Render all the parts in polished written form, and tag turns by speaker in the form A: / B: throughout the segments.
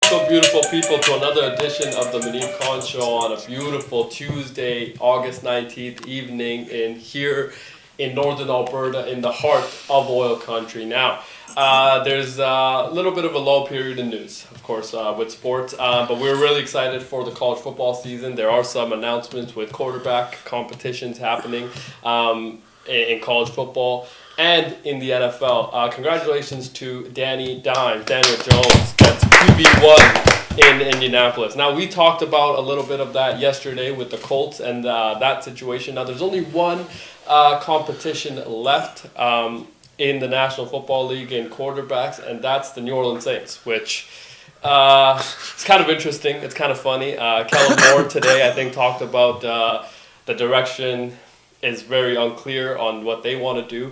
A: Beautiful, beautiful people to another edition of the Muneeb Khan Show on a beautiful Tuesday, August 19th evening here in northern Alberta in the heart of oil country. Now, there's a little bit of a lull period in news, of course, with sports, but we're really excited for the college football season. There are some announcements with quarterback competitions happening in college football and in the NFL. Congratulations to Daniel Jones, gets QB1 in Indianapolis. Now, we talked about a little bit of that yesterday with the Colts and that situation. Now, there's only one competition left in the National Football League in quarterbacks, and that's the New Orleans Saints, which it's kind of interesting. It's kind of funny. Kellen Moore today, I think, talked about the direction is very unclear on what they want to do,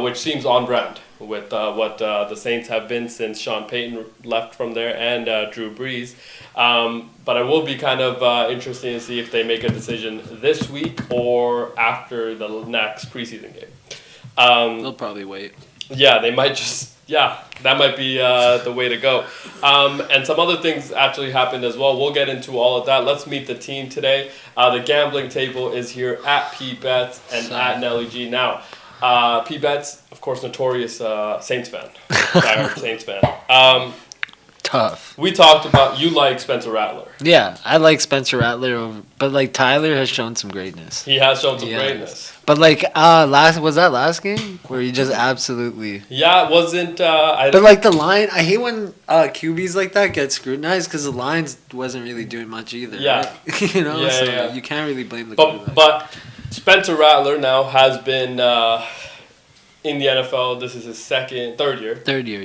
A: which seems on brand with what the Saints have been since Sean Payton left from there and Drew Brees. But it will be kind of interesting to see if they make a decision this week or after the next preseason game.
B: They'll probably wait.
A: Yeah, they might just... Yeah, that might be the way to go. And some other things actually happened as well. We'll get into all of that. Let's meet the team today. The gambling table is here at P-Bets and at Nelly G. Now, P-Bets, of course, notorious Saints fan. Diehard Saints fan.
B: Tough.
A: We talked about you like Spencer Rattler.
B: Yeah, I like Spencer Rattler, but like Tyler has shown some greatness.
A: He has shown some greatness.
B: But like last game where he just absolutely.
A: Yeah, it wasn't.
B: But like the line, I hate when QBs like that get scrutinized because the lines wasn't really doing much either.
A: Yeah,
B: right? You can't really blame the quarterback.
A: But Spencer Rattler now has been in the NFL. This is his third year. Third year.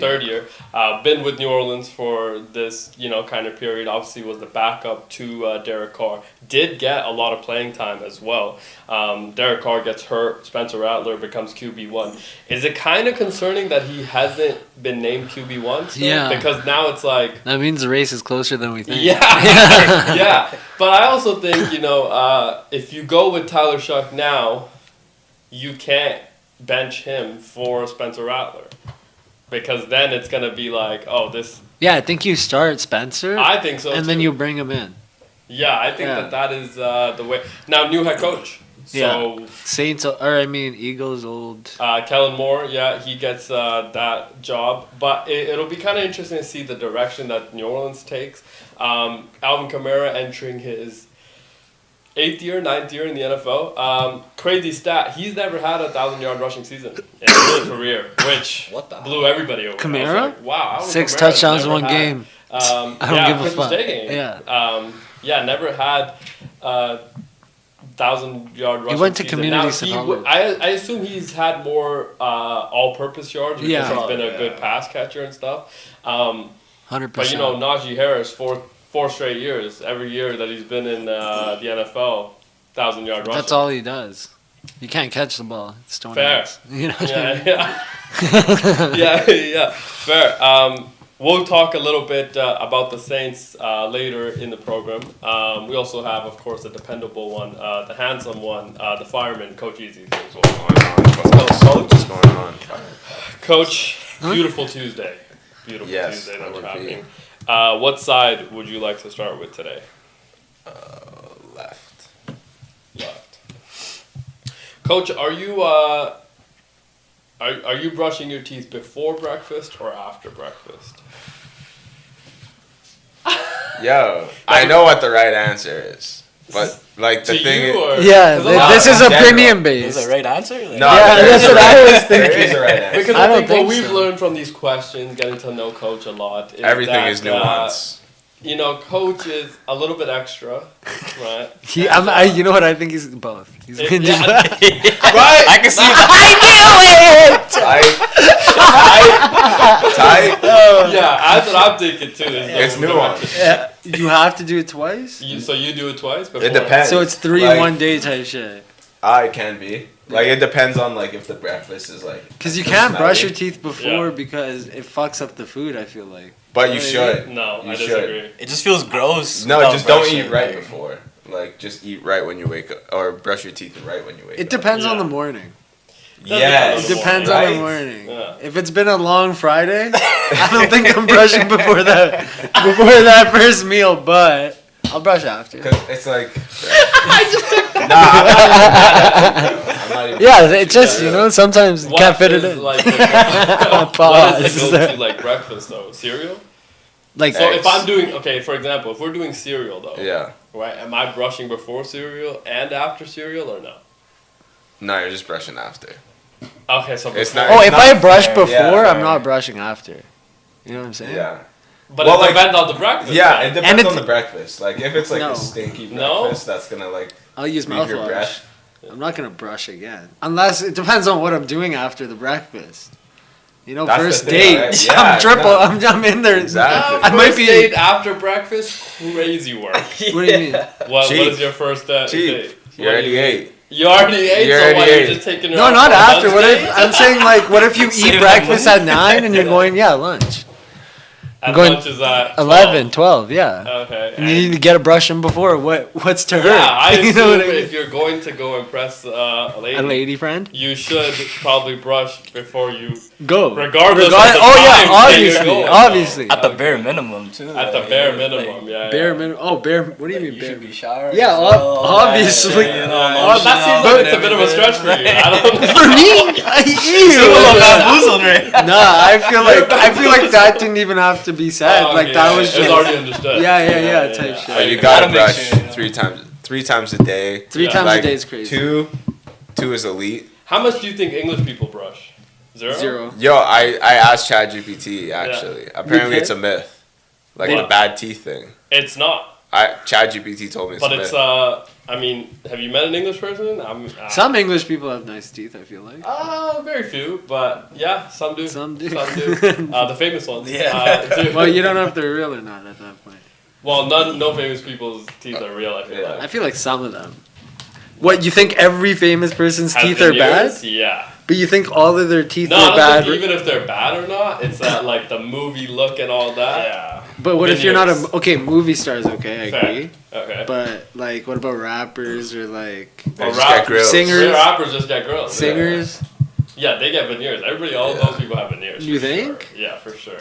A: Been with New Orleans for this, kind of period. Obviously was the backup to Derek Carr. Did get a lot of playing time as well. Derek Carr gets hurt. Spencer Rattler becomes QB1. Is it kind of concerning that he hasn't been named QB1 still?
B: Yeah.
A: Because now it's like...
B: That means the race is closer than we think.
A: Yeah. Yeah. But I also think, if you go with Tyler Shuck now, you can't bench him for Spencer Rattler, because then it's gonna be like, this.
B: Yeah, I think you start Spencer.
A: I think so,
B: and then you bring him in.
A: Yeah, I think that is the way. Now, new head coach. So
B: Saints, Eagles old.
A: Kellen Moore, he gets that job, but it'll be kind of interesting to see the direction that New Orleans takes. Alvin Kamara entering his 9th year in the NFL. Crazy stat. He's never had a 1,000-yard rushing season in his career, which blew everybody over.
B: Kamara?
A: Like, wow.
B: 6 touchdowns, one game. I don't give a fuck.
A: Game. Yeah. Never had 1,000-yard rushing.
B: He went to
A: season.
B: community
A: now, I assume he's had more all-purpose yards because he's been a good pass catcher and stuff.
B: 100%.
A: But, Najee Harris, four straight years. Every year that he's been in the NFL, 1,000-yard rushing.
B: That's all he does. You can't catch the ball. It's
A: fair.
B: Yeah.
A: Fair. We'll talk a little bit about the Saints later in the program. We also have, of course, the dependable one, the handsome one, the fireman, Coach Easy.
C: What's going on?
A: Coach, beautiful Tuesday. Beautiful Tuesday that we're having. What side would you like to start with today?
C: Left.
A: Coach, are you are you brushing your teeth before breakfast or after breakfast?
C: Yo, I know what the right answer is, but like the thing
B: this is opinion based.
D: Is the right answer?
C: No,
B: that's what I was thinking.
C: There is a right answer.
A: Because I think what we've learned from these questions, getting to know Coach a lot, is
C: everything is nuance.
A: Coach is a little bit extra, right?
B: You know what? I think he's both. He's
A: right?
D: I can see that.
C: Tight.
A: Yeah, that's what I'm thinking too.
C: It's nuance.
B: Yeah. You have to do it twice?
A: So you do it twice? Before?
C: It depends.
B: So it's 3 in one day type shit.
C: It can be. Like, it depends on, if the breakfast is,
B: Because you can't brush your teeth before because it fucks up the food, I feel like.
C: But you should.
A: No, I disagree.
D: It just feels gross.
C: No, just don't eat right before. Just eat right when you wake up. Or brush your teeth right when you wake up.
B: It depends on the morning.
C: Yes.
B: It depends on the morning.
A: Yeah.
B: If it's been a long Friday, I don't think I'm brushing before that first meal, but I'll brush after.
C: Cause it's like. I'm not even
B: Yeah, it's just, you know, sometimes you can't fit it
A: is,
B: in.
A: Like, what is the go-to like breakfast though? Cereal.
B: Like,
A: So if
C: Eggs.
A: I'm doing for example, if we're doing cereal though,
C: Yeah.
A: right? Am I brushing before cereal and after cereal or no?
C: No, you're just brushing after.
A: Okay, so
C: It's
A: before.
C: not-
B: oh, if I brush
D: fair.
B: before,
C: Yeah,
B: I'm
C: fair.
B: not brushing after. You know what I'm saying?
C: Yeah.
A: But
C: Well,
A: it
C: like-
A: depends on the breakfast.
C: Yeah,
A: right?
C: it depends
B: it's-
C: on the breakfast. Like if it's like
B: No.
C: a stinky
A: No?
C: breakfast, that's gonna like
B: I'll use
C: leave your
B: mouthwash.
C: breath.
B: I'm not gonna brush again. Unless it depends on what I'm doing after the breakfast. You know,
C: That's the
B: first
C: thing,
B: date.
C: right? Yeah,
B: I'm triple.
C: no.
B: I'm in there.
C: Exactly.
B: I might
A: First
B: be.
A: date after breakfast, crazy work.
B: What do you mean?
A: What
C: Cheap.
A: is your first
C: Cheap.
A: date?
C: You already ate.
A: You already ate,
C: You
A: so
C: already
A: what?
C: ate.
A: You're just taking her
B: No,
A: out
B: not
A: for a
B: after.
A: lunch
B: What if
A: date?
B: I'm saying like, what if you
D: Save
B: eat
D: that
B: breakfast
D: money.
B: at 9 and you're going, yeah, lunch.
A: At
B: going
A: lunch is at
B: 11, 12, yeah.
A: Okay.
B: And you need to get a brush in before. What's to her?
A: Yeah, I assume
B: you know what I mean?
A: if you're going to go impress a lady,
B: A lady friend?
A: you should probably brush before you,
B: Go.
A: regardless of the
B: Oh yeah,
A: time that you're
B: obviously,
A: going.
B: obviously.
D: At the bare minimum, too.
A: At the
D: like,
A: bare
D: like,
A: minimum, yeah.
B: Bare
A: yeah.
B: minimum. Oh, bare. What do you mean
D: You
B: bare?
D: should be showering.
B: Yeah,
D: as well,
B: obviously.
D: you know,
A: Oh, that seems
D: lotion
A: like it's a bit of a
D: and
A: stretch for you.
D: everything.
A: I don't know.
B: For me,
D: Bamboozled, right?
B: nah. I feel like that didn't even have to be said.
A: Oh,
B: like
A: okay,
B: that
A: yeah,
B: was
A: it's
B: just
A: already understood.
B: yeah, type shit.
C: But you
A: I-
C: gotta
D: Gotta make
C: brush
D: sure, you know.
C: three times a day.
B: three
A: Yeah.
B: times
C: Like,
B: a day is crazy.
C: Two is elite.
A: How much do you think English people brush?
B: Zero.
C: Yo, I asked ChatGPT actually. Apparently
B: You
C: it's a myth. Like
A: What?
C: the bad teeth thing.
A: It's not.
C: ChatGPT told me it's
A: But
C: a
A: it's
C: myth.
A: I mean, have you met an English person?
B: Some English people have nice teeth. I feel like.
A: Very few, but yeah, some do.
B: Some do.
A: The famous ones.
D: Yeah.
A: Do.
B: Well, you don't know if they're real or not at that point.
A: Well, no famous people's teeth are real. I feel
C: Yeah.
B: I
A: like.
B: feel like some of them. What, you think every famous person's
A: Has
B: teeth are
A: veneers?
B: bad?
A: Yeah.
B: But you think all of their teeth
A: No,
B: are
A: I
B: bad?
A: don't think even if they're bad or not, it's that like the movie look and all that.
D: Yeah.
B: But what if you're not
A: Veneers.
B: a okay movie stars? Okay, I
A: Fair.
B: agree.
A: Okay.
B: But like, what about rappers or like
C: They
A: Or
C: just get grills.
B: Singers.
A: Rappers just get grills.
B: singers?
A: Yeah, they get veneers. Everybody, all
C: Yeah.
A: those people have veneers.
B: You
A: for
B: think?
A: Sure. Yeah, for sure.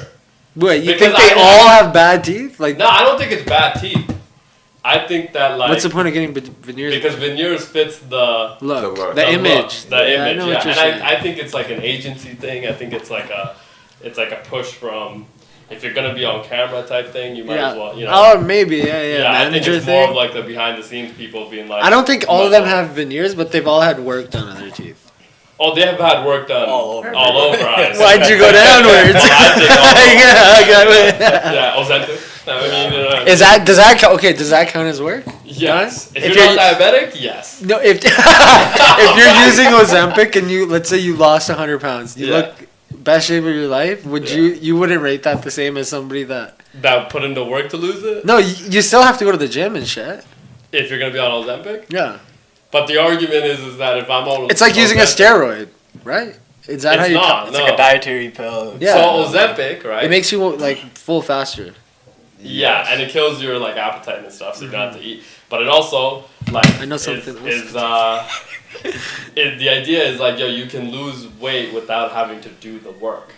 B: What, you
A: Because
B: think they
A: I-
B: all have bad teeth? Like,
A: No, I don't think it's bad teeth. I think that like
B: what's the point of getting veneers?
A: because veneers fits the
B: look,
C: The look.
B: the
A: the
B: image,
A: look, the
B: Yeah, I
A: image.
B: know
A: Yeah,
B: what you're
A: and
B: saying.
A: I think it's like an agency thing. I think it's like a push from if you're gonna be on camera type thing, you might
B: yeah.
A: as well, you know.
B: Oh, maybe, yeah.
A: I think
B: Manager
A: it's more
B: thing.
A: of like the behind the scenes people being like.
B: I don't think all of them
A: muscle.
B: have veneers, but they've all had work done on their teeth.
A: Oh, they have had work done
D: All over.
A: eyes.
B: Why'd you go downwards?
A: Well, I think all over.
B: yeah, okay.
A: Yeah, Ozempic. I mean,
B: Does that count? Okay, does that count as work?
A: yes.
B: If
A: If
B: you're-
A: you're not diabetic, yes.
B: No, if if you're using Ozempic and let's say you lost 100 pounds, you
A: Yeah.
B: look best shape of your life. Would
A: Yeah.
B: you wouldn't rate that the same as somebody that?
A: That put into work to lose it.
B: No, you still have to go to the gym and shit.
A: If you're gonna be on Ozempic.
B: Yeah,
A: But the argument is that if I'm on,
B: it's like using a
A: Ozempic-
B: steroid, right? Is that
A: It's
B: how you?
A: not.
D: It's
A: No.
D: like a dietary pill.
B: Yeah.
A: So Ozempic, right?
B: It makes you like full faster.
A: Yeah, and it kills your like appetite and stuff, so you don't have to eat. But it also like
B: I know something else.
A: the idea is like you can lose weight without having to do the work.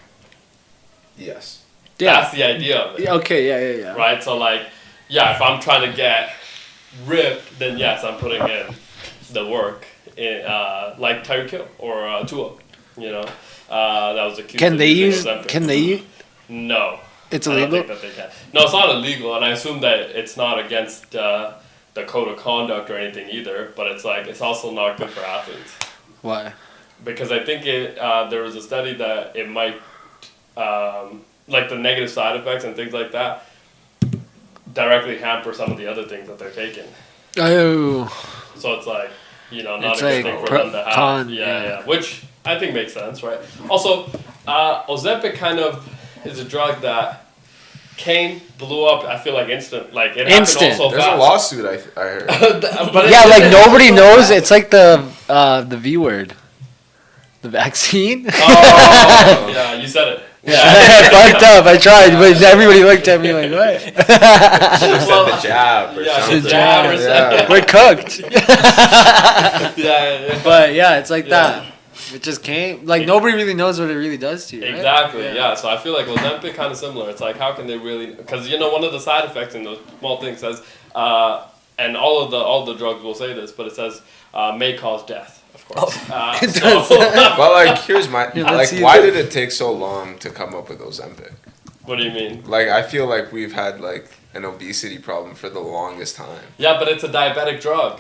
C: Yes.
A: That's the idea of it,
B: Yeah, okay. Yeah.
A: right? So like, yeah, if I'm trying to get ripped, then yes, I'm putting in the work in like Tyreek Hill or Tua. You know, that was accused.
B: Can
A: of
B: they
A: using
B: use?
A: Ozempic.
B: Can they use?
A: No.
B: It's
A: I don't
B: illegal.
A: think that they can. No, it's not illegal, and I assume that it's not against the code of conduct or anything either. But it's like it's also not good for athletes
B: Why?
A: because I think there was a study that it might like the negative side effects and things like that directly hamper some of the other things that they're taking.
B: Oh,
A: So it's like not
B: It's
A: a good
B: like
A: thing for
B: pro-
A: them to have.
B: con,
A: yeah,
B: yeah.
A: which I think makes sense, right? Also, Ozempic kind of is a drug that blew up. I feel like instant. Like it
B: Instant.
A: happened also
C: There's
A: fast.
C: a lawsuit I heard.
A: But
B: yeah. Like
A: it-
B: nobody knows. It's like the V word, the vaccine.
A: Oh, yeah, you said it.
B: Yeah, I fucked up. I tried, but everybody looked at me like, "What?"
C: Should have said the jab or
A: Yeah, the
C: something.
A: jab or
C: Yeah.
A: something.
B: We're cooked.
A: Yeah.
B: But yeah, it's like that. It just came. Like, nobody really knows what it really does to you, right?
A: Exactly, yeah. So I feel like Ozempic kind of similar. It's like, how can they really? Because one of the side effects in those small things says, and all the drugs will say this, but it says may cause death, of course.
B: It does.
C: But like, here's my
B: Yeah, let's
C: like,
B: see
C: why
B: the-
C: did it take so long to come up with Ozempic?
A: What do you mean?
C: Like, I feel like we've had like an obesity problem for the longest time.
A: Yeah, but it's a diabetic drug,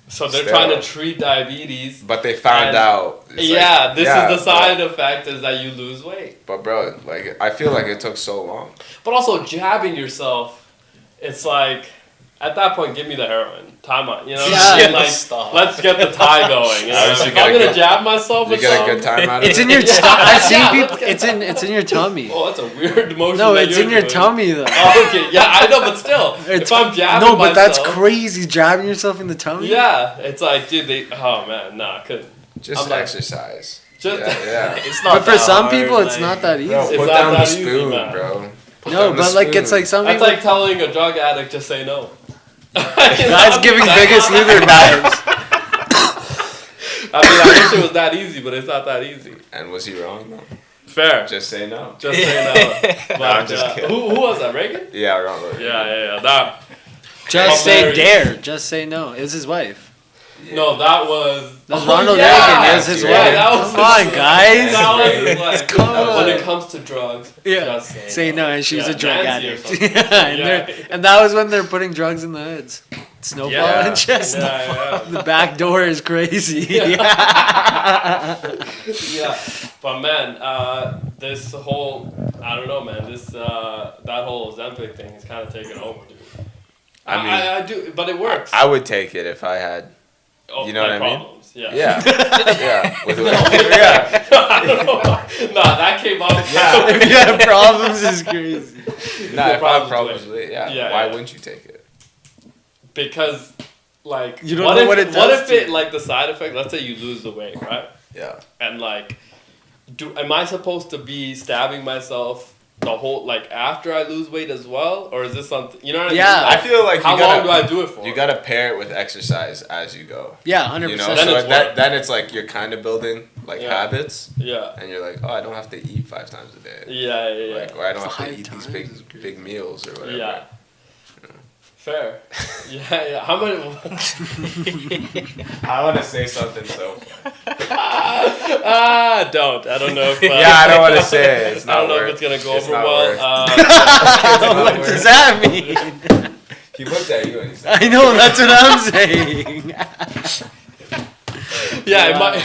A: so they're
C: Still.
A: trying to treat diabetes.
C: But they found
A: And-
C: out. It's
A: This
C: like,
A: is
C: yeah,
A: the side effect is that you lose weight.
C: But bro, like, I feel like it took so long.
A: But also jabbing yourself, it's like at that point, give me the heroin. Time out. You know what I
B: Yeah.
A: mean? Like,
D: Stop.
A: let's get the tie going. You know?
C: Obviously,
A: If
C: you
A: I'm
C: gotta
A: gonna jab myself
C: You
A: with
C: get a
A: something,
C: good time out of
B: It's
C: it.
B: in your
A: Yeah,
B: stomach. I've seen
A: yeah,
B: people.
A: let's get
B: It's in your tummy.
A: Oh, that's a weird motion.
B: No,
A: that
B: it's
A: you're
B: in your
A: doing.
B: tummy though.
A: Oh, okay, yeah, I know, but still,
B: It's-
A: if I'm jabbing
B: no, but that's
A: myself-
B: crazy. Jabbing yourself in the tummy.
A: Yeah, it's like, dude, oh man, nah, I couldn't.
C: Just
A: I'm like-
C: exercise.
A: Just
C: Yeah.
D: It's not
B: But for
D: that
B: some
D: hard,
B: people, it's
D: like-
B: not that easy.
C: Bro,
A: It's
C: put
A: not
C: down the
A: that easy,
C: spoon,
A: man.
C: bro. Put
B: No,
C: down the
B: but like it's
C: spoon.
B: like some
A: That's
B: people.
A: like telling a drug addict just say no.
B: Guys giving biggest loser vibes.
A: I mean, I wish it was that easy, but it's not that easy.
C: And was he wrong though?
A: Fair. Just,
C: Just say no.
A: say no. But,
C: I'm just kidding.
A: Who was that? Reagan?
C: Yeah, wrong.
A: Yeah. That.
B: Just say
A: Hilarious.
B: dare. Just say no. It was his wife.
A: No, that was.
B: That was
A: Oh,
B: Ronald
A: yeah.
B: Reagan. It was his
C: Yeah,
B: wife.
A: that was
B: Come on,
A: his-
B: guys.
A: That was his wife.
B: Come
A: When
B: on.
A: it comes to drugs,
B: Yeah.
A: just
B: Say no, and she was
A: Yeah,
B: a drug
A: Nancy or
B: addict.
A: something.
B: Yeah, and,
A: Yeah.
B: and that was when they're putting drugs in the hoods. Snowfall
C: Yeah.
B: and chest.
A: Yeah.
B: The back door is crazy.
A: Yeah, but man, this whole I don't know, man. This that whole Ozempic thing is kind of taken over, dude.
C: I mean,
A: I do, but it works.
C: I would take it if I had.
A: Oh,
C: you know what I mean?
A: problems. Yeah.
C: Yeah. Yeah. With
A: No,
C: yeah.
A: I don't know. Nah, that came off.
C: Yeah.
B: If you have problems, is crazy.
C: Nah, if I have
A: problems
C: problems
A: with
C: with it, yeah.
A: Yeah,
C: Why
A: yeah.
C: wouldn't you take it?
A: Because, like,
B: You don't
A: what
B: know
A: if,
B: what it
A: What
B: does
A: if
B: to
A: it
B: you.
A: like the side effect? Let's say you lose the weight, right?
C: Yeah.
A: And like, am I supposed to be stabbing myself the whole like after I lose weight as well, or is this something? You know what I
B: Yeah.
A: mean?
C: I
A: Like,
C: feel like
A: how
C: you gotta,
A: long do I do it for?
C: You gotta pair it with exercise as you go.
B: Yeah, 100%.
C: You know,
A: Then
C: so
A: it's work.
C: then it's like you're kind of building like
A: Yeah.
C: habits,
A: Yeah.
C: and you're like, oh, I don't have to eat 5 times a day.
A: Yeah.
C: Like, or I don't have
B: 5
C: to eat these
B: times?
C: big meals or whatever.
A: Yeah. Fair. Yeah. How many?
C: I want to say something so.
A: Don't. I don't know if.
C: Yeah, I don't want to say it. It's
A: I don't
C: not
A: know
C: worth.
A: if it's gonna go
C: It's
A: over
C: not
A: well.
C: worth.
B: What does that mean?
C: He looked at you and he said,
B: I know, that's what I'm saying.
A: Yeah, it might.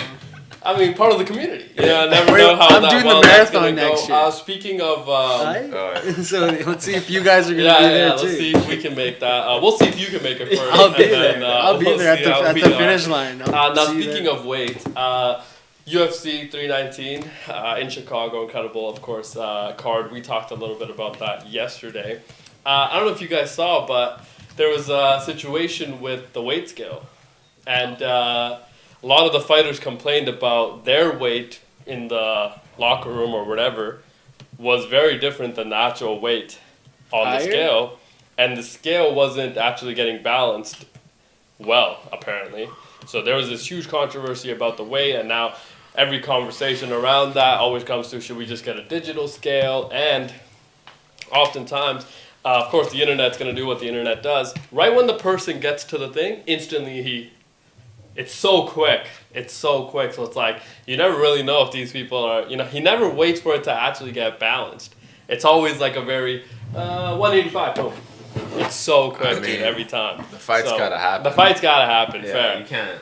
A: I mean, part of the community. Yeah, I never
B: Wait,
A: know how
B: I'm
A: that
B: doing the
A: well that's
B: marathon
A: gonna
B: next
A: go.
B: year.
A: Speaking of,
B: Right?
C: oh,
B: So let's see if you guys are gonna
A: yeah,
B: be there
A: let's
B: too.
A: see if we can make that. We'll see if you can make it first.
B: I'll be
A: and then,
B: there. I'll be
A: we'll
B: there
A: see
B: at
A: how
B: the
A: we are.
B: finish line. I'll
A: Now
B: see you
A: speaking
B: there.
A: of weight, UFC 319 in Chicago, incredible, of course, card. We talked a little bit about that yesterday. I don't know if you guys saw, but there was a situation with the weight scale, and a lot of the fighters complained about their weight in the locker room or whatever was very different than the actual weight on the
B: Higher?
A: scale, and the scale wasn't actually getting balanced well, apparently. So there was this huge controversy about the weight, and now every conversation around that always comes to, should we just get a digital scale? And oftentimes, of course, the internet's going to do what the internet does. Right when the person gets to the thing, instantly it's so quick. It's so quick. So it's like, you never really know if these people are, he never waits for it to actually get balanced. It's always like a very, 185, boom. It's so quick,
C: I mean,
A: dude, every time.
C: the fight's gotta happen.
A: The fight's gotta happen,
C: yeah,
A: fair.
C: you can't.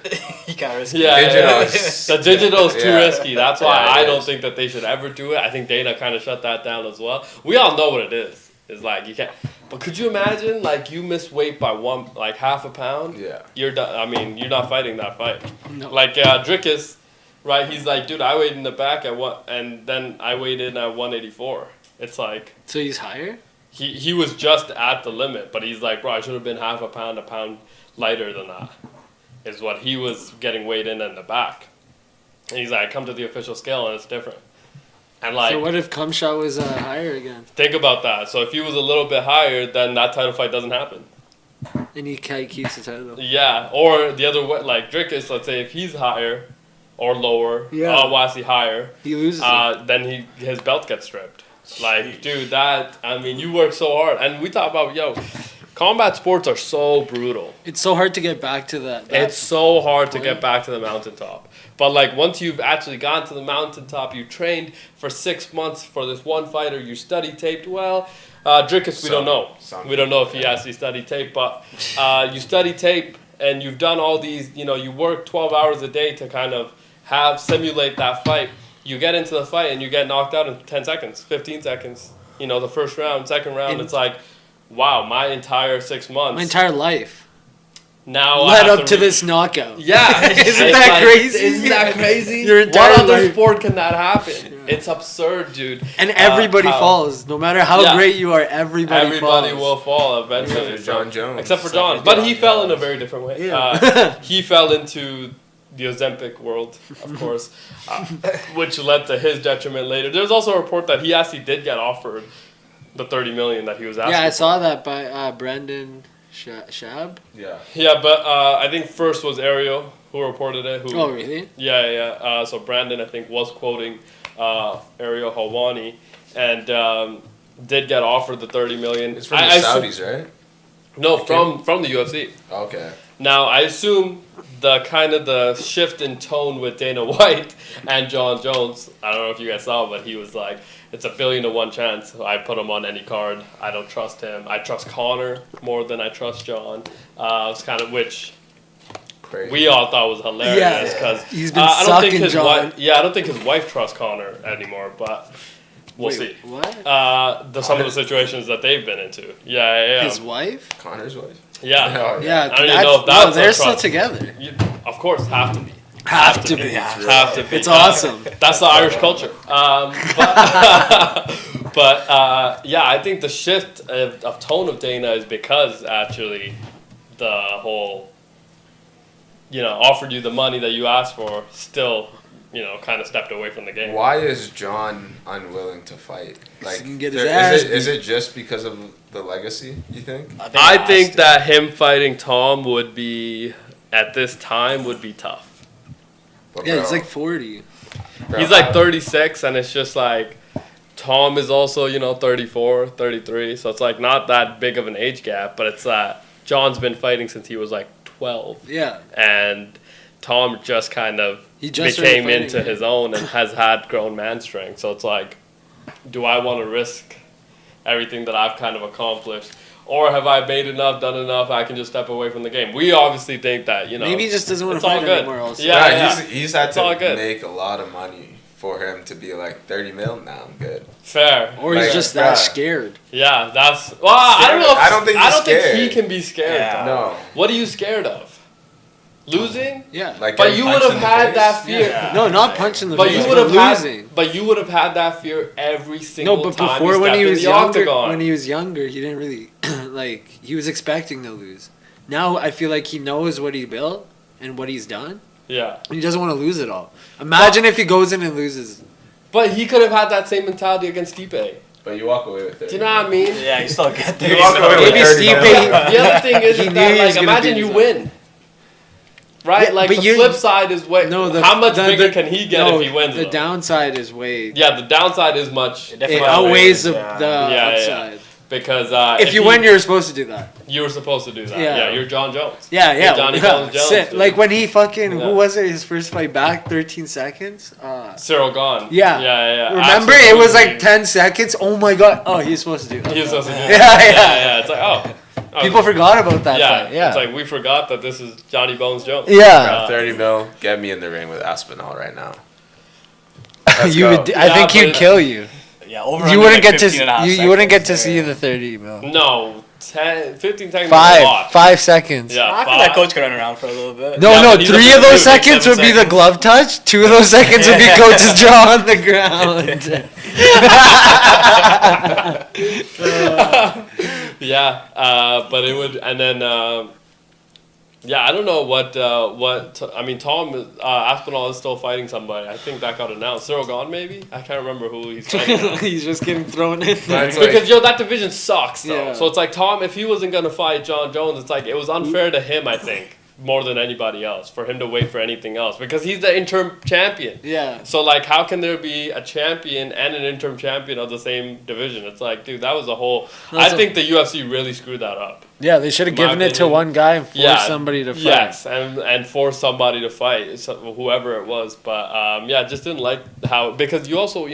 D: You can't risk
A: Yeah,
C: Digital
A: yeah.
C: is-
A: The digital's too
C: Yeah.
A: risky. That's why
C: Yeah, it
A: I don't
C: is.
A: think that they should ever do it. I think Dana kind of shut that down as well. We all know what it is. It's like you can't. But could you imagine, like, you miss weight by half a pound?
C: Yeah.
A: You're done. I mean, you're not fighting that fight.
B: No.
A: Like Drickus, right? He's like, dude, I weighed in the back at what, and then I weighed in at 184. It's like
B: So he's higher?
A: he was just at the limit, but he's like, bro, I should have been half a pound lighter than that. Is what he was getting weighed in the back. And he's like, I come to the official scale and it's different. And like,
B: So what if Cumshot was higher again?
A: think about that. So if he was a little bit higher, then that title fight doesn't happen.
B: And he keeps the title.
A: Yeah, or the other way, like Drickus, let's say if he's higher, or lower.
B: Yeah.
A: Wasi higher.
B: He loses. It.
A: Then his belt gets stripped. Like, dude, you work so hard. And we talk about, combat sports are so brutal.
B: It's so hard to get back to that.
A: It's so hard to get back to the mountaintop. But, like, once you've actually gone to the mountaintop, you trained for 6 months for this one fighter, you study taped well. Drickus, we don't know. We don't know if he actually studied tape, but you study tape and you've done all these, you work 12 hours a day to kind of simulate that fight. You get into the fight and you get knocked out in 10 seconds, 15 seconds. The first round, second round, it's like, wow, my entire 6 months.
B: My entire life.
A: Now
B: led up to this knockout.
A: Yeah.
B: Isn't that crazy?
A: Isn't that crazy?
B: Your entire
A: what other
B: life.
A: sport can that happen? Yeah. It's absurd, dude.
B: And everybody falls. No matter how great you are, everybody falls.
A: will fall eventually.
C: Except for John Jones.
A: Except for John. But he fell in a very different way.
B: Yeah.
A: He fell into the Ozempic world, of course, which led to his detriment later. There's also a report that he actually did get offered the $30 million that he was asking.
B: Yeah, I saw that by Brandon Shab.
A: Yeah, but I think first was Ariel who reported it.
B: Oh, really?
A: Yeah. So Brandon, I think, was quoting Ariel Helwani and did get offered the $30 million.
C: It's from the Saudis, right?
A: No, from the UFC.
C: Okay.
A: Now, I assume the shift in tone with Dana White and John Jones, I don't know if you guys saw, but he was like, it's a 1,000,000 to 1 chance. I put him on any card. I don't trust him. I trust Connor more than I trust John. It's kind of which
C: Crazy.
A: We all thought was hilarious because
B: he's been sucking John.
A: I don't think his wife trusts Connor anymore, but we'll see.
B: What?
A: Some of the situations that they've been into. Yeah.
B: His wife?
C: Connor's wife?
A: Yeah.
B: Yeah.
A: I don't even know if that's
B: they're still together.
A: Of course, have to be.
B: Have to be. It's awesome.
A: That's the Irish culture. But I think the shift of tone of Dana is because actually the whole, offered you the money that you asked for, still, kind of stepped away from the game.
C: Why is John unwilling to fight? Like,
B: he can get his ass
C: is it just because of the legacy, you think?
A: I think that him fighting Tom would be, at this time, would be tough.
C: But
B: yeah, he's like 40.
A: He's like 36, and it's just like, Tom is also, 34, 33, so it's like not that big of an age gap, but it's that John's been fighting since he was like 12.
B: Yeah.
A: And Tom just kind of became into his own and has had grown man strength. So it's like, do I want to risk everything that I've kind of accomplished? Or have I made enough, done enough, I can just step away from the game? We obviously think that,
B: maybe he just doesn't want to fight anymore also.
C: Yeah. He's had to make a lot of money for him to be like 30 mil now. I'm good.
A: Fair.
B: Or he's just that scared.
A: Yeah, that's... Well, I don't know.
C: I don't think
A: he can be scared.
C: Yeah. No.
A: What are you scared of? Losing?
B: Yeah.
A: But you would have had that fear.
B: Yeah. No, not punching the face.
A: But you would have
B: losing.
A: But you would have had that fear every single time.
B: No, but before when he was younger,
A: octagon.
B: he didn't really he was expecting to lose. Now I feel like he knows what he built and what he's done.
A: Yeah.
B: And he doesn't want to lose it all. Imagine if he goes in and loses.
A: But he could have had that same mentality against Stipe.
C: But you walk away with 30.
A: Do you know what I mean?
D: Yeah, you still get there.
C: You walk away with
B: Maybe
C: 30
B: Stipe.
A: The other thing is that, imagine you win. Right?
B: Yeah,
A: the flip side is how much bigger can he get if he wins?
B: The downside is way...
A: Yeah, the downside is much...
B: It outweighs the upside.
A: Yeah. Because
B: if you win, you're supposed to do that.
A: You were supposed to do that.
B: Yeah,
A: you're John Jones.
B: Yeah.
A: You're Johnny Bones Jones.
B: Like when he who was it? His first fight back, 13 seconds.
A: Cyril Gahn.
B: Yeah. Remember, it was like 10 seconds. Oh my god. Oh, he's supposed to do that.
A: He was supposed to do
B: that.
A: Yeah. It's like
B: people forgot about that fight. Yeah.
A: It's like we forgot that this is Johnny Bones Jones.
B: Yeah.
C: 30 mil. Get me in the ring with Aspinall right now.
B: I think he'd kill you.
D: Yeah, over
B: you wouldn't get to
D: you
B: wouldn't get to see the 30 mil.
A: No, 15 seconds.
B: 5 seconds.
A: Yeah,
D: I feel that coach could run around for a little bit.
B: No, 3 of those seconds would be the glove touch. 2 of those seconds would be coach's jaw on the ground.
A: But it would, and then. I don't know what I mean, Tom Aspinall is still fighting somebody. I think that got announced. Cyril Gahn, maybe? I can't remember who he's fighting.
B: He's just getting thrown in.
A: Because that division sucks though. Yeah. So it's like Tom, if he wasn't gonna fight John Jones, it's like it was unfair to him, I think. more than anybody else for him to wait for anything else because he's the interim champion.
B: Yeah.
A: So like, how can there be a champion and an interim champion of the same division? It's like, dude, that was a whole. I think the UFC really screwed that up.
B: Yeah, they should have given it to one guy and forced somebody to fight.
A: Yes, and force somebody to fight, whoever it was. But just didn't like how because you also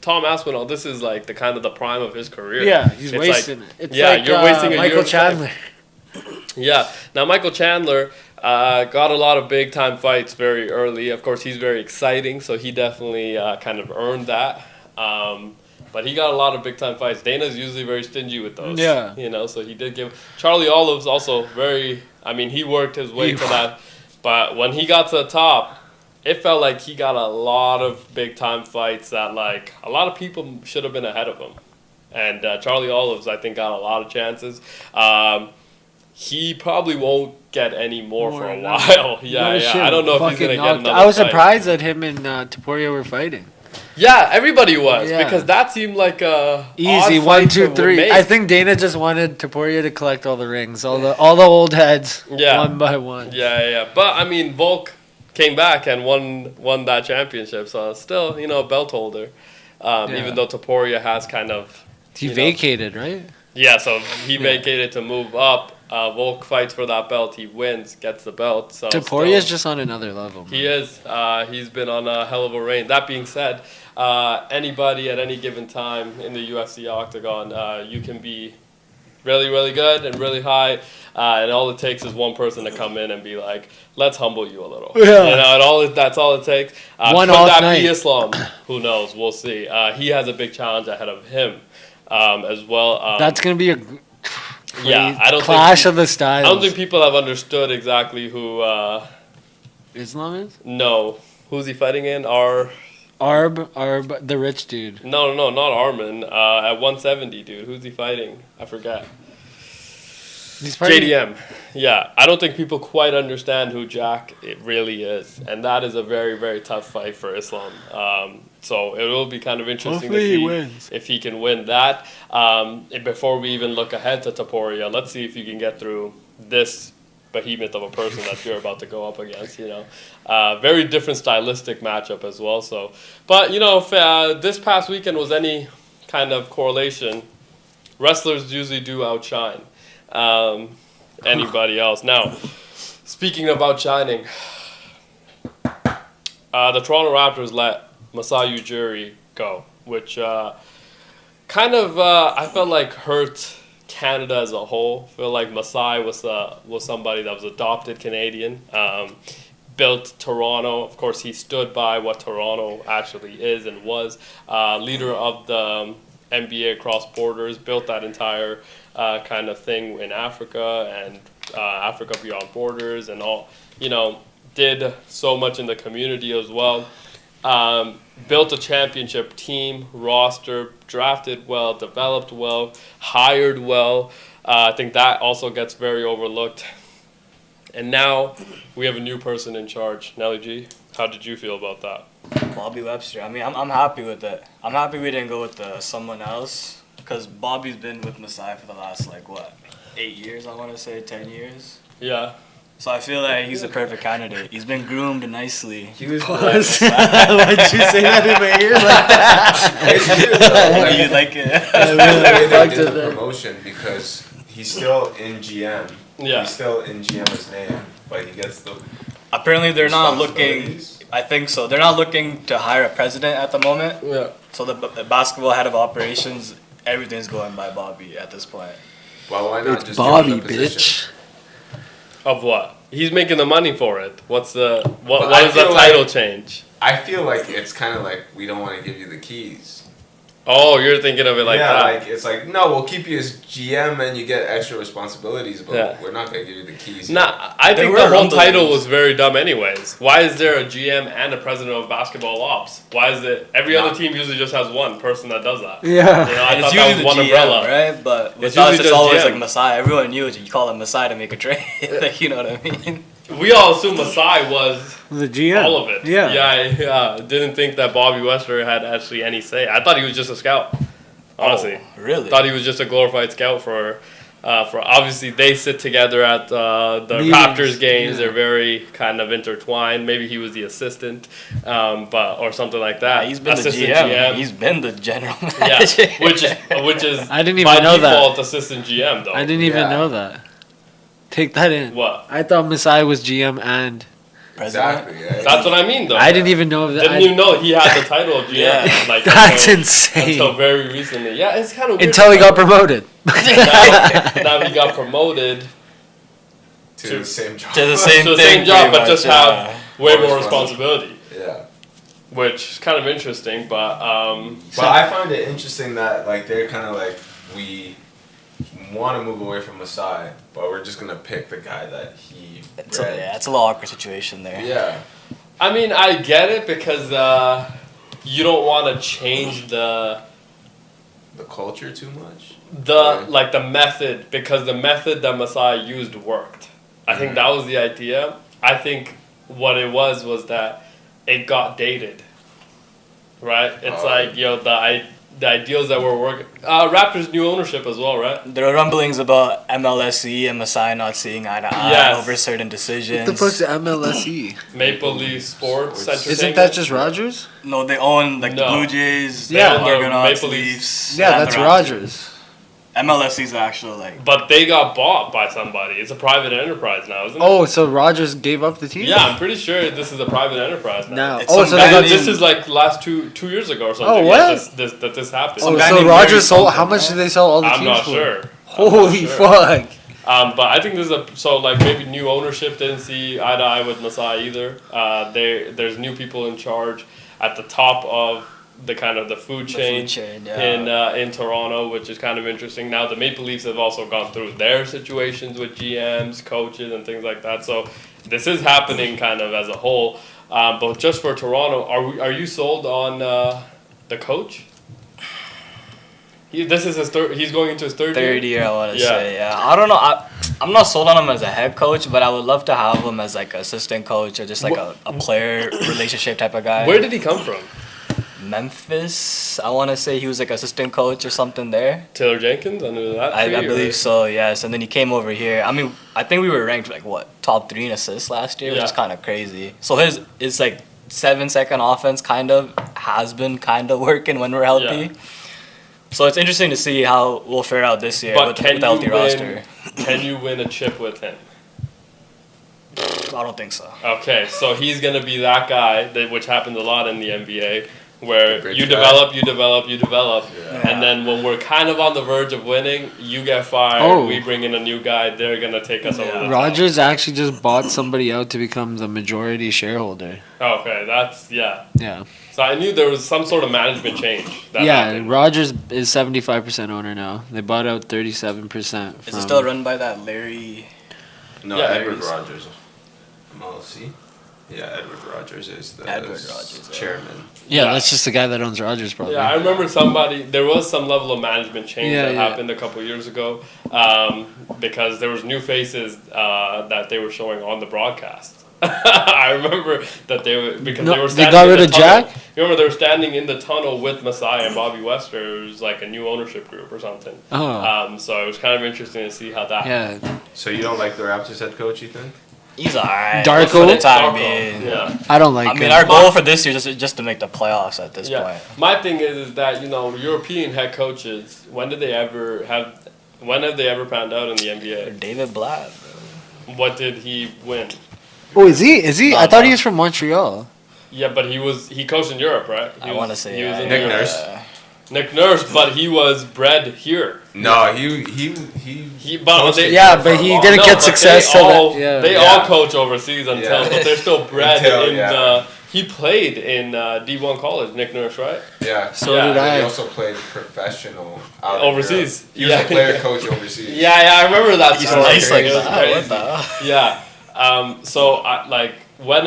A: Tom Aspinall. This is like the kind of the prime of his career.
B: Yeah, he's wasting it. It's like
A: you're wasting
B: Michael Chandler.
A: Yeah. Now, Michael Chandler got a lot of big-time fights very early. Of course, he's very exciting, so he definitely kind of earned that. But he got a lot of big-time fights. Dana's usually very stingy with those.
B: Yeah.
A: So he did give... Charlie Olive's also very... I mean, he worked his way to that. But when he got to the top, it felt like he got a lot of big-time fights that, like, a lot of people should have been ahead of him. And Charlie Olive's, I think, got a lot of chances. He probably won't get any more for a while. I don't know if he's going to get another
B: I was
A: fight.
B: surprised that him and Topuria were fighting.
A: Yeah, everybody was because that seemed like a
B: easy
A: odd
B: 1, 2,
A: fight
B: 3.
A: make.
B: I think Dana just wanted Topuria to collect all the rings, all the old heads, one by one.
A: Yeah. But I mean, Volk came back and won that championship, so still, belt holder. Even though Topuria has kind of
B: he vacated, right?
A: Yeah, so he vacated to move up. Volk fights for that belt. He wins, gets the belt. So
B: Topuria's just on another level. Man.
A: He is. He's been on a hell of a reign. That being said, anybody at any given time in the UFC octagon, you can be really, really good and really high, and all it takes is one person to come in and be like, "Let's humble you a little."
B: Yeah.
A: That's all it takes.
B: One
A: could
B: off
A: that
B: night.
A: be Islam? Who knows? We'll see. He has a big challenge ahead of him as well.
B: That's gonna be a
A: I don't
B: clash
A: think,
B: of the styles.
A: I don't think people have understood exactly who
B: Islam is.
A: No, who's he fighting in?
B: Arb, the rich dude.
A: No, not Armin. At 170, dude. Who's he fighting? I forget.
B: He's fighting
A: JDM. Yeah, I don't think people quite understand who Jack it really is, and that is a very, very tough fight for Islam. So it will be kind of interesting if he can win that. Before we even look ahead to Topuria, let's see if you can get through this behemoth of a person that you're about to go up against. Very different stylistic matchup as well. So, but if this past weekend was any kind of correlation, wrestlers usually do outshine anybody else. Now, speaking of outshining, the Toronto Raptors let Masai Ujiri go, which kind of I felt like hurt Canada as a whole. I feel like Masai was somebody that was adopted Canadian, built Toronto. Of course, he stood by what Toronto actually is and was. Leader of the NBA across borders, built that entire kind of thing in Africa and Africa beyond borders and all. Did so much in the community as well. Built a championship team, roster, drafted well, developed well, hired well. I think that also gets very overlooked. And now we have a new person in charge. Nelly G, how did you feel about that?
D: Bobby Webster. I mean, I'm happy with it. I'm happy we didn't go with someone else because Bobby's been with Masai for the last, 8 years, I want to say, 10 years.
A: Yeah.
D: So I feel like he's the perfect candidate. He's been groomed nicely.
B: He was Why'd you say that in my ear like that?
D: You like it?
C: They did the promotion because he's still in GM.
A: Yeah.
C: He's still in GM's name, but he gets the.
D: Apparently, they're not looking. I think so. They're not looking to hire a president at the moment.
A: Yeah.
D: So the basketball head of operations, everything's going by Bobby at this point.
C: Well, why not
B: It's
C: just
B: Bobby,
C: give him the position?
B: bitch.
A: Of what? He's making the money for it. What's the what?
C: But
A: What
C: I
A: is the
C: feel
A: title
C: like-
A: change?
C: I feel like it's kind of like we don't want to give you the keys.
A: Oh, you're thinking of it like that.
C: It's like no, we'll keep you as GM and you get extra responsibilities, but
A: Yeah.
C: we're not gonna give you the keys.
A: Nah, I
D: They
A: think
D: were
A: the whole
D: rumblings.
A: title was very dumb anyways. Why is there a GM and a president of basketball ops? Why is it every other team usually just has one person that does that?
B: Yeah.
A: I
D: And it's
A: thought that
D: usually
A: was
D: the
A: one
D: GM,
A: umbrella.
D: right? But
A: It's
D: with us,
A: usually
D: it's
A: just
D: always
A: GM.
D: like Masai. Everyone knew it. You call him Masai to make a trade. You know what I mean?
A: We all assumed Masai was
B: The GM.
A: all of it.
B: Yeah.
A: Yeah. Didn't think that Bobby Wester had actually any say. I thought he was just a scout. Honestly.
D: Oh, really?
A: Thought he was just a glorified scout for For obviously they sit together at the
B: Meetings,
A: Raptors games.
B: yeah.
A: They're very kind of intertwined. Maybe he was the assistant, or something like that.
D: He's been
A: assistant
D: the GM. He's been the general manager.
A: Yeah, which is
B: I didn't even
A: by
B: know that.
A: default assistant GM though.
B: I didn't even
C: Yeah.
B: know that. Take that in.
A: What?
B: I thought Masai was GM and
C: Exactly. Yeah.
A: That's what I mean though.
B: I didn't even know that.
A: Didn't you know he had the title of GM?
D: Yeah.
A: Like
B: That's
A: until
B: insane.
A: very recently. Yeah, it's kind of weird.
B: Until he got promoted.
A: now he got promoted
C: To the same job.
D: To the same
A: to the
D: thing,
A: same job,
D: pretty
A: but just
D: much,
A: have
D: yeah.
A: way
C: More
A: more responsibility,
C: Yeah.
A: which is kind of interesting. But
C: But I find it interesting that like they're kind of like we want to move away from Masai, but we're just gonna pick the guy that he
D: It's
C: bred.
D: it's a little awkward situation there.
C: Yeah.
A: I mean, I get it because you don't want to change the
C: culture too much.
A: the like the method, because the method that Masai used worked. I think that was the idea. I think what it was that it got dated. Right? It's like, the ideals that were working. Raptors new ownership as well, right?
D: There are rumblings about MLSE and Masai not seeing eye to eye
A: Yes.
D: over certain decisions.
B: What the fuck's the MLSE?
A: Maple Leaf Sports Entertainment.
B: Isn't that just Rogers?
D: No, they own like the
A: No.
D: Blue Jays,
B: Yeah.
D: the
A: They own the
D: Argonauts,
A: Maple Leafs.
D: Leafs.
B: Yeah,
D: and
B: that's
D: the Raptors.
B: Rogers.
D: MLSE's actual like.
A: But they got bought by somebody. It's a private enterprise now, isn't it?
B: Oh, so Rogers gave up the team?
A: Yeah, I'm pretty sure this is a private enterprise now.
B: Now,
D: It's
B: oh,
D: some
B: so
D: guy
B: they got
D: named-
A: This is like last two years ago or something.
B: Oh, what?
A: That this happened.
B: Oh,
D: guy
B: so
D: named
B: Rogers
D: Larry
B: sold.
D: something,
B: How much
D: right?
B: did they sell all the
A: I'm
B: teams
A: not
B: for?
A: sure.
B: Holy fuck!
A: But I think like maybe new ownership didn't see eye to eye with Masai either. There's new people in charge at the top of the kind of the food chain, in Toronto, which is kind of interesting. Now the Maple Leafs have also gone through their situations with GMs, coaches, and things like that. So this is happening kind of as a whole. But just for Toronto, are you sold on the coach? This is his third. He's going into his third year.
D: I want to
A: Yeah.
D: say. Yeah, I don't know. I'm not sold on him as a head coach, but I would love to have him as like an assistant coach or just like a player relationship type of guy.
A: Where did he come from?
D: Memphis, I want to say he was like assistant coach or something there.
A: Taylor Jenkins under that.
D: I
A: tree, or-
D: believe so, yes. And then he came over here. I mean, I think we were ranked like top 3 in assists last year, which is
A: Yeah.
D: kind of crazy. So his is like 7-second offense kind of has been kind of working when we're healthy.
A: Yeah.
D: So it's interesting to see how we'll fare out this year
A: But
D: with
A: can
D: the healthy
A: you
D: roster.
A: Can you win a chip with him?
D: I don't think so.
A: Okay, so he's gonna be that guy which happens a lot in the NBA, where
C: The bridge
A: you
C: guy.
A: develop,
C: Yeah.
A: and then when we're kind of on the verge of winning, you get fired.
B: Oh.
A: We bring in a new guy. They're gonna take us over the top.
B: Rogers actually just bought somebody out to become the majority shareholder.
A: Okay,
B: Yeah.
A: So I knew there was some sort of management change. That
B: Yeah,
A: happened.
B: Rogers is 75% owner now. They bought out 37%.
D: Is it still run by that Larry?
C: No,
A: Yeah,
C: Edward
D: Aries.
C: Rogers. MLC. Yeah, Edward Rogers is the
D: Edward Rogers, yeah.
C: chairman.
B: Yeah,
A: Yeah.
B: that's just the guy that owns Rogers, probably.
A: Yeah, I remember there was some level of management change
B: Yeah,
A: that
B: yeah.
A: happened a couple years ago, because there was new faces that they were showing on the broadcast. I remember that they were
B: No,
A: they were
B: they
A: standing
B: got
A: in
B: rid
A: the
B: of
A: tunnel.
B: Jack?
A: You remember they were standing in the tunnel with Masai and Bobby Wester. It was like a new ownership group or something.
B: Oh.
A: So it was kind of interesting to see how that.
B: Yeah.
C: So you don't like the Raptors head coach, Ethan?
D: He's alright.
B: Darko?
D: For the time
A: Darko,
D: being.
A: yeah.
B: I don't like
D: I mean,
B: him.
D: our goal for this year is just to make the playoffs at this
A: Yeah.
D: point.
A: My thing is that European head coaches, when have they ever panned out in the NBA?
D: David Blatt.
A: What did he win?
B: Oh, is he? I thought
D: no.
B: he was from Montreal.
A: Yeah, but he coached in Europe, right?
D: I want to say
A: he was in
C: Nick
A: Europe.
C: Nurse.
A: Nick Nurse, but he was bred here.
C: No,
A: But
B: he didn't get
A: but
B: success
A: They
B: till
A: all,
B: that- yeah.
A: they
C: Yeah.
A: all coach overseas until,
C: Yeah.
A: but they're still bred
C: Until,
A: in.
C: yeah.
A: He played in D1 college, Nick Nurse, right?
C: Yeah.
B: So
A: Yeah.
B: did
C: But he
B: I.
C: also played professional out in
A: Overseas.
C: Europe. He was
A: Yeah.
C: a player coach overseas.
A: Yeah, I remember that.
D: He's
A: story.
D: nice like
A: It was
D: that.
A: crazy.
D: What the hell?
A: Yeah. So when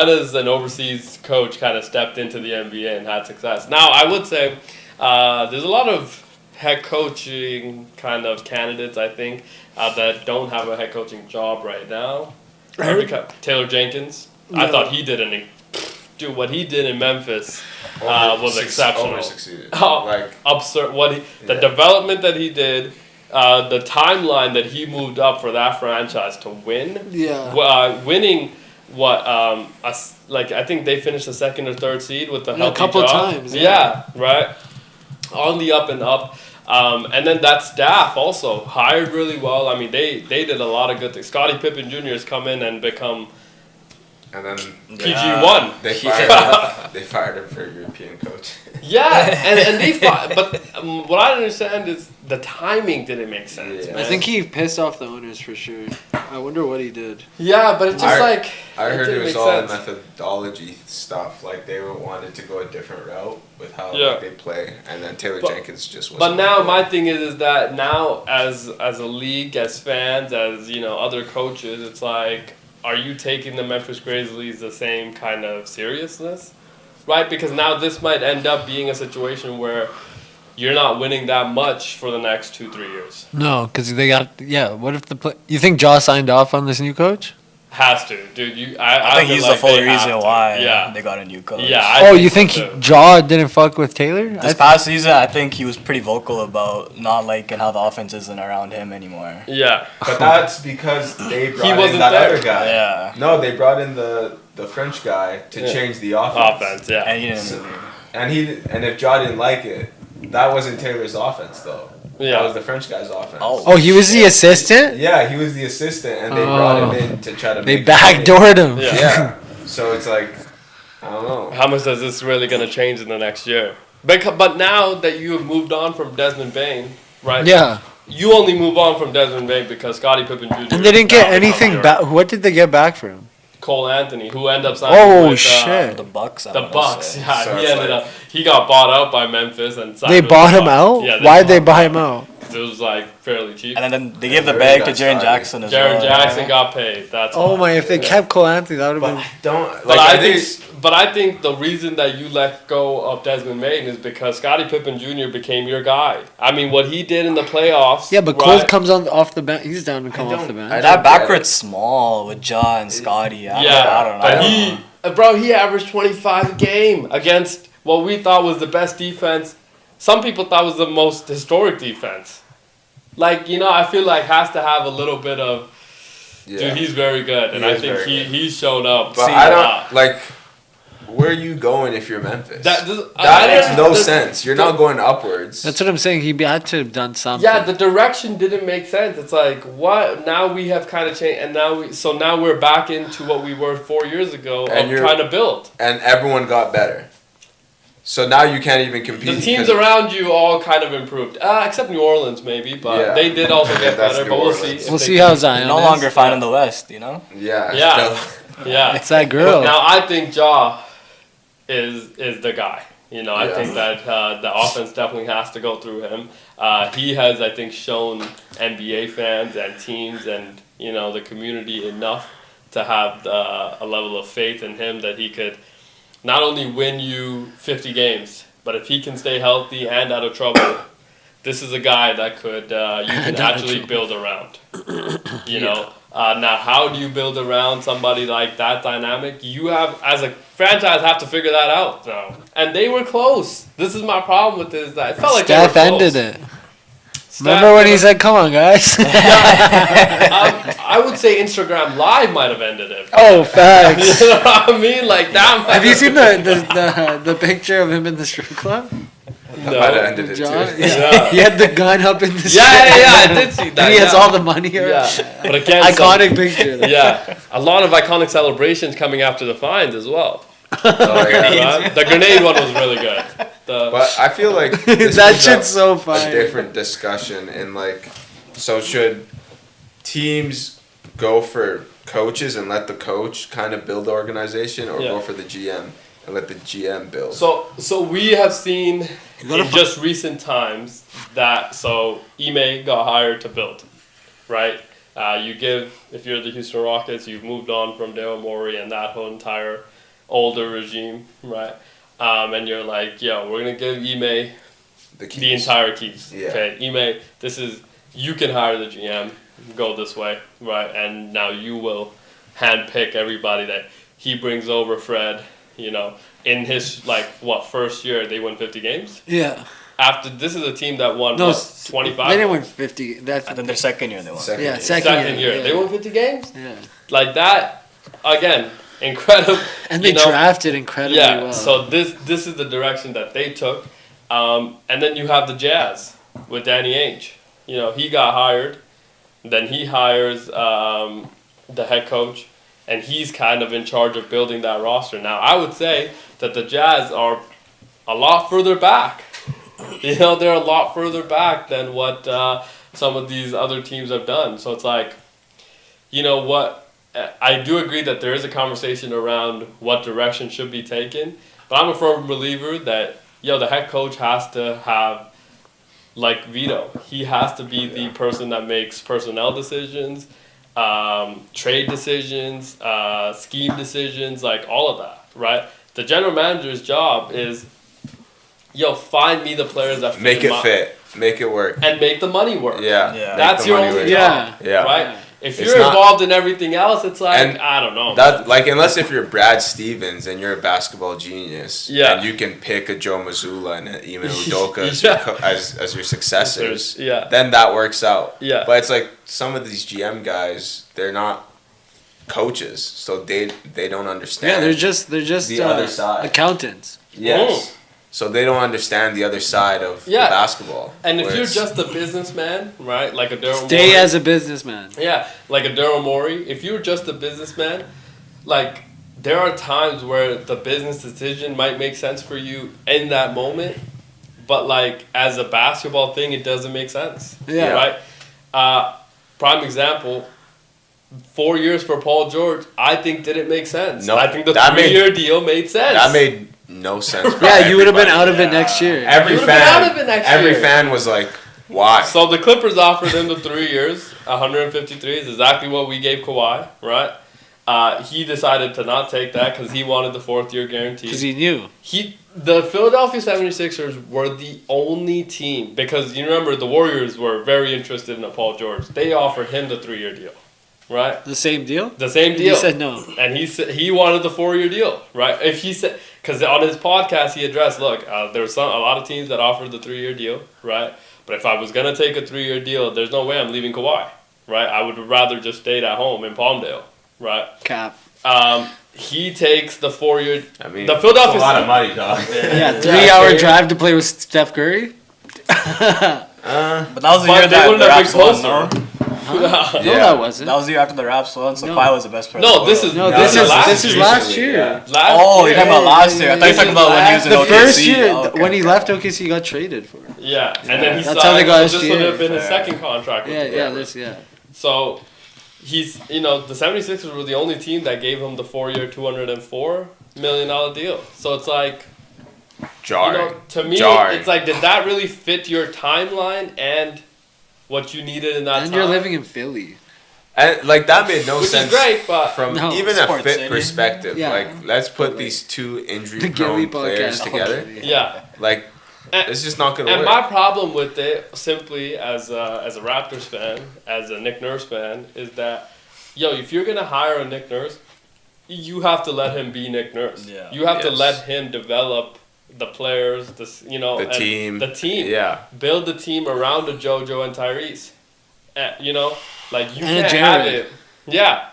A: has an overseas coach kind of stepped into the NBA and had success? Now I would say there's a lot of head coaching kind of candidates, I think, that don't have a head coaching job right now. Taylor Jenkins. I thought he did what he did in Memphis was exceptional.
C: Over-succeeded.
A: Oh, absurd! The development that he did, the timeline that he moved up for that franchise to win.
B: Yeah.
A: Winning like I think they finished the second or third seed with the
B: A
A: healthy
B: couple
A: job.
B: times.
A: Yeah, right. On the up and up. And then that staff also hired really well. I mean, they did a lot of good things. Scottie Pippen Jr. has come in and become
C: And then
A: PG1.
C: they fired him for a European coach.
A: Yeah, and they fought, but what I don't understand is the timing didn't make sense.
C: Yeah.
A: Man.
B: I think he pissed off the owners for sure. I wonder what he did.
A: Yeah, but it's just
C: I heard
A: didn't
C: it was
A: make
C: all
A: sense.
C: methodology stuff. Like they wanted to go a different route with how
A: Yeah.
C: like, they play, and then Taylor
A: But-
C: Jenkins just wasn't.
A: But now
C: on board.
A: my thing is that now as a league, as fans, as other coaches, it's like, are you taking the Memphis Grizzlies the same kind of seriousness, right? Because now this might end up being a situation where you're not winning that much for the next 2-3 years.
B: No, because they got What if you think Jaw signed off on this new coach?
A: Has to, dude.
D: I think
A: feel
D: he's
A: like
D: the full
A: they have
D: reason
A: to.
D: why
A: Yeah.
D: they got a new coach.
A: Yeah. I
B: You think
A: so, too.
B: Jaw didn't fuck with Taylor?
D: This past season, I think he was pretty vocal about not liking how the offense isn't around him anymore.
A: Yeah.
C: But that's because they brought in
A: wasn't
C: that
A: there.
C: other guy.
D: Yeah.
C: No, they brought in the French guy to
A: Yeah.
C: change the offense.
A: Offense, yeah.
D: And he didn't.
C: So- And if Ja didn't like it, that wasn't Taylor's offense though.
A: Yeah.
C: That was the French guy's offense.
B: Oh, he was the assistant?
C: Yeah, he was the assistant, and they brought him in to try to.
B: They
C: make money.
B: backdoored him.
A: Yeah.
C: Yeah. So it's like, I don't know.
A: How much is this really going to change in the next year? But now that you have moved on from Desmond Bain, right?
B: Yeah.
A: You only move on from Desmond Bain because Scottie Pippen Jr.
B: And they didn't get
A: now
B: anything
A: becomes
B: back. What did they get back for him?
A: Cole Anthony, who ended up signing
B: Oh,
A: with
B: shit.
D: The Bucks. I
A: the
D: wanna
A: Bucks.
D: say.
A: Yeah,
C: So
A: he
C: it's
A: ended
C: like-
A: up. He got bought out by Memphis and signed
B: They
A: with
B: bought
A: the
B: him
A: Bucks.
B: out?
A: Yeah,
B: Why'd they buy him out?
A: It was like fairly cheap.
D: And then they gave the
C: Where
D: bag
C: he
D: to
C: got
D: Jaren
C: started.
D: Jackson as well.
A: Jaren Jackson got paid. That's
B: Oh
A: why.
B: my! If they
A: Yeah.
B: kept Cole Anthony, that would
C: But
B: have
C: I
B: been.
C: don't.
A: But
C: Like,
A: I think the reason that you let go of Desmond Bain is because Scottie Pippen Jr. became your guy. I mean, what he did in the playoffs.
B: Yeah, but Cole
A: right?
B: comes off the bench. He's down to come off the bench.
C: I
D: That
C: don't get
D: backcourt's small with Ja and Scotty. I don't know.
A: But he averaged 25 a game against what we thought was the best defense. Some people thought was the most historic defense. Like, I feel like has to have a little bit of,
C: Yeah.
A: dude, he's very good. And
C: He
A: I
C: is
A: think
C: very good.
A: he's shown up.
C: But
A: a
C: I
A: lot.
C: don't like. Where are you going if you're Memphis?
A: That
C: That makes no sense. You're not going upwards.
B: That's what I'm saying. He had to have done something.
A: Yeah, the direction didn't make sense. It's like, what? Now we have kind of changed, and now we're back into what we were 4 years ago
C: And
A: of
C: you're-
A: trying to build.
C: And everyone got better. So now you can't even compete.
A: The teams
C: because-
A: around you all kind of improved, except New Orleans maybe, but
C: Yeah.
A: they did also get
C: That's
A: better.
C: New
A: But we'll
C: Orleans.
A: see.
B: We'll
A: if
B: see
A: they
B: how
A: can-
B: Zion
D: No
B: is.
D: longer finding the West, you know?
C: Yeah.
A: Yeah.
C: still-
A: Yeah.
B: It's that girl.
A: Now I think Ja is the guy. I
C: Yeah.
A: think that the offense definitely has to go through him. He has, I think, shown NBA fans and teams and the community enough to have a level of faith in him that he could not only win you 50 games, but if he can stay healthy and out of trouble, this is a guy that could you can actually build around. Now how do you build around somebody like that dynamic? You have, as a franchise, have to figure that out. So, and they were close. This is my problem with this. That it felt like
B: Steph
A: they were close.
B: ended it.
A: Steph
B: Remember when he
A: could've-
B: said, "Come on, guys"?
A: I would say Instagram Live might have ended it.
B: Oh, facts.
A: You know what I mean? Like that.
B: Have you seen the picture of him in the strip club?
C: That might have ended it too.
B: John?
A: Yeah.
B: He had the gun up in the strip
A: Yeah, I did see that.
B: And he has
A: yeah.
B: all the money here.
A: Yeah, but again,
B: Iconic picture.
A: Yeah, a lot of iconic celebrations coming after the fines as well.
C: Oh, yeah.
A: Right? The grenade one was really good.
C: But I feel like this
B: That
C: was
B: shit's so
C: a
B: funny.
C: different discussion in so should teams go for coaches and let the coach kind of build the organization, or
A: Yeah.
C: go for the GM and let the GM build?
A: So we have seen in just recent times that Ime got hired to build, right? If you're the Houston Rockets, you've moved on from Daryl Morey and that whole entire older regime, right? And you're like, yo, we're gonna give Ime the entire keys.
C: Yeah.
A: Okay, Ime, you can hire the GM, go this way, right? And now you will handpick everybody that he brings over. Fred, in his first year they won 50 games.
B: Yeah.
A: after this is a team that won
B: No,
A: 25.
B: They didn't win 50. That's
D: I think their second year they won.
C: Second
B: yeah,
C: year.
B: second year.
A: They won 50 games.
B: Yeah,
A: Like that again, incredible.
B: and they
A: you know,
B: drafted incredibly
A: yeah.
B: well.
A: So this is the direction that they took, and then you have the Jazz with Danny Ainge. You know, he got hired, then he hires the head coach, and he's kind of in charge of building that roster. Now, I would say that the Jazz are a lot further back. You know, they're a lot further back than what some of these other teams have done. So it's like, you know what? I do agree that there is a conversation around what direction should be taken, but I'm a firm believer that, the head coach has to have, like Vito, he has to be the person that makes personnel decisions, trade decisions, scheme decisions, like all of that, right? The general manager's job is, find me the players that
C: Make it fit. Make it work.
A: and make the money work.
C: Yeah.
D: Yeah.
A: That's your only
C: work.
A: job,
C: Yeah.
A: right?
B: Yeah.
A: If
C: It's
A: you're
C: not-
A: involved in everything else, it's like,
C: And
A: I don't know.
C: That unless if you're Brad Stevens and you're a basketball genius,
A: Yeah.
C: and you can pick a Joe Mazzulla and an Ime Udoka as,
A: Yeah.
C: as your successors,
A: Yeah.
C: then that works out.
A: Yeah.
C: But it's like some of these GM guys, they're not coaches, so they don't understand.
B: yeah, they're just
C: the other side.
B: accountants.
C: Yes. So they don't understand the other side of the
A: Yeah.
C: basketball.
A: And if
C: where
A: you're
C: it's-
A: just a businessman, right, like a Daryl
B: Stay
A: Morey,
B: as a businessman.
A: yeah, like a Daryl Morey, if you're just a businessman, like there are times where the business decision might make sense for you in that moment, but like as a basketball thing, it doesn't make sense.
B: Yeah.
A: Right. Prime example. 4 years for Paul George, I think didn't make sense.
C: No,
A: I think the
C: that made-
A: 3-year deal made sense.
C: that made no sense. For
B: Yeah, you would have been
C: everybody.
B: out of it next year.
C: Every
A: You would've been
C: fan,
A: out of it next
C: every
A: year.
C: fan was like, "Why?"
A: So the Clippers offered him the 3 years, 153 is exactly what we gave Kawhi, right? He decided to not take that because he wanted the 4th-year guarantee.
B: Because he knew.
A: The Philadelphia 76ers were the only team, because you remember the Warriors were very interested in Paul George. They offered him the 3-year deal, right?
B: The same deal?
A: The same
B: And
A: deal.
B: he said no.
A: And he said he wanted the 4-year deal, right? If he said, because on his podcast he addressed, look, there were a lot of teams that offered the 3-year deal, right? But if I was gonna take a 3-year deal, there's no way I'm leaving Kawhi, right? I would rather just stayed at home in Palmdale, right?
B: Cap.
A: He takes the 4-year.
C: I mean,
A: The Philadelphia.
C: it's a lot of money, dog.
B: Yeah, 3-hour drive to play with Steph Curry?
D: But that was the
A: But
D: year
A: they
D: that
A: wouldn't
D: the
A: have
D: Raps
A: been
D: won,
A: closer.
D: no?
B: No,
C: Yeah.
B: that wasn't.
D: That was the year after the Raps won, so
B: No.
D: Kawhi was the best player.
A: No, this is
B: No,
C: No,
B: this
C: no,
B: is
C: last
B: this is
C: year.
B: last
C: Recently,
B: year.
C: yeah.
A: last
D: Oh,
A: year.
D: you're talking about last year. I thought you were talking about when he was in
B: The
D: OKC.
B: first year,
D: Oh, okay.
B: when he left OKC, he got traded for.
A: Yeah, and then he
B: That's
A: signed.
B: how they got
A: so this
B: SGA.
A: would have been his
D: Yeah.
A: second contract. With
B: Yeah,
A: the
B: yeah,
A: Clippers.
B: yeah.
A: So he's, the 76ers were the only team that gave him the 4-year, $204 million deal. So it's like,
C: Jarring.
A: to me,
C: Jarring.
A: it's like, did that really fit your timeline and what you needed in that
B: And
A: time?
B: you're living in Philly.
C: And like that made no
A: Which
C: sense.
A: is great, but
C: From
B: No.
C: even a
D: Sports
C: fit
D: City.
C: perspective,
B: Yeah.
C: like let's put
B: Like,
C: these two
B: The
C: injury
B: Gilly
C: prone players
B: podcast.
C: together.
A: yeah.
C: Like
A: And-
C: it's just not gonna
A: And
C: work.
A: my problem with it, simply as a Raptors fan, as a Nick Nurse fan, is that, if you're gonna hire a Nick Nurse, you have to let him be Nick Nurse.
D: Yeah.
A: You have to
C: Yes.
A: let him develop the players,
C: the
A: and
C: team.
A: the team.
C: Yeah.
A: Build the team around a JoJo and Tyrese. Like you
B: And a
A: can't have
B: Jared.
A: it. Yeah.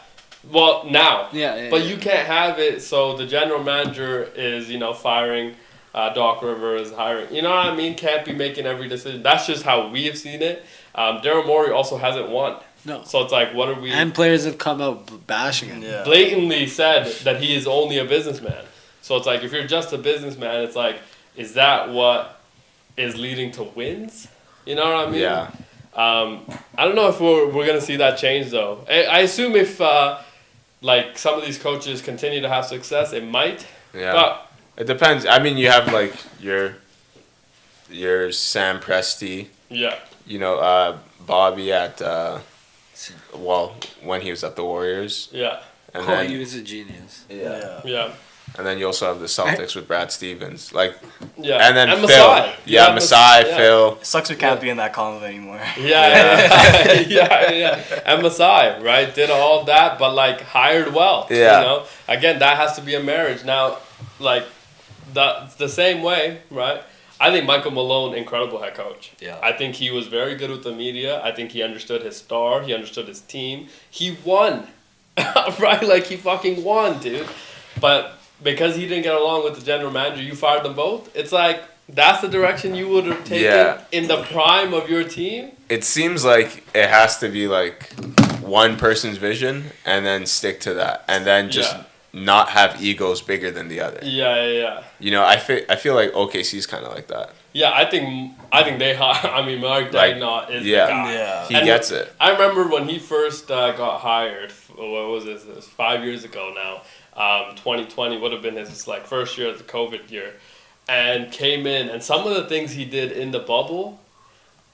A: Well, now.
B: Yeah,
A: But you can't have it. So the general manager is, firing Doc Rivers, hiring. You know what I mean? Can't be making every decision. That's just how we have seen it. Daryl Morey also hasn't won.
B: No.
A: So it's like, what are we?
B: And players have come out bashing him.
D: Yeah.
A: Blatantly said that he is only a businessman. So it's like, if you're just a businessman, it's like, is that what is leading to wins? You know what I mean?
C: Yeah.
A: I don't know if we're gonna see that change though. I assume if like some of these coaches continue to have success, it might.
C: Yeah.
A: But
C: It depends. I mean, you have like your Sam Presti,
A: yeah,
C: Bobby at when he was at the Warriors,
A: yeah,
C: and
B: Oh, he
C: then
B: was a genius.
A: yeah,
C: and then you also have the Celtics with Brad Stevens, like,
A: yeah.
C: and then Phil,
A: Masai. You
C: yeah,
A: have
C: Masai,
A: yeah.
C: Phil,
D: It sucks we can't be in that convo anymore.
A: Yeah. And Masai, right, did all that, but like hired well.
C: Yeah.
A: Again, that has to be a marriage. Now, like the same way, right? I think Michael Malone, incredible head coach.
D: Yeah.
A: I think he was very good with the media. I think he understood his star. He understood his team. He won. Right? Like, he fucking won, dude. But because he didn't get along with the general manager, you fired them both. It's like, that's the direction you would have taken in the prime of your team?
C: It seems like it has to be like one person's vision and then stick to that. And then just not have egos bigger than the other.
A: Yeah.
C: You know, I feel like OKC's kind of like that.
A: Yeah, I think they Mark Daigneault is the guy.
D: Yeah.
C: He gets it.
A: I remember when he first got hired, what was this? It was 5 years ago now. 2020 would have been his like first year of the COVID year. And came in, and some of the things he did in the bubble,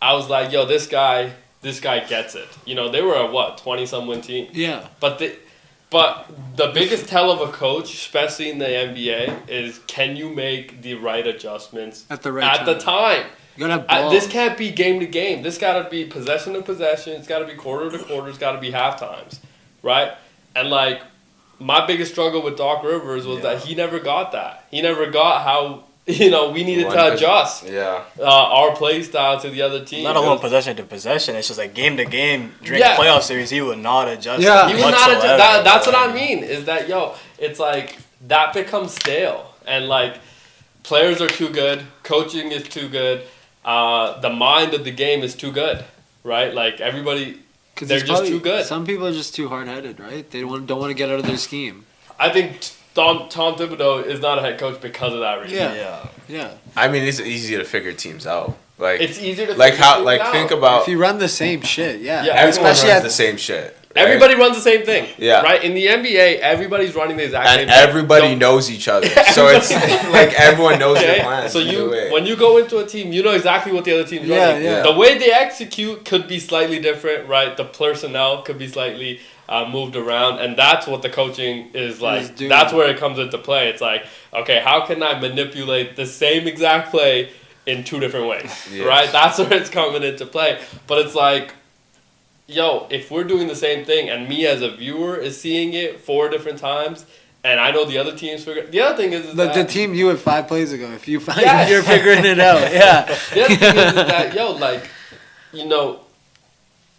A: I was like, yo, this guy gets it. You know, they were a 20-some win team.
B: Yeah.
A: But the biggest tell of a coach, especially in the NBA, is can you make the right adjustments
B: At the right
A: the time?
B: You gotta have balls.
A: This can't be game to game. This got to be possession to possession. It's got to be quarter to quarter. It's got to be half times, right? And like my biggest struggle with Doc Rivers was that he never got that. He never got how. You know, we needed to adjust our play style to the other team.
D: Not alone possession to possession. It's just like game to game. During playoff series, he would not adjust.
B: Yeah,
A: he would not adjust. That's what I mean. Is that it's like that becomes stale, and like players are too good, coaching is too good, the mind of the game is too good, right? Like everybody, they're just too good.
B: Some people are just too hard headed, right? They don't want to get out of their scheme.
A: I think Tom Thibodeau is not a head coach because of that reason.
B: Yeah.
C: I mean, it's easy to figure teams out. Like
A: it's easier to
C: think about
B: if you run the same shit.
C: Everyone runs the same shit. Right?
A: Everybody runs the same thing.
C: Yeah.
A: Right? In the NBA, everybody's running the exact same thing.
C: And everybody knows each other. So it's like everyone knows your plans.
A: So when you go into a team, you know exactly what the other team's running.
B: Yeah.
A: The way they execute could be slightly different, right? The personnel could be slightly moved around, and that's what the coaching is like. That's where it comes into play. It's like, okay, how can I manipulate the same exact play in two different ways, right? That's where it's coming into play. But it's like, yo, if we're doing the same thing and me as a viewer is seeing it 4 different times and I know the other teams figure the other thing is
B: the team you had 5 plays ago, if you find you're figuring it out.
A: The other thing is that, yo, like, you know,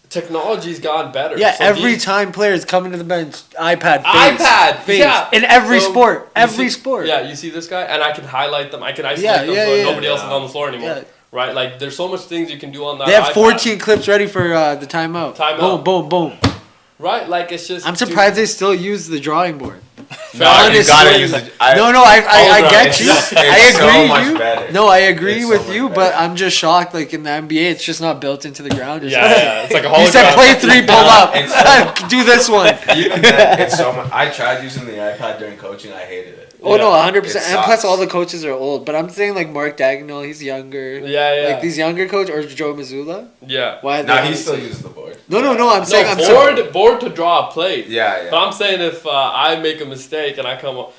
A: technology's gotten better.
B: Yeah,
A: so
B: every time players come into the bench, iPad, face,
A: yeah.
B: In every sport. Sport.
A: Yeah, you see this guy and I can highlight them, I can isolate them so nobody else is on the floor anymore. Yeah. Right, like there's so much things you can do on that.
B: They have
A: iPad.
B: 14 clips ready for the timeout. Boom.
A: Right, like it's just.
B: I'm surprised they still use the drawing board.
C: No, you gotta use it.
B: I get you. I agree.
C: So much better.
B: No, I agree with you, but I'm just shocked. Like in the NBA, it's just not built into the ground.
A: It's like a hologram.
B: You said play 3, pull up. Do this one.
C: Even then, it's so much. I tried using the iPad during coaching. I hated it.
B: Oh no, 100%. And plus, all the coaches are old. But I'm saying like Mark Daigneault, he's younger.
A: Yeah.
B: Like these younger coaches, or Joe Mazzulla.
A: Yeah.
B: Why?
C: Now he still uses the board.
B: No. I'm saying
A: board to draw a play.
C: Yeah.
A: But I'm saying if I make a mistake and I come up,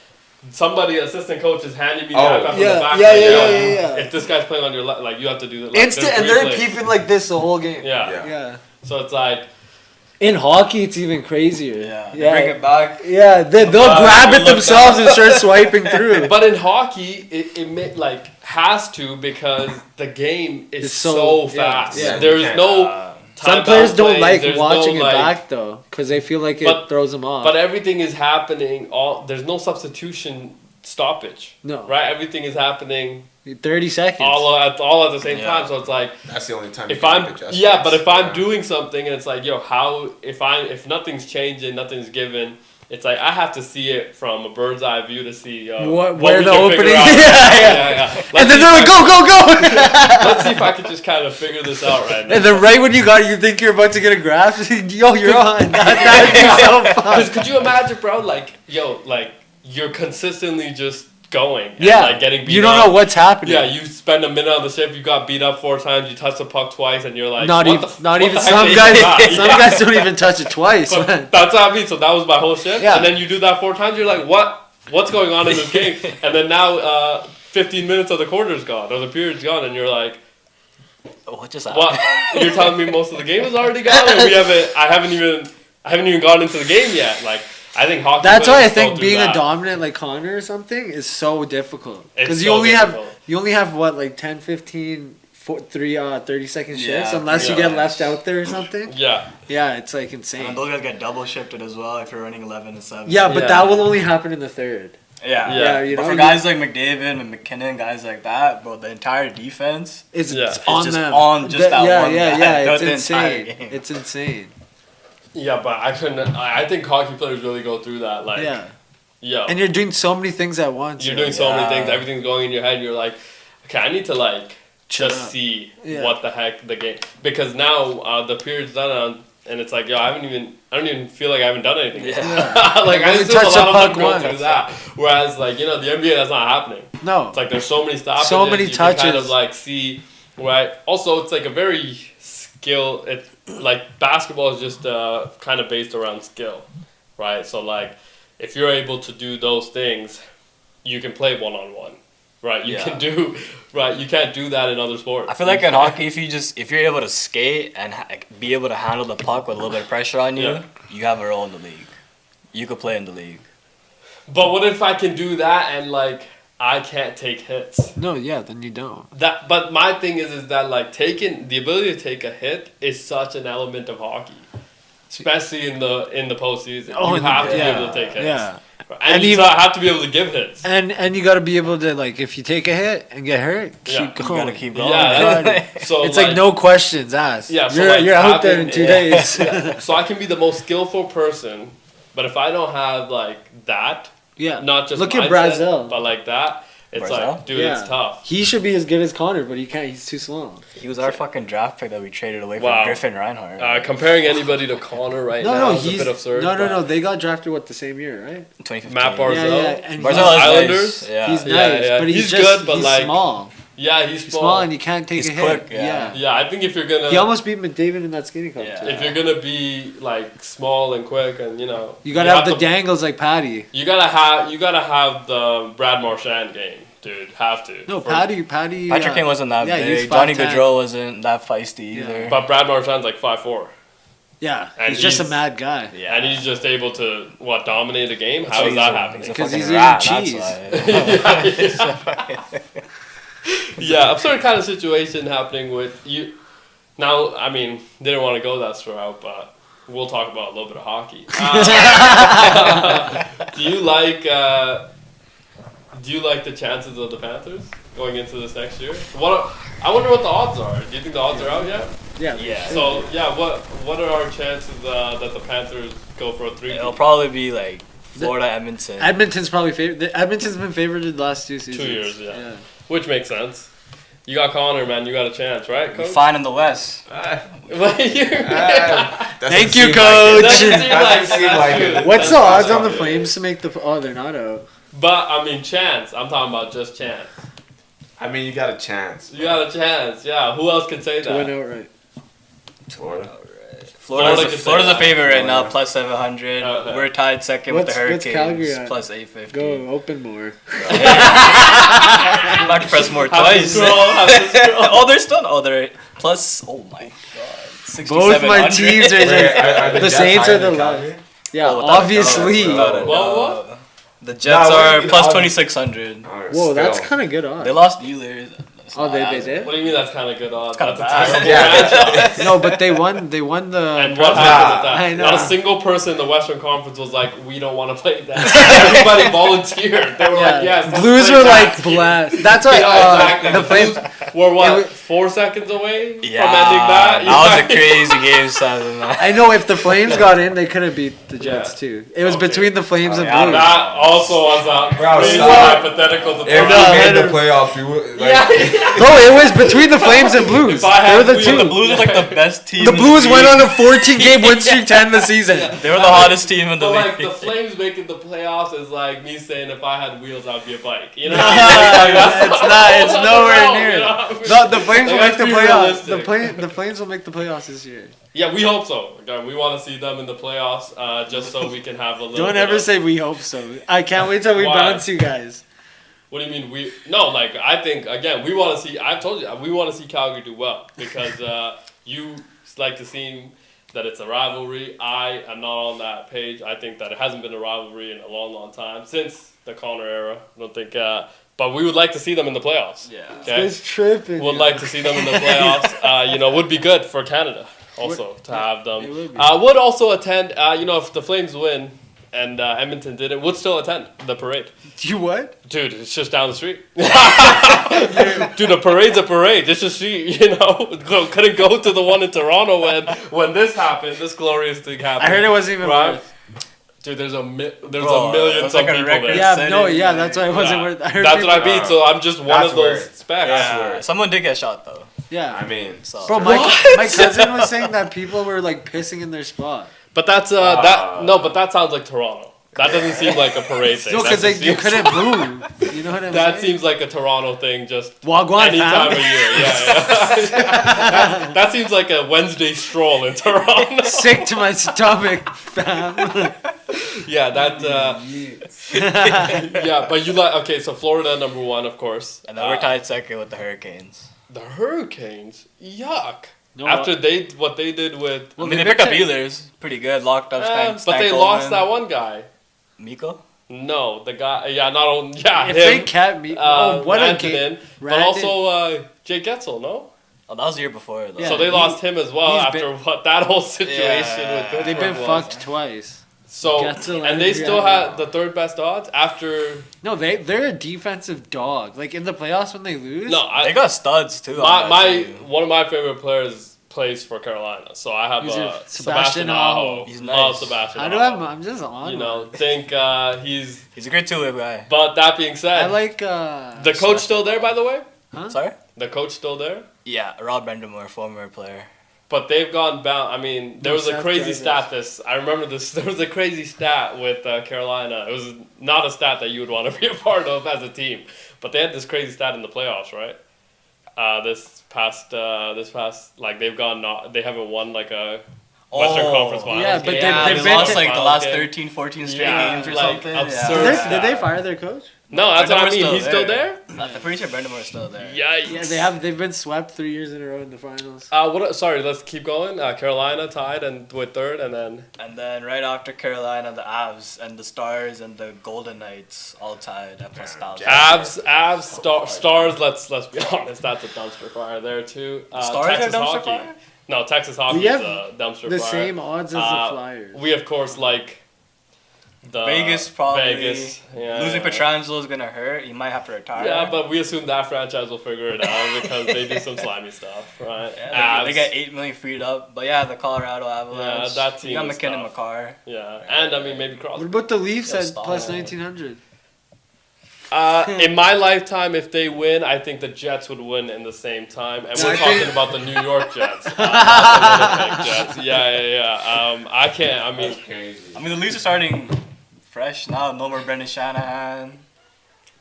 A: somebody assistant coach is handing me the iPad from the back.
B: Yeah.
A: If this guy's playing on your left, like you have to do that.
B: Instant, and they're keeping like this the whole game.
A: Yeah. So it's like.
B: In hockey, it's even crazier.
D: Yeah. Bring it back.
B: Yeah, they'll grab it themselves and start swiping through.
A: But in hockey, it like has to because the game is so fast.
C: Yeah.
A: There's no.
B: Some players don't like watching it back though, because they feel like it throws them off.
A: But everything is happening. There's no substitution stoppage.
B: No.
A: Right. Everything is happening.
B: 30 seconds.
A: All at the same time. So it's like
C: that's the only time.
A: If I'm doing something and it's like, yo, how if nothing's changing, nothing's given. It's like I have to see it from a bird's eye view to see
B: where the opening.
A: Yeah.
B: And then they're like, go.
A: Let's see if I can just kind of figure this out right now.
B: And then right when you think you're about to get a grasp, yo, you're on. That'd be so fun.
A: Because could you imagine, bro? Like, yo, like you're consistently just going. And like getting beat
B: you don't
A: up.
B: know what's happening.
A: Yeah, you spend a minute on the shift, you got beat up 4 times, you touch the puck twice, and you're like,
B: not even. Some guys don't even touch it twice.
A: But that's what I mean. So that was my whole shift. Yeah. And then you do that 4 times, you're like, what's going on in this game? And then now 15 minutes of the quarter's gone or the period's gone, and you're like,
D: what just happened?
A: What? You're telling me most of the game is already gone, and I haven't even gone into the game yet. Like. I think hockey.
B: That's why I think being a dominant like Connor or something is so difficult because you only have You only have what, like 10, 15, 30-second shifts,
D: Yeah,
B: unless you
A: yeah.
B: get left out there or something.
A: Yeah.
B: Yeah, it's like
D: And
B: insane.
D: those guys get double shifted as well if you're running 11 and 7.
B: Yeah, but
A: Yeah.
B: that will only happen in the third.
D: Yeah.
A: Yeah,
B: you
D: But
B: know,
D: for guys like McDavid and McKinnon, guys like that, bro, the entire defense.
B: It's
A: Yeah.
B: it's
A: It's
B: on
D: just
B: them.
D: on just that
B: yeah,
D: one
B: yeah,
D: guy
B: yeah.
D: throughout
B: It's
D: the entire
B: insane.
D: game.
B: It's insane.
A: Yeah, but I couldn't. I think hockey players really go through that. Like,
B: Yeah,
A: yeah,
B: and you're doing so many things at once.
A: you're
B: you know?
A: doing so many
D: Yeah.
A: things. Everything's going in your head. And you're like, okay, I need to like
B: Chill
A: just
B: out.
A: see
B: Yeah.
A: what the heck the game, because now the period's done and it's like, yo, I don't even feel like I haven't done anything. yet. Like I
B: only
A: still a
B: touched
A: lot
B: the
A: of them
B: puck
A: go
B: once.
A: through that. Whereas like the NBA, that's not happening.
B: No,
A: It's like there's so many stoppages.
B: So many
A: you can kind
B: touches.
A: of like see, right? Also, it's like a very skill. It's like basketball is just kind of based around skill, right? So like, if you're able to do those things, you can play 1-on-1, right? You
D: Yeah.
A: can do, right? You can't do that in other sports.
D: I feel like in hockey, if you're able to skate and be able to handle the puck with a little bit of pressure on you,
A: Yeah.
D: you have a role in the league. You could play in the league.
A: But what if I can do that and like I can't take hits?
B: no, yeah. Then you don't.
A: But my thing is that like taking the ability to take a hit is such an element of hockey, especially in the postseason.
B: Oh,
A: you
B: in the-
A: have to
B: yeah,
A: be able to take hits,
B: Yeah,
A: and,
B: And
A: you
B: even-
A: have to be able to give hits.
B: and you got to be able to, like, if you take a hit and get hurt,
A: Yeah.
B: keep
D: You
B: going.
D: gotta keep going.
A: Yeah, so
B: It's like no questions asked.
A: Yeah, so
B: you're
A: like
B: you're out there in
A: having-
B: 2 days.
A: Yeah. So I can be the most skillful person, but if I don't have like that,
B: Yeah,
A: not just
B: look at
A: mindset,
B: Brazil.
A: but like that, it's
D: Brazil?
A: like, dude,
B: Yeah.
A: it's tough.
B: He should be as good as Connor, but he can't. He's too slow.
D: He was our fucking draft pick that we traded away
A: Wow.
D: from Griffin Reinhardt.
A: Comparing anybody to Connor right
B: No,
A: now
B: no,
A: is a
B: he's
A: bit absurd.
B: no.
A: but
B: They got drafted the same year, right?
D: 2015.
A: Matt Barzal.
B: Yeah, yeah, and
D: Barzal
B: he's,
D: is
A: Islanders?
D: nice. Yeah.
B: he's
A: Yeah,
B: nice,
A: yeah.
B: but he's
A: He's
B: just
A: good, but
B: he's
A: like-
B: small.
A: Yeah, he's
B: He's small and you can't take
D: He's
B: a
D: quick,
B: hit.
D: yeah.
A: Yeah, I think if you're gonna
B: He almost beat McDavid in that skating
D: Yeah.
B: competition.
A: if you're gonna be like small and quick and
B: You gotta have the
A: to-
B: dangles like Patty.
A: You gotta have the Brad Marchand game, dude. Have to.
B: No,
A: For-
B: Patty.
D: Patrick Kane wasn't that
B: yeah, he's
D: big. Johnny
B: 5'10".
D: Gaudreau wasn't that feisty
B: Yeah.
D: either.
A: But Brad Marchand's like 5'4",
B: Yeah,
A: And
B: he's just a
A: he's-
B: mad guy.
D: Yeah.
A: and he's just able to dominate a game.
D: That's
A: How
D: why
A: is
D: he's
A: that
D: a-
A: happening?
D: He's a
B: 'Cause
D: fucking
B: he's eating
D: rat,
B: cheese.
D: that's why.
A: Yeah, absurd kind of situation happening with you. Now, I mean, didn't want to go that route, but we'll talk about a little bit of hockey. Do you like the chances of the Panthers going into this next year? I wonder what the odds are. Do you think the odds are out yet?
B: Yeah.
D: Yeah.
A: So yeah, what are our chances that the Panthers go for a 3?
D: It'll probably be like Florida, Edmonton.
B: Edmonton's probably favored. Edmonton's been favored the last 2 seasons.
A: 2 years, yeah. Which makes sense. You got Connor, man. You got a chance, right,
D: Be
A: coach?
D: fine in the West.
B: Thank you,
A: It
B: coach.
A: doesn't seem like
C: Doesn't seem like it.
B: What's the odds on the
C: Yeah.
B: Flames to make the? Oh, they're not out.
A: But I mean, chance. I'm talking about just chance.
C: I mean, you got a chance.
A: You got a chance. Yeah. Who else can say
B: To win
A: that?
B: outright.
C: Florida.
A: Florida
D: Florida's
A: could say
D: a
A: that.
D: favorite right now,
C: Florida.
D: plus 700.
A: Okay.
D: We're tied second with the
B: What's Calgary
D: Hurricanes,
B: at?
D: plus 850.
B: Go open more.
D: I'm about to press more
A: Have to
D: twice.
A: scroll, have to scroll.
D: Oh, they're still. Oh, they're plus. Oh my god.
B: Both my
D: 6,700.
B: teams are
C: Wait, are
B: the
C: Jets
B: Saints
C: higher
B: are the
C: than
B: last.
C: Calgary?
B: Yeah,
D: Oh, without-
B: obviously.
C: without it.
A: What?
D: The Jets
C: what do you
D: are
C: mean
D: plus
C: odds?
D: 2,600.
C: Alright,
B: Whoa, that's
C: still.
B: kind of good odds.
D: They lost Ehlers. That's
B: Oh,
D: not
B: they
D: as-
B: did?
A: What do you mean that's kind of good odds?
D: kinda
A: That's a
D: bad.
A: terrible
C: Yeah.
A: franchise.
B: No, but they won. They won the.
A: And what
C: Nah,
A: happened with
B: I
A: that?
B: know.
A: Not a single person in the Western Conference was like, we don't want to play that. Everybody volunteered. They were like, yes. let's
B: Blues
A: play
B: were
A: that.
B: like blast. That's why
A: Yeah, exactly.
B: the Flames.
A: We're what,
B: It
A: 4 seconds away
D: Yeah,
A: from ending that?
D: that was a crazy game 7.
B: I know if the Flames got in, they could have beat the Jets
A: Yeah.
B: too. It was
A: Okay.
B: between the Flames and
D: yeah,
B: Blues.
A: That also was a
C: Bro,
A: crazy
C: stop.
A: hypothetical to
C: If
A: throw
C: we
A: out.
C: made the playoffs, we would. Like,
A: Yeah.
B: No, it was between the Flames and Blues.
A: If I
B: They
A: had
B: were the
A: Blues-
B: two.
D: The Blues are like the best team.
B: The
D: in
B: Blues went
D: league.
B: on a 14-game win streak to end the season.
D: They were the hottest team in the
A: But
D: league.
A: like the Flames making the playoffs is like me saying if I had wheels I'd be a bike. You know?
B: It's not. It's nowhere
A: No,
B: near.
A: you know?
B: No, the Flames will
A: Like,
B: make the
A: let's be
B: playoffs.
A: realistic.
B: The Flames will make the playoffs this year.
A: Yeah, we hope so. Okay, we want to see them in the playoffs, just so we can have a little.
B: Don't
A: bit
B: ever
A: of-
B: say we hope so. I can't wait till we
A: Why?
B: bounce you guys.
A: What do you mean we? No, like I think again we want to see. I told you we want to see Calgary do well because you like to that it's a rivalry. I am not on that page. I think that it hasn't been a rivalry in a long, long time since the Connor era. I don't think. But we would like to see them in the playoffs.
D: Yeah.
A: Okay.
B: It's tripping.
A: Would like to see them in the playoffs. Would be good for Canada also to have them.
B: It would be.
A: Would also attend. If the Flames win and Edmonton didn't, would still attend the parade.
B: You what?
A: Dude, it's just down the street. Dude, a parade's a parade. Just to see, couldn't go to the one in Toronto when this happened, this glorious thing happened.
B: I heard it wasn't even
A: right?
B: worth.
A: Dude, there's a million
D: it's like a
A: people
D: record.
A: there.
B: Yeah,
D: Setting,
B: no, yeah,
D: like-
B: that's why it wasn't
A: Yeah.
B: worth. I heard
A: That's what I
B: people-
A: mean. So I'm just one
C: That's
A: of those
C: weird.
A: specs.
D: Yeah. Someone did get shot though.
B: Yeah.
C: I mean,
D: So.
B: Bro, my cousin was saying that people were like pissing in their spot.
A: But that's but that sounds like Toronto. That doesn't seem like a parade thing.
B: No,
A: That
B: because
A: just
B: you
A: seems-
B: couldn't move. You know what I'm
A: That
B: saying?
A: seems like a Toronto thing. Just
B: Wagwan,
A: any time of
B: fam.
A: year. Yeah. That seems like a Wednesday stroll in Toronto.
B: Sick to my stomach, fam.
A: Yeah, that. Yeah, but you like so Florida number one, of course.
D: And then we're tied second with the Hurricanes.
A: The Hurricanes, yuck.
B: No,
A: After what they did with,
D: I mean, they picked up Ehlers. Pretty good. Locked up
A: but they lost that one guy.
D: Miko?
A: No, the guy. Yeah, not only yeah
B: if
A: him.
B: they kept me, what a game.
A: Rantanen, but also Jake Getzel, no.
D: Oh, that was the year before though.
B: Yeah,
A: So they lost him as well
B: he's
A: after that whole situation
D: Yeah.
A: with Pittsburgh
B: They've been
A: was.
B: fucked twice.
A: So
B: Getzel
A: and they
B: and
A: still
B: Rantanen.
A: had the third best odds after.
B: No, they're a defensive dog. Like in the playoffs when they lose.
A: No,
D: They got studs too.
A: my one of my favorite players plays for Carolina. So I have
B: Who's your-
A: Sebastian
B: Sebastian
A: Aho.
B: Aho.
D: He's
A: Love
D: nice.
A: Sebastian
B: I do
A: Aho.
B: have. I'm just on.
A: Think he's.
D: He's a great two-way guy.
A: But that being said,
B: I like.
A: the coach still there, by the way.
D: Sorry?
A: The coach still there.
D: Yeah, Rob Brendamore, former player.
A: But they've gone bound. I mean, there
B: No,
A: was a
B: Seth
A: crazy
B: Jarvis.
A: stat. I remember this. There was a crazy stat with Carolina. It was not a stat that you would want to be a part of as a team. But they had this crazy stat in the playoffs, right? This past, they've gone. They haven't won like a Western Conference Finals.
B: yeah, but
A: game.
B: they've
D: they
B: been
D: lost
B: to
D: like the
A: finals
D: last
A: game.
D: 13, 14 straight
A: Yeah,
D: games or
A: like,
D: something.
A: absurd.
B: Did
A: stat.
B: they fire their coach?
A: No, that's what I
D: Brendamore's
A: mean.
D: still
A: He's still
D: there.
A: there.
D: I'm pretty sure Brendamore's still there.
A: Yikes.
B: Yeah, they have. They've been swept 3 years in a row in the finals.
A: Sorry, let's keep going. Carolina tied and with third, and then
D: And then right after Carolina, the Avs and the Stars and the Golden Knights all tied at plus 1,000.
A: Stars. Let's be honest. That's a dumpster fire there too.
D: Stars
A: Texas
D: are dumpster
A: hockey.
D: fire?
A: No, Texas hockey
B: We
A: is
B: have
A: a dumpster
B: The
A: fire.
B: same odds as the Flyers.
A: We of course like the
D: Vegas probably.
A: Vegas. Yeah,
D: Losing
A: yeah.
D: Pietrangelo is gonna hurt. You might have to retire.
A: Yeah, but we assume that franchise will figure it out because they do some slimy stuff, right?
D: Yeah, they get 8 million freed up. But yeah, the Colorado Avalanche.
A: Yeah, that team
D: You got
A: is
D: McKinnon,
A: tough.
D: McCarr.
A: Yeah, and I mean maybe
B: What
A: Crosby.
B: about the Leafs
D: Yeah,
B: at
D: stop.
B: plus 1900?
A: In my lifetime, if they win, I think the Jets would win in the same time, and we're talking about the New York Jets, not the Winnipeg Jets. Yeah. I can't. I mean,
C: crazy.
D: I mean, the Leafs are starting fresh now. No more Brendan Shanahan.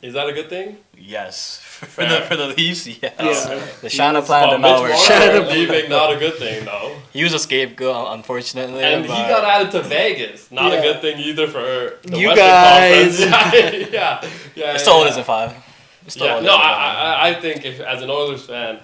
A: is that a good thing?
D: Yes. For
A: Fair.
D: the Leafs, yes.
B: Yeah.
D: The Shanahan plan
A: But
D: did not
A: Mitch
D: work.
A: Marner
B: Shanahan-
A: leaving, not a good thing though.
D: He was a scapegoat, unfortunately.
A: And he
D: but-
A: got added to Vegas. Not a
B: Yeah.
A: good thing either for the
B: You
A: Western
B: guys.
A: Conference. yeah.
D: It still isn't 5. It still
A: Yeah,
D: isn't
A: no,
D: 5.
A: I think as an Oilers fan,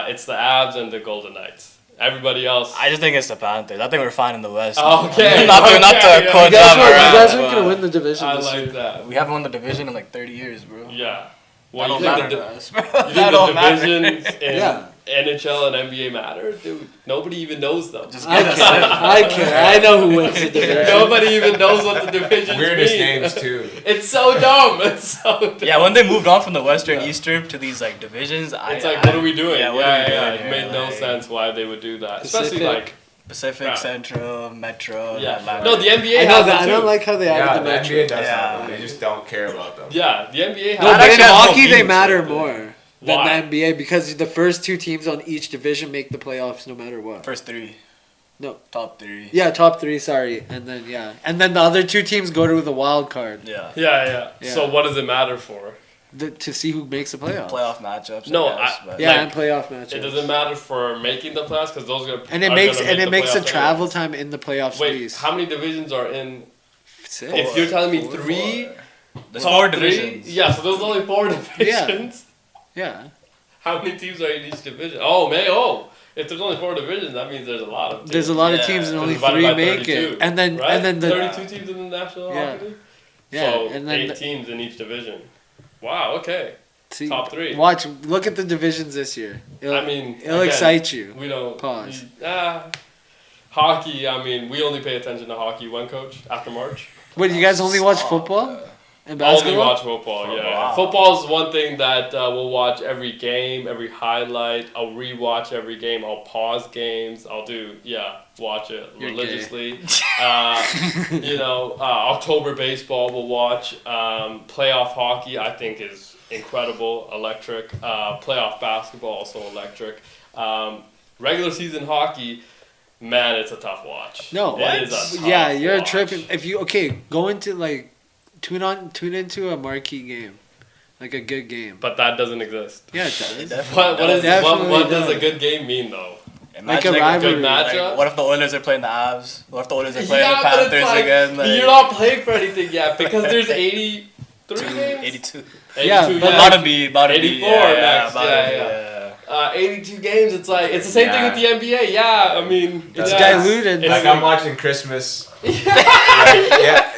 A: it's the Avs and the Golden Knights. Everybody else.
D: I just think it's the Panthers. I think we're fine in the West.
A: Okay.
D: Not to
A: okay,
D: quote
B: You guys
D: them
B: were, you
D: around,
B: guys aren't
D: but
B: gonna win the division
A: I
B: this year.
A: like that.
D: We haven't won the division in like 30 years, bro.
A: Yeah.
D: That
A: Well, you
D: don't
A: think
D: matter
A: the,
D: to us.
A: you
D: That
A: think
D: don't
A: the
D: matter.
A: divisions in
B: Yeah.
A: NHL and NBA matter? Dude, nobody even knows them.
D: Just
B: I
D: get us
B: care.
D: in.
B: I care. I know who wins the division.
A: Nobody even knows what the divisions
C: Weirdest
A: mean.
C: names too.
A: It's so dumb. It's so dumb.
D: Yeah, when they moved on from the Western
A: Yeah.
D: Eastern to these like divisions,
A: It's like, what are we doing?
D: Yeah, what are we doing
A: It
D: here?
A: made no
D: Like,
A: sense why they would do that.
B: Pacific.
A: Especially like,
D: Pacific,
A: Yeah.
D: Central, Metro.
A: yeah.
D: Atlantic.
A: No, the NBA
B: I know
A: has
B: that.
A: them
B: I
A: too.
B: don't like how they
C: Yeah,
B: added
C: the
B: the
C: NBA
B: Metro.
C: does
D: Yeah.
C: have them. They just don't care about them.
A: Yeah, the NBA
B: No,
A: has
B: but
D: actually
B: in
D: has no
B: hockey they
D: teams,
B: matter
D: like,
B: more than
A: Why?
B: the NBA because the first two teams on each division make the playoffs no matter what.
D: First 3.
B: No.
D: Top 3.
B: Yeah, top 3. Sorry, and then the other two teams go to the wild card
D: Yeah.
A: Yeah.
B: Yeah.
A: So what does it matter for?
B: to see who makes the playoffs.
D: Playoff matchups.
A: No,
D: I guess,
A: I-
D: but-
B: Yeah,
A: Like,
B: and playoff matchups.
A: It doesn't matter for making the playoffs because those are
B: And it
A: are
B: makes
A: gonna
B: and
A: make
B: it makes the
A: playoffs
B: travel
A: anyway.
B: time in the playoffs
A: Wait,
B: least.
A: how many divisions are in?
B: Six.
A: If you're telling me
D: Four.
A: 3,
D: There's
A: top
D: 4
A: three?
D: divisions.
A: Yeah, so there's only 4 divisions.
B: Yeah.
A: How many teams are in each division? Oh man, If there's only 4 divisions, that means there's a lot of teams.
B: There's a lot of
D: Yeah.
B: teams and
A: It's
B: only
A: divided
B: 3
A: by
B: make
A: 32,
B: it. And then
A: right?
B: and then the
A: 32 teams in the National
B: Yeah.
A: Hockey League.
B: yeah,
A: So
B: and then
A: 8 teams in each division. Wow. Okay.
B: see,
A: Top 3.
B: look at the divisions this year. It'll,
A: I mean,
B: it'll
A: again,
B: excite you.
A: We don't.
B: Pause.
A: Hockey. I mean, we only pay attention to hockey when, coach, after March.
B: What, you guys only watch football and
A: Only
B: basketball?
A: watch football, yeah.
D: Wow.
A: Football's one thing that we'll watch every game, every highlight. I'll rewatch every game. I'll pause games. Watch it
B: You're
A: religiously. October baseball we'll watch. Playoff hockey I think is incredible, electric. Playoff basketball also electric. Regular season hockey, man, it's a tough watch.
B: No,
A: it is a tough
B: you're
A: watch.
B: tripping. If you go into like tune into a marquee game, like a good game.
A: But that doesn't exist.
B: Yeah, it does.
A: What
B: Definitely
A: does a
B: does.
A: good game mean though?
B: Like a
D: Imagine,
B: rivalry.
A: good matchup?
D: What if the Oilers are playing the Avs? What if the Oilers are playing the
A: but
D: Panthers
A: it's like,
D: again? Like,
A: you're not playing for anything yet because there's 83 games.
D: 82.
A: 82,
B: Yeah, but
D: About to be
A: 84 next,
D: about to be,
A: yeah. 82 games. It's like it's the same thing with the NBA. Yeah, I mean
B: It's
A: yeah.
B: diluted.
A: It's
C: Like
A: like,
C: I'm watching Christmas.
A: yeah.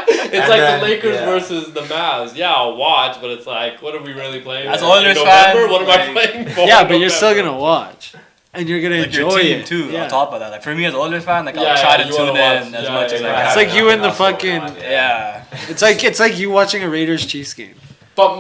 A: It's
C: And
A: like
C: then,
A: the Lakers
C: yeah.
A: versus the Mavs. Yeah, I'll watch, but it's like, what are we really playing?
D: As
A: in
D: Oilers
A: November?
D: fan,
A: What am I
D: like-
A: playing for?
B: Yeah,
A: in
B: but you're still
A: November?
B: gonna watch, and you're gonna
D: like your
B: enjoy
D: team
B: it
D: too.
B: Yeah.
D: On top of that, like for me as an Oilers fan, like
A: Yeah,
D: I'll try to
A: you
D: tune
A: wanna
D: in
A: watch.
D: as
A: Yeah,
D: much as
A: yeah,
D: I
A: yeah.
D: can.
B: It's like you in the
C: Nothing else
B: fucking.
C: going on,
D: Yeah.
B: It's like you watching a Raiders Chiefs game.
A: But
D: Or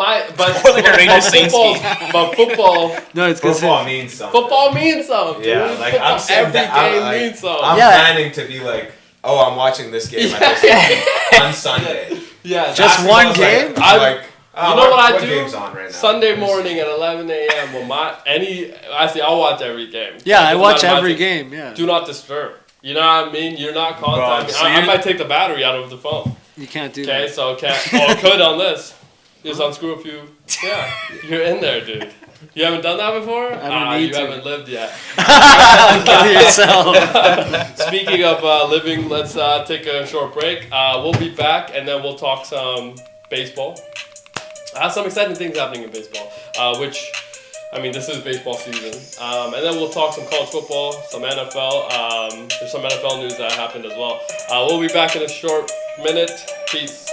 D: like a Rangers Saints
A: football.
B: No, it's because
C: Football means something.
A: Football means something.
C: Yeah,
A: Dude.
C: like
A: Football,
C: I'm saying
A: every
C: that I'm,
A: game
C: like,
A: means something.
C: I'm
B: Yeah.
C: planning to be like, oh, I'm watching this game at this on Sunday.
A: Yeah,
B: Just
C: Basketball's
B: one game?
C: Like, I'm like, oh,
A: you know what I
C: what
A: do?
C: game's on right now?
A: Sunday
C: Let me see.
A: morning at 11 a.m. I'll watch every game.
B: yeah, I
A: Doesn't
B: watch
A: matter
B: every
A: my
B: game. Yeah,
A: Do not disturb. You know what I mean? You're not contacting.
D: so
A: I
D: you're-
A: might take the battery out of the phone.
B: you can't do
A: Okay,
B: that.
A: so I could on this. Just unscrew a few. Yeah, you're in there, dude. You haven't done that before?
B: I don't need
A: you
B: to.
A: haven't lived yet.
B: Kill yourself.
A: Speaking of living, let's take a short break. We'll be back and then we'll talk some baseball. Some exciting things happening in baseball, this is baseball season. And then we'll talk some college football, some NFL. There's some NFL news that happened as well. We'll be back in a short minute. Peace.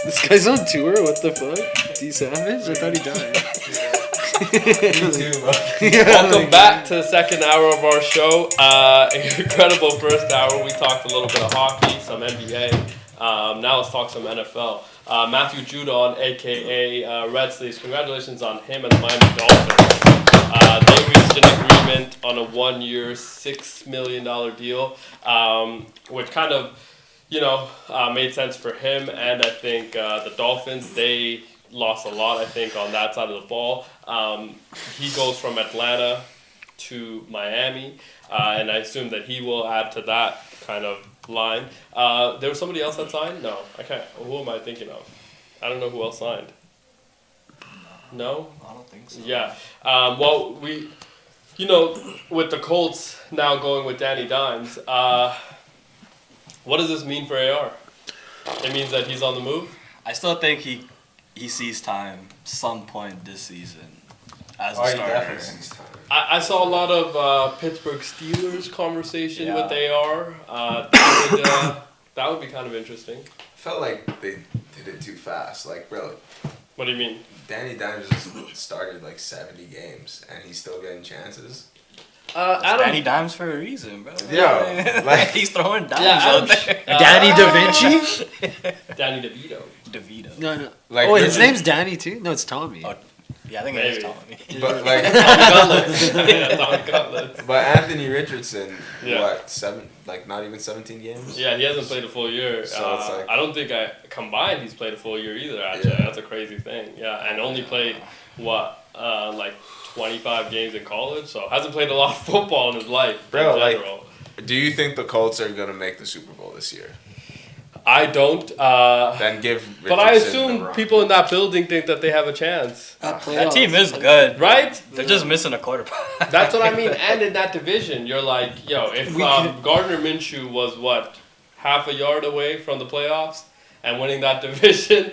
B: This guy's on tour? What the fuck? D Savage? I thought he died.
A: Welcome back to the second hour of our show. Incredible first hour. We talked a little bit of hockey, some NBA. Now let's talk some NFL. Matthew Judon, aka Red Sleeves. Congratulations on him and the Miami Dolphins. They reached an agreement on a 1-year, $6 million deal, which kind of, made sense for him. And I think the Dolphins, they lost a lot, I think, on that side of the ball. He goes from Atlanta to Miami, and I assume that he will add to that kind of line. There was somebody else that signed? No, I can't. Who am I thinking of? I don't know who else signed. No?
D: I don't think so.
A: Yeah. With the Colts now going with Danny Dimes, what does this mean for AR? It means that he's on the move?
D: I still think he sees time some point this season as a
C: He
D: starter.
C: definitely sees time.
A: I saw a lot of Pittsburgh Steelers conversation with AR. That would be kind of interesting.
C: I felt like they did it too fast. Like, bro,
A: What do you mean?
C: Danny Dimes just started like 70 games, and he's still getting chances.
D: Danny Dimes for a reason, bro.
C: Yeah, like
D: he's throwing dimes
A: Adam
D: out there.
B: Danny Da Vinci?
A: Danny DeVito.
D: DeVito.
B: No.
C: Like,
B: Oh, his name's Danny too? No, it's Tommy.
D: Oh, yeah, I think
A: Maybe.
D: it is Tommy.
C: but like,
A: Tom Cutlets.
C: but Anthony Richardson,
A: Yeah.
C: not even 17 games.
A: Yeah, he hasn't played a full year.
C: So it's like-
A: I don't think combined he's played a full year either, actually.
C: Yeah.
A: That's a crazy thing. Yeah, and only played, 25 games in college? So hasn't played a lot of football in his life
C: Bro,
A: in
C: like-
A: general.
C: Do you think the Colts are gonna make the Super Bowl this year?
A: I don't.
C: Then give.
A: But I
C: Richardson
A: assume
C: the run.
A: people in that building think that they have a chance.
D: That team is good.
A: Right?
D: They're just missing a quarterback.
A: That's what I mean. And in that division, you're like, if Gardner Minshew was, half a yard away from the playoffs and winning that division,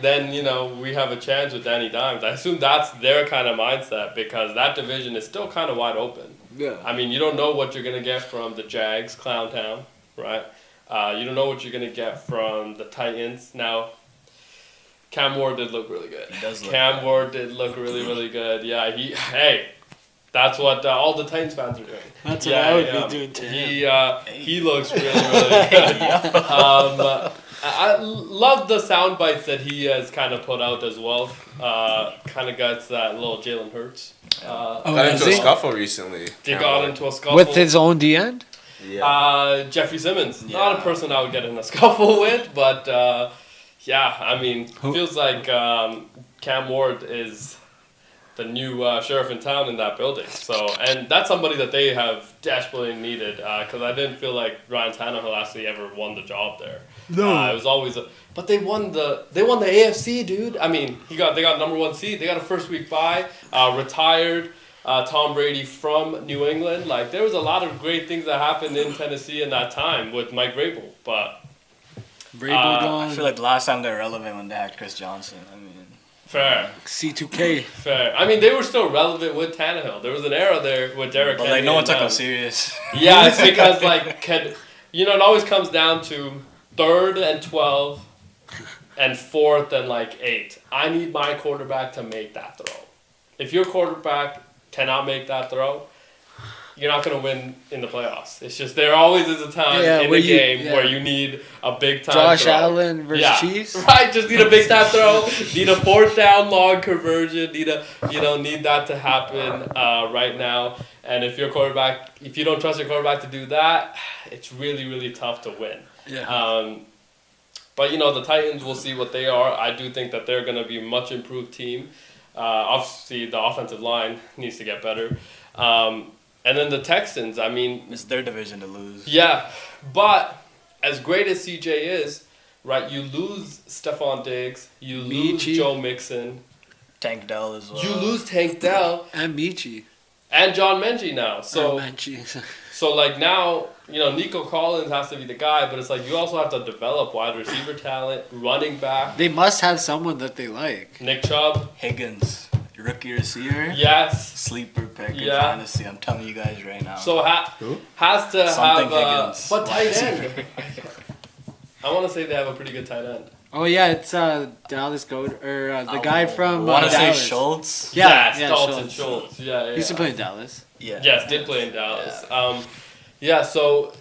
A: then, we have a chance with Danny Dimes. I assume that's their kind of mindset because that division is still kind of wide open.
B: Yeah.
A: I mean, you don't know what you're going to get from the Jags, Clown Town, right? You don't know what you're going to get from the Titans. Now, Cam Ward did look really good.
D: He does look
A: Cam
D: good.
A: Ward did look really, really good. Yeah, that's what all the Titans fans are doing.
B: That's what I would be doing to him.
A: He looks really, really good. I love the sound bites that he has kind of put out as well. Kind of got that little Jalen Hurts.
C: Got into a scuffle recently.
A: They got into a scuffle.
B: With his own D end?
C: Yeah.
A: Jeffrey Simmons. Not a person I would get in a scuffle with, but feels like Cam Ward is the new sheriff in town in that building. So, and that's somebody that they have desperately needed because I didn't feel like Ryan Tannehill actually ever won the job there.
B: No.
A: It was always but they won the AFC, dude. I mean, they got number 1 seed. They got a first week bye. Retired Tom Brady from New England. Like there was a lot of great things that happened in Tennessee in that time with Mike Vrabel, but
B: Vrabel gone.
D: I feel like the last time they were relevant when they had Chris Johnson. I mean,
A: fair.
B: C2K.
A: Fair. I mean, they were still relevant with Tannehill. There was an era there with Derrick
D: but
A: Henry.
D: like no one
A: and
D: took
A: them.
D: him serious.
A: Yeah, it's because it always comes down to 3rd and 12 and 4th and 8. I need my quarterback to make that throw. If your quarterback cannot make that throw, you're not going to win in the playoffs. It's just there always is a time in the game where you need a big time
B: Josh
A: throw.
B: Allen versus Chiefs?
A: Right, just need a big time throw, need a 4th down long conversion, need that to happen right now. And if you don't trust your quarterback to do that, it's really, really tough to win.
B: Yeah.
A: But the Titans, we'll see what they are. I do think that they're going to be a much improved team. Obviously, the offensive line needs to get better. And then the Texans, I mean...
D: It's their division to lose.
A: Yeah, but as great as CJ is, right, you lose Stephon Diggs, you lose
B: Michi.
A: Joe Mixon.
D: Tank Dell as well.
A: You lose Tank Dell.
B: And Michi.
A: And John Menchie now. So now, Nico Collins has to be the guy, but it's like you also have to develop wide receiver talent, running back.
B: They must have someone that they like.
A: Nick Chubb.
D: Higgins, rookie receiver.
A: Yes.
D: Sleeper pick in
A: Yeah.
D: fantasy. I'm telling you guys right now.
A: So has to
D: Something
A: have
D: Higgins.
A: but tight end. I want to say they have a pretty good tight end.
B: Oh yeah, it's Dallas Goat or the guy from
D: want to say
B: Dallas.
D: Schultz.
A: Yeah,
B: Yeah,
A: Dalton Schultz. Yeah, yeah.
B: He used to play in Dallas.
D: Yeah.
A: Yes, did play in Dallas. So,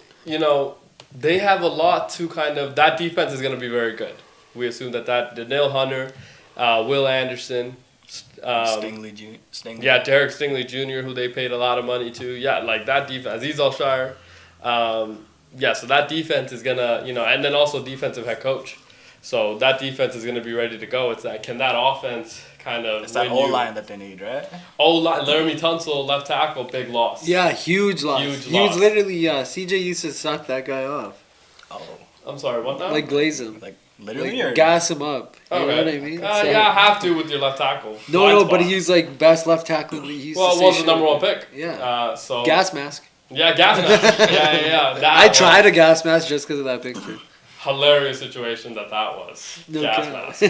A: they have a lot to kind of... That defense is going to be very good. We assume that Daniil Hunter, Will Anderson...
D: Stingley.
A: Yeah, Derek Stingley Jr., who they paid a lot of money to. Yeah, like that defense. Aziz Al-Shire. So that defense is going to... and then also defensive head coach. So that defense is going to be ready to go. It's that... Can that offense... kind of
D: It's that O-line that they need, right?
A: O-line, Laramie Tunsil, left tackle, big loss.
B: Yeah, huge loss.
A: Huge
B: He
A: loss.
B: was literally, CJ used to suck that guy off.
D: Oh.
A: I'm sorry, what now?
B: Like glaze him.
D: Like, literally?
B: Like,
D: or?
B: gas him up. You know
A: Okay.
B: what I mean? So-
A: Yeah, have to with your left tackle.
B: No,
A: Blind
B: but
A: spot.
B: he's like best left tackle. He used
A: Well,
B: to
A: it
B: say
A: was the
B: shit.
A: number one pick.
B: Yeah.
A: So
B: Gas mask.
A: Yeah, gas mask. yeah. That
B: I
A: was
B: tried a gas mask just because of that picture.
A: hilarious situation that was.
B: No
A: gas
B: kidding.
A: mask.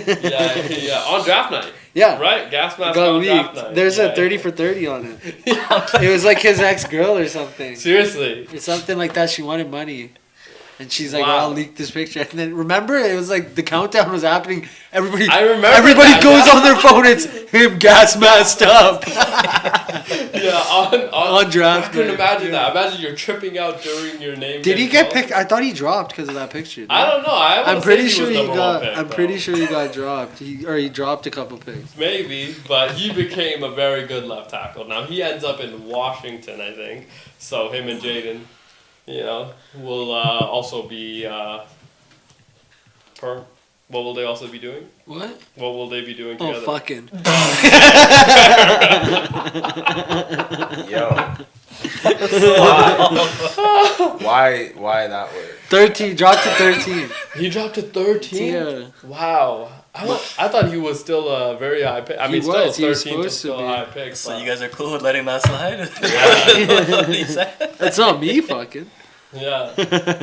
A: Yeah. On draft night.
B: Yeah.
A: Right? Gas mask
B: Got
A: on draft
B: leaked.
A: night.
B: There's
A: Yeah,
B: a 30 for 30 on it. It was like his ex-girl or something.
A: Seriously.
B: Or something like that. She wanted money. And she's like,
A: Wow.
B: I'll leak this picture. And then remember, it was like the countdown was happening.
A: I remember
B: Everybody
A: that,
B: goes
A: yeah.
B: on their phone. It's him gas masked up
A: Yeah,
B: on draft
A: I couldn't
B: night.
A: imagine that. Imagine you're tripping out during your name.
B: Did he
A: getting
B: get
A: called.
B: picked? I thought he dropped because of that picture.
A: I don't know.
B: I'm pretty sure
A: he
B: he
A: was
B: got.
A: number one pick,
B: I'm
A: though.
B: pretty sure he got dropped. He dropped a couple picks.
A: Maybe, but he became a very good left tackle. Now he ends up in Washington, I think. So him and Jaden, will also be perm. What will they also be doing?
B: What?
A: What will they be doing
B: Oh,
A: together?
B: fucking.
C: Yo. Why that word?
B: 13. Dropped to 13.
A: He dropped to 13.
B: Yeah.
A: Wow. I thought he was still a very high pick. I
B: He
A: mean, still
B: was. He was
A: 13 is
B: supposed to
A: still a
B: be.
A: high pick.
D: So
A: but-
D: you guys are cool with letting that slide?
B: That's not me fucking.
A: Yeah.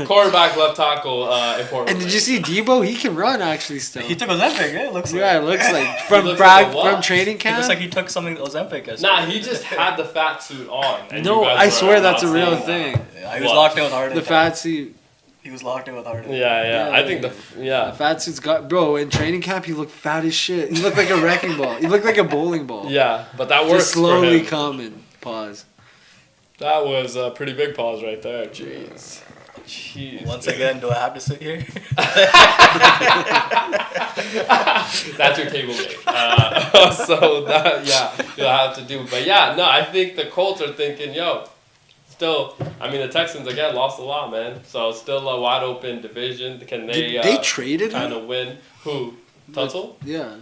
A: Quarterback, left tackle, important.
B: And did you see Debo? He can run actually still.
D: He took Ozempic, right? Looks like.
B: Yeah, it looks like from
A: looks like a what?
B: from training
D: It
B: camp.
D: looks like he took something Ozempic.
A: Nah, he just had the fat suit on. And
B: No,
A: you guys
B: I
A: were
B: swear
A: not
B: that's a real
A: seeing
B: thing.
A: that.
D: Yeah, he was
A: What?
D: locked in with Harden.
B: The fat suit.
D: He was locked in with Harden.
A: Yeah. I think
B: The
A: yeah.
B: fat suit's got bro. In training camp, he looked fat as shit. He looked like a wrecking ball. He looked like a bowling ball.
A: Yeah, but that works
B: Just slowly
A: for him.
B: coming. Pause.
A: That was a pretty big pause right there. Jeez.
D: Once again, do I have to sit here?
A: That's your table mate. So that you'll have to do. But yeah, no, I think the Colts are thinking, still. I mean, the Texans again lost a lot, man. So still a wide open division. Can they?
B: Did they traded
A: kind
B: him?
A: of win? Who? Tunsil?
B: Yeah,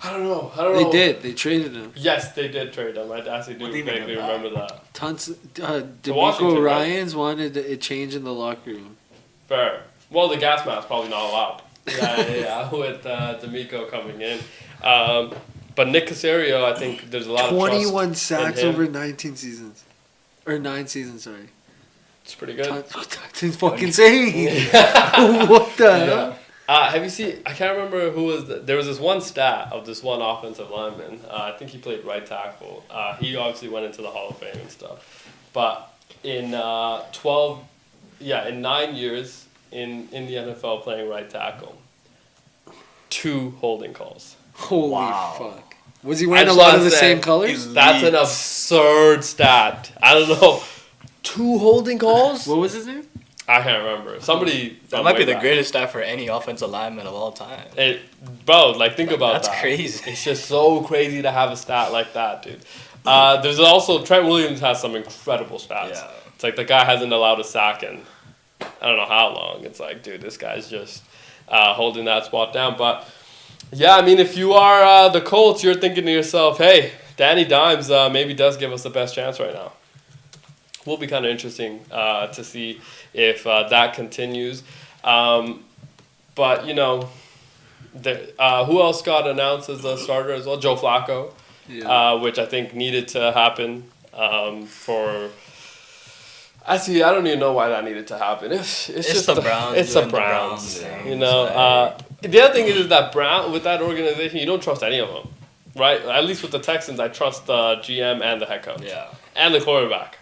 A: I don't know.
B: they did. They traded him.
A: Yes, they did trade him. I actually do
D: What do you
A: vaguely
D: mean?
A: remember that.
B: Tons.
A: Washington,
B: D'Amico
A: right?
B: Ryans wanted a change in the locker room.
A: Fair. Well, the gas mask probably not allowed. Yeah. With D'Amico coming in. But Nick Caserio, I think there's a lot of
B: 21
A: trust
B: sacks
A: in him.
B: over 19 seasons, or 9 seasons. Sorry.
A: It's pretty good.
B: That's fucking insane. What the hell?
A: Have you seen? I can't remember who was. There was this one stat of this one offensive lineman. I think he played right tackle. He obviously went into the Hall of Fame and stuff. But in 9 years in the NFL playing right tackle, 2 holding calls.
B: Holy
D: Wow.
B: fuck. Was he wearing
A: I
B: a
A: just
B: lot
A: wanna
B: of the
A: say,
B: same colors?
A: That's an absurd stat. I don't know. 2 holding calls?
B: What was his name?
A: I can't remember. Somebody.
D: That might be the
A: back.
D: greatest stat for any offensive lineman of all time.
A: Bro, think about
D: That's
A: that.
D: crazy.
A: It's just so crazy to have a stat like that, dude. There's also Trent Williams has some incredible stats.
D: Yeah.
A: It's like the guy hasn't allowed a sack in I don't know how long. It's like, dude, this guy's just holding that spot down. But yeah, I mean, if you are the Colts, you're thinking to yourself, hey, Danny Dimes maybe does give us the best chance right now. Will be kind of interesting to see if that continues. But, who else got announced as a starter as well? Joe Flacco, which I think needed to happen for... Actually, I don't even know why that needed to happen. It's just
D: the Browns.
A: It's the
D: doing
A: Browns.
D: thing.
A: The other thing is that with that organization, you don't trust any of them, right? At least with the Texans, I trust the GM and the head coach.
D: Yeah.
A: And the quarterback.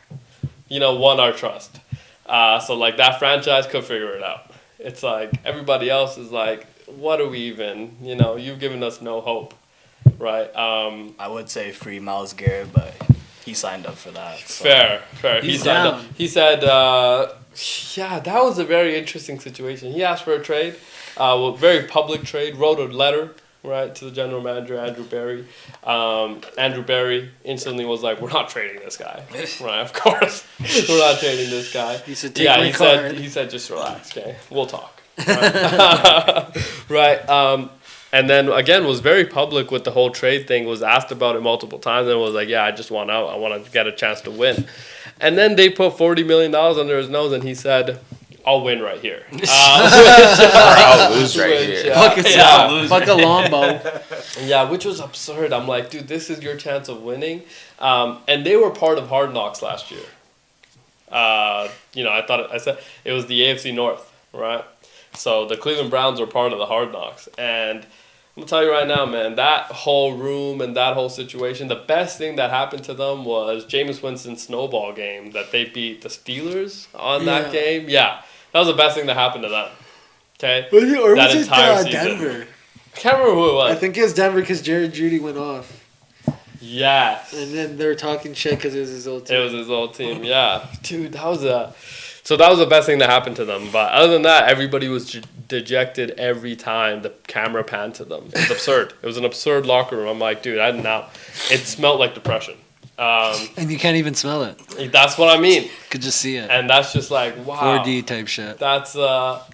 A: Won our trust. So, that franchise could figure it out. It's like everybody else is like, what are we even? You've given us no hope, right?
D: I would say free Miles Garrett, but he signed up for that. So.
A: Fair.
B: He's
A: He signed up.
B: down.
A: He said, yeah, that was a very interesting situation. He asked for a trade, very public trade, wrote a letter, right, to the general manager, Andrew Barry. Andrew Barry instantly was like, we're not trading this guy. Right, of course. We're not trading this guy.
B: He said, take my card.
A: He said, just relax, okay? We'll talk. Right. Right. And then, again, was very public with the whole trade thing, was asked about it multiple times, and was like, yeah, I just want out. I want to get a chance to win. And then they put $40 million under his nose, and he said, I'll win right here.
C: I'll lose right here.
B: Fuck a Lombo.
A: Yeah, which was absurd. I'm like, dude, this is your chance of winning. And they were part of Hard Knocks last year. I said it was the AFC North, right? So the Cleveland Browns were part of the Hard Knocks. And I'm going to tell you right now, man, that whole room and that whole situation, the best thing that happened to them was Jameis Winston's snowball game that they beat the Steelers on that game. Yeah, that was the best thing that happened to them. Okay?
B: Or
A: that
B: was
A: entire
B: it
A: season.
B: Denver?
A: I can't remember who it was.
B: I think it was Denver because Jared Judy went off.
A: Yes.
B: And then they were talking shit because it was his old team.
A: It was his old team, yeah. Dude, that was the best thing that happened to them. But other than that, everybody was dejected every time the camera panned to them. It was absurd. It was an absurd locker room. I'm like, dude, it smelled like depression.
B: And you can't even smell it.
A: That's what I mean.
B: Could just see it.
A: And that's just like, wow.
B: 4D type shit.
A: That's, tough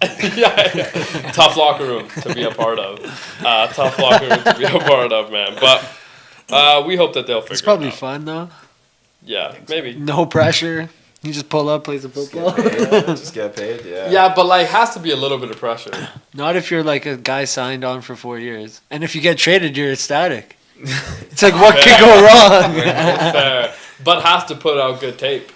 A: locker room to be a part of. Tough locker room to be a part of, man. But we hope that they'll figure it out.
B: It's probably fun, though.
A: Yeah, maybe.
B: No pressure. You just pull up, play some football.
C: Just get paid, yeah.
A: Yeah, but has to be a little bit of pressure.
B: Not if you're like a guy signed on for 4 years. And if you get traded, you're ecstatic. It's like, what could go wrong?
A: It's fair. But has to put out good tape.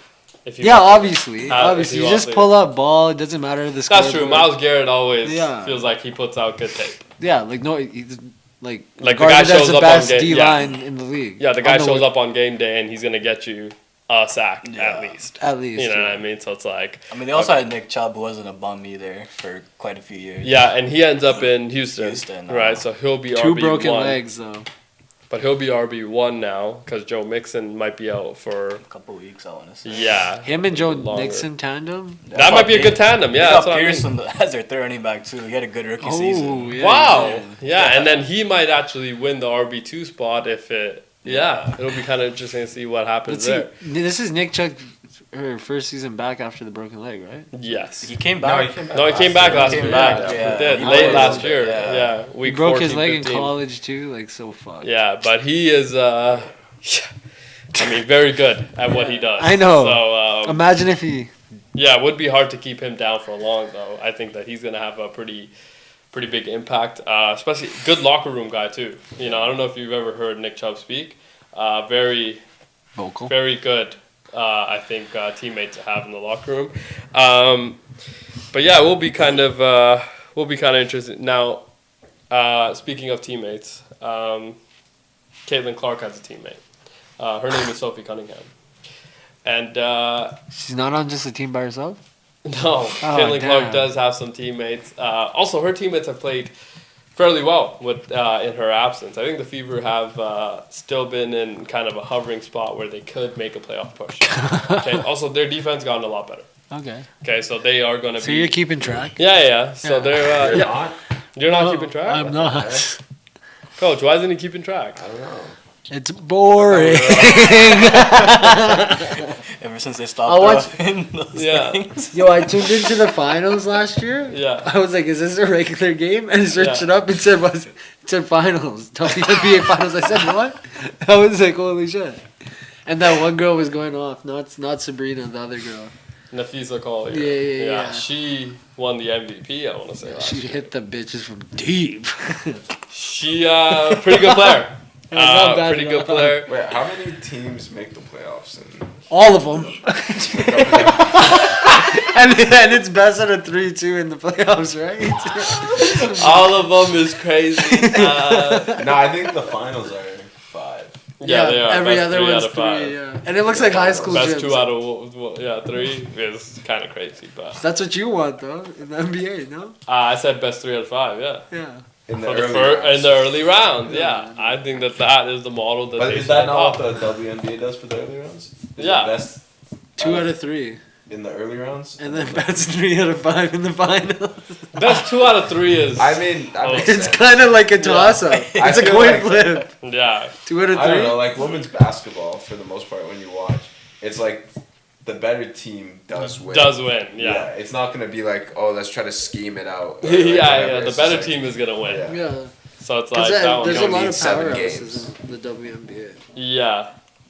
B: Obviously.
A: If
B: Obviously.
A: you
B: You
A: want
B: just
A: to.
B: pull up ball. It doesn't matter the score.
A: That's true. Miles Garrett always
B: Yeah.
A: feels like he puts out good tape.
B: Yeah, like, no, he's like
A: the guy shows
B: the
A: up
B: best
A: on game.
B: D-line in the league.
A: Yeah, the guy shows up on game day and he's going to get you a sack at least.
B: At least.
A: You know what I mean? So it's like...
D: I mean, they also had Nick Chubb, who wasn't a bum either for quite a few years.
A: Yeah, and he ends up in Houston right? So he'll be
B: Two
A: RB1.
B: broken legs, though.
A: But he'll be RB1 now because Joe Mixon might be out for...
D: A couple weeks, I want to say.
A: Yeah.
B: Him and Joe
A: longer.
B: Nixon tandem?
A: That might be a good tandem, yeah.
D: They
A: That's
D: got
A: what I
D: Pierce
A: mean.
D: as their third running back, too. He had a good rookie season.
B: Yeah,
A: Wow. Yeah, and then he might actually win the RB2 spot if it... Yeah, it'll be kind of interesting to see what happens there.
B: This is Nick Chuck, her first season back after the broken leg, right?
A: Yes.
D: He came back.
A: No, he came back last year.
D: Yeah.
A: He did.
D: He
A: Late
D: played
A: last
D: a
A: year.
D: little bit,
A: Yeah.
B: He
A: Week
B: broke
A: 14,
B: his leg
A: 15.
B: in college, too. Like, so fucked.
A: Yeah, but he is, very good at what he does.
B: I know.
A: So,
B: Imagine if he...
A: yeah, it would be hard to keep him down for long, though. I think that he's going to have a pretty big impact, especially good locker room guy, too. I don't know if you've ever heard Nick Chubb speak. Very...
B: Vocal.
A: Very good, I think, teammate to have in the locker room. But yeah, we'll be kind of interested. Now, speaking of teammates, Caitlin Clark has a teammate. Her name is Sophie Cunningham. And
B: She's not on just a team by herself?
A: no, Caitlin Clark does have some teammates. Also, her teammates have played fairly well with in her absence. I think the Fever have still been in kind of a hovering spot where they could make a playoff push. Okay. Also, their defense gotten a lot better.
B: Okay.
A: Okay, so they are going to be...
B: So you're keeping track?
A: Yeah. So they're...
C: You're not?
A: You're not keeping track?
B: I'm not.
A: Coach, why isn't he keeping track?
C: I don't know.
B: It's boring.
D: Ever since they stopped throwing those things.
B: Yo, I tuned into the finals last year.
A: Yeah.
B: I was like, is this a regular game? And I searched
A: Yeah.
B: it up and it said finals. WNBA finals. I said, what? I was like, holy shit. And that one girl was going off. Not Sabrina, the other girl.
A: Nafisa Collier.
B: Yeah.
A: She won the MVP, I want to say.
B: She hit the bitches from deep.
A: She, pretty good player.
B: Not bad
A: Pretty
B: at
A: good
B: all.
A: player.
C: Wait, how many teams make the playoffs?
B: All of them. and it's best out of 3-2 in the playoffs, right?
A: All of them is crazy.
C: No, I think the finals are 5.
A: Yeah, they are.
B: Every
A: Best
B: other
A: 3
B: one's
A: out of 5.
B: 3, yeah. And it looks like high school
A: Best
B: gyms.
A: 2 out of 3 is kind of crazy, but
B: That's what you want, though, in the NBA, no?
A: I said best 3 out of 5. Yeah.
B: Yeah.
C: In the
A: For
C: early
A: in
C: rounds.
A: the early rounds,
B: Yeah.
A: yeah. I think that is the model that
C: But
A: they
C: is that
A: should
C: not what
A: adopt.
C: the WNBA does for the early rounds? Is
A: Yeah.
C: it best
B: 2 out of 3.
C: in the early rounds?
B: And then best 3 out of 5 in the finals.
A: Best 2 out of 3 is
C: I mean, that makes
B: It's
C: sense.
B: kind of like a toss-up. It's a
C: feel
B: coin
C: like-
B: flip.
A: yeah.
B: 2 out of 3.
C: I don't know, like women's basketball, for the most part, when you watch, it's like the better team does win.
A: Does win, yeah.
C: It's not going to be like, oh, let's try to scheme it out. or,
A: Yeah,
C: like,
A: yeah,
C: whatever.
A: the
C: It's
A: better
C: just like-
A: team is gonna win.
C: Yeah.
B: Yeah.
A: So it's
B: 'Cause
A: like that one.
B: there's a
C: don't
B: lot
C: need
B: of
C: 7
B: powerhouses in the WNBA.
A: Yeah,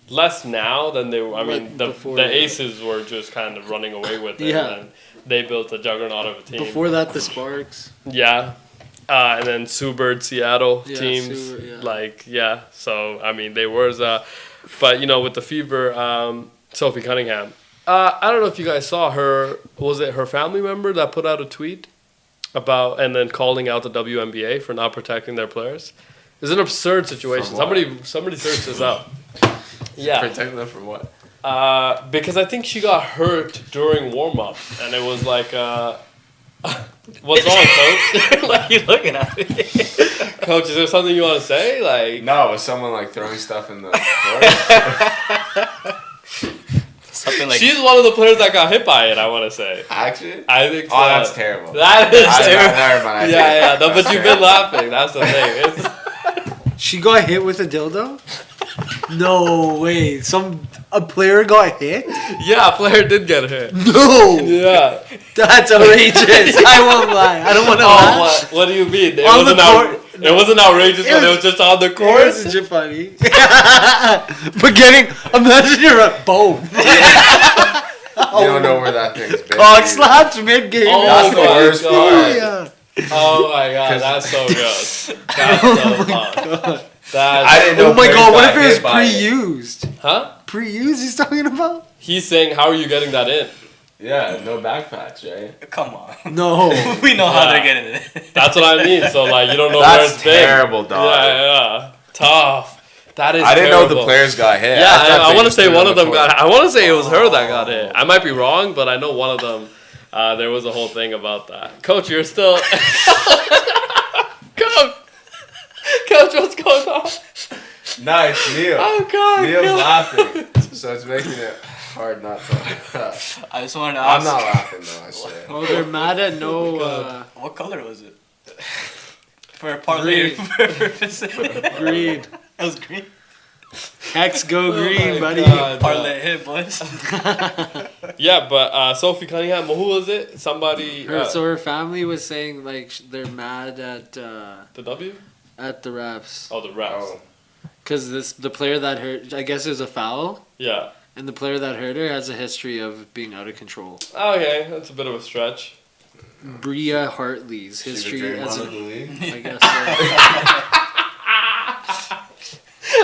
A: less now than they were. I mean,
B: Like
A: the
B: before,
A: the
B: yeah.
A: Aces were just kind of running away with it,
B: Yeah.
A: and they built a juggernaut of a team.
B: Before that, the Sparks.
A: Yeah. And then Sue Bird, Seattle
B: Yeah,
A: teams.
B: Sue, yeah.
A: Like, yeah. So, I mean, they were. But, you know, with the Fever, Sophie Cunningham. I don't know if you guys saw her. Was it her family member that put out a tweet about and then calling out the WNBA for not protecting their players? It's an absurd situation.
C: From what?
A: Somebody search this up. Yeah.
C: Protect them from what?
A: Because I think she got hurt during warm up, and it was like, what's wrong, coach?
D: Why are you looking at me?
A: Coach, is there something you want to say? Like,
C: No, was someone like throwing stuff in the court?
D: Something like
A: she's one of the players that got hit by it. I want to say.
C: Actually?
A: I think. So.
C: Oh, that's terrible.
A: That is terrible.
C: Never mind. I
A: Yeah, yeah.
C: think
A: No, but
C: that's
A: you've been
C: terrible.
A: laughing. That's the thing. It's,
B: She got hit with a dildo? No way. A player got hit?
A: yeah, a player did get hit.
B: No.
A: Yeah.
B: That's outrageous. I won't lie. I don't want to
A: Oh,
B: laugh.
A: what do you mean? It
B: On the
A: wasn't
B: court.
A: it wasn't outrageous when it was just on the
B: It
A: court.
B: was just funny. But imagine you're a bone.
C: You don't know where that thing's been.
B: Cock
C: either.
B: slaps mid-game.
A: Oh
C: That's the
A: my
C: worst
A: God.
C: part.
B: Yeah.
A: Oh my god, that's so gross. That's so fun. That's,
C: I didn't know.
B: Oh my
C: players
B: god, what
C: got
B: if it was
C: hit by
B: pre-used?
A: huh?
B: Pre-used he's talking about?
A: He's saying, how are you getting that in?
C: Yeah, no backpacks, right?
D: come on.
B: No.
D: We know how
A: Yeah.
D: they're getting it.
A: That's what I mean. So like, you don't know
C: That's
A: where it's been.
C: terrible, dog.
A: Yeah. Tough. That is.
C: I didn't know the
A: terrible.
C: players got hit.
A: Yeah,
C: thought
A: I
C: they
A: want to
C: just
A: say
C: threw it
A: one
C: on
A: of
C: the
A: them
C: court.
A: got. I want to say it was her that got hit. I might be wrong, but I know one of them. There was a whole thing about that. Coach, you're still. Coach, what's going on?
C: No, it's Neil.
A: Oh God.
C: Neil's
A: no.
C: laughing, so it's making it hard not to.
D: I just wanted to
C: I'm
D: ask.
C: not laughing though. I swear.
B: Oh, they're mad at no
D: What color was it? For a parlay purpose.
B: green.
D: It was green.
B: X go green,
A: my
B: buddy.
A: God.
D: Parlay hit, boys.
A: Yeah, but Sophie Cunningham, who was it? Somebody.
B: So her family was saying like they're mad at
A: The W?
B: the refs
A: Oh, the refs.
C: Oh.
B: because the player that hurt, I guess it was a foul,
A: Yeah.
B: and the player that hurt her has a history of being out of control.
A: Okay, that's a bit of a stretch.
B: Bria Hartley's
C: She was
B: history
C: Draymond
B: as
C: of the league.
B: I guess.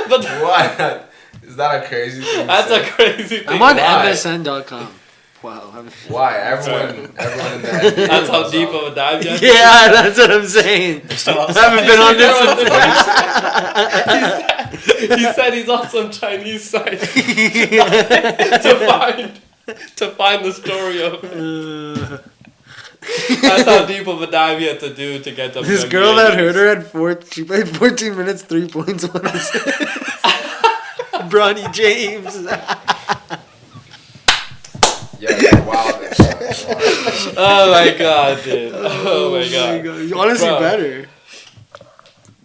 A: But
C: What? Is that a crazy thing? to
A: that's a
C: say?
A: crazy thing.
B: I'm on
C: Why?
B: MSN.com. Wow.
C: Why? Everyone in the NBA
A: That's how
C: knows
A: deep
C: that.
A: of a dive yet.
B: Yeah, that's what I'm saying. I haven't been on this since.
A: He said he's on some Chinese site to find the story of it. That's how deep of a dive you had to do to get the
B: This girl that hurt her had she played 14 minutes, 3 points, 1 assist. Bronny James.
C: Yeah, you're wild and shit.
A: Oh my god, dude. Oh my god.
B: You honestly
A: Bro.
B: better.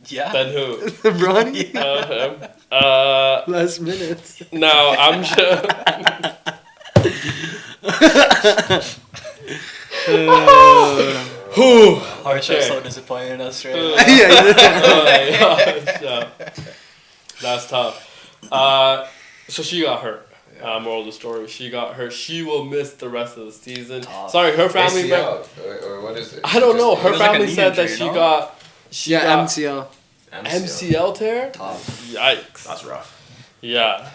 D: Yeah.
A: Then who?
B: Bronny?
A: Him.
B: Less minutes.
A: No, I'm sure. Whew.
D: Archer
A: Okay.
D: so disappointed in us right
A: Uh,
D: now.
B: Yeah.
A: Oh my gosh, yeah. That's tough. So she got hurt. Moral of the story: she got hurt. She will miss the rest of the season.
D: Tough.
A: Sorry, her family.
C: ACL, or what is it?
A: I don't know.
C: Just-
A: Her
D: It was like a
A: family
D: knee
A: said that
D: injury,
A: she
D: no?
A: got. She
B: Yeah,
A: got
B: MCL.
A: MCL tear.
D: Tough.
A: Yikes.
C: That's rough.
A: Yeah.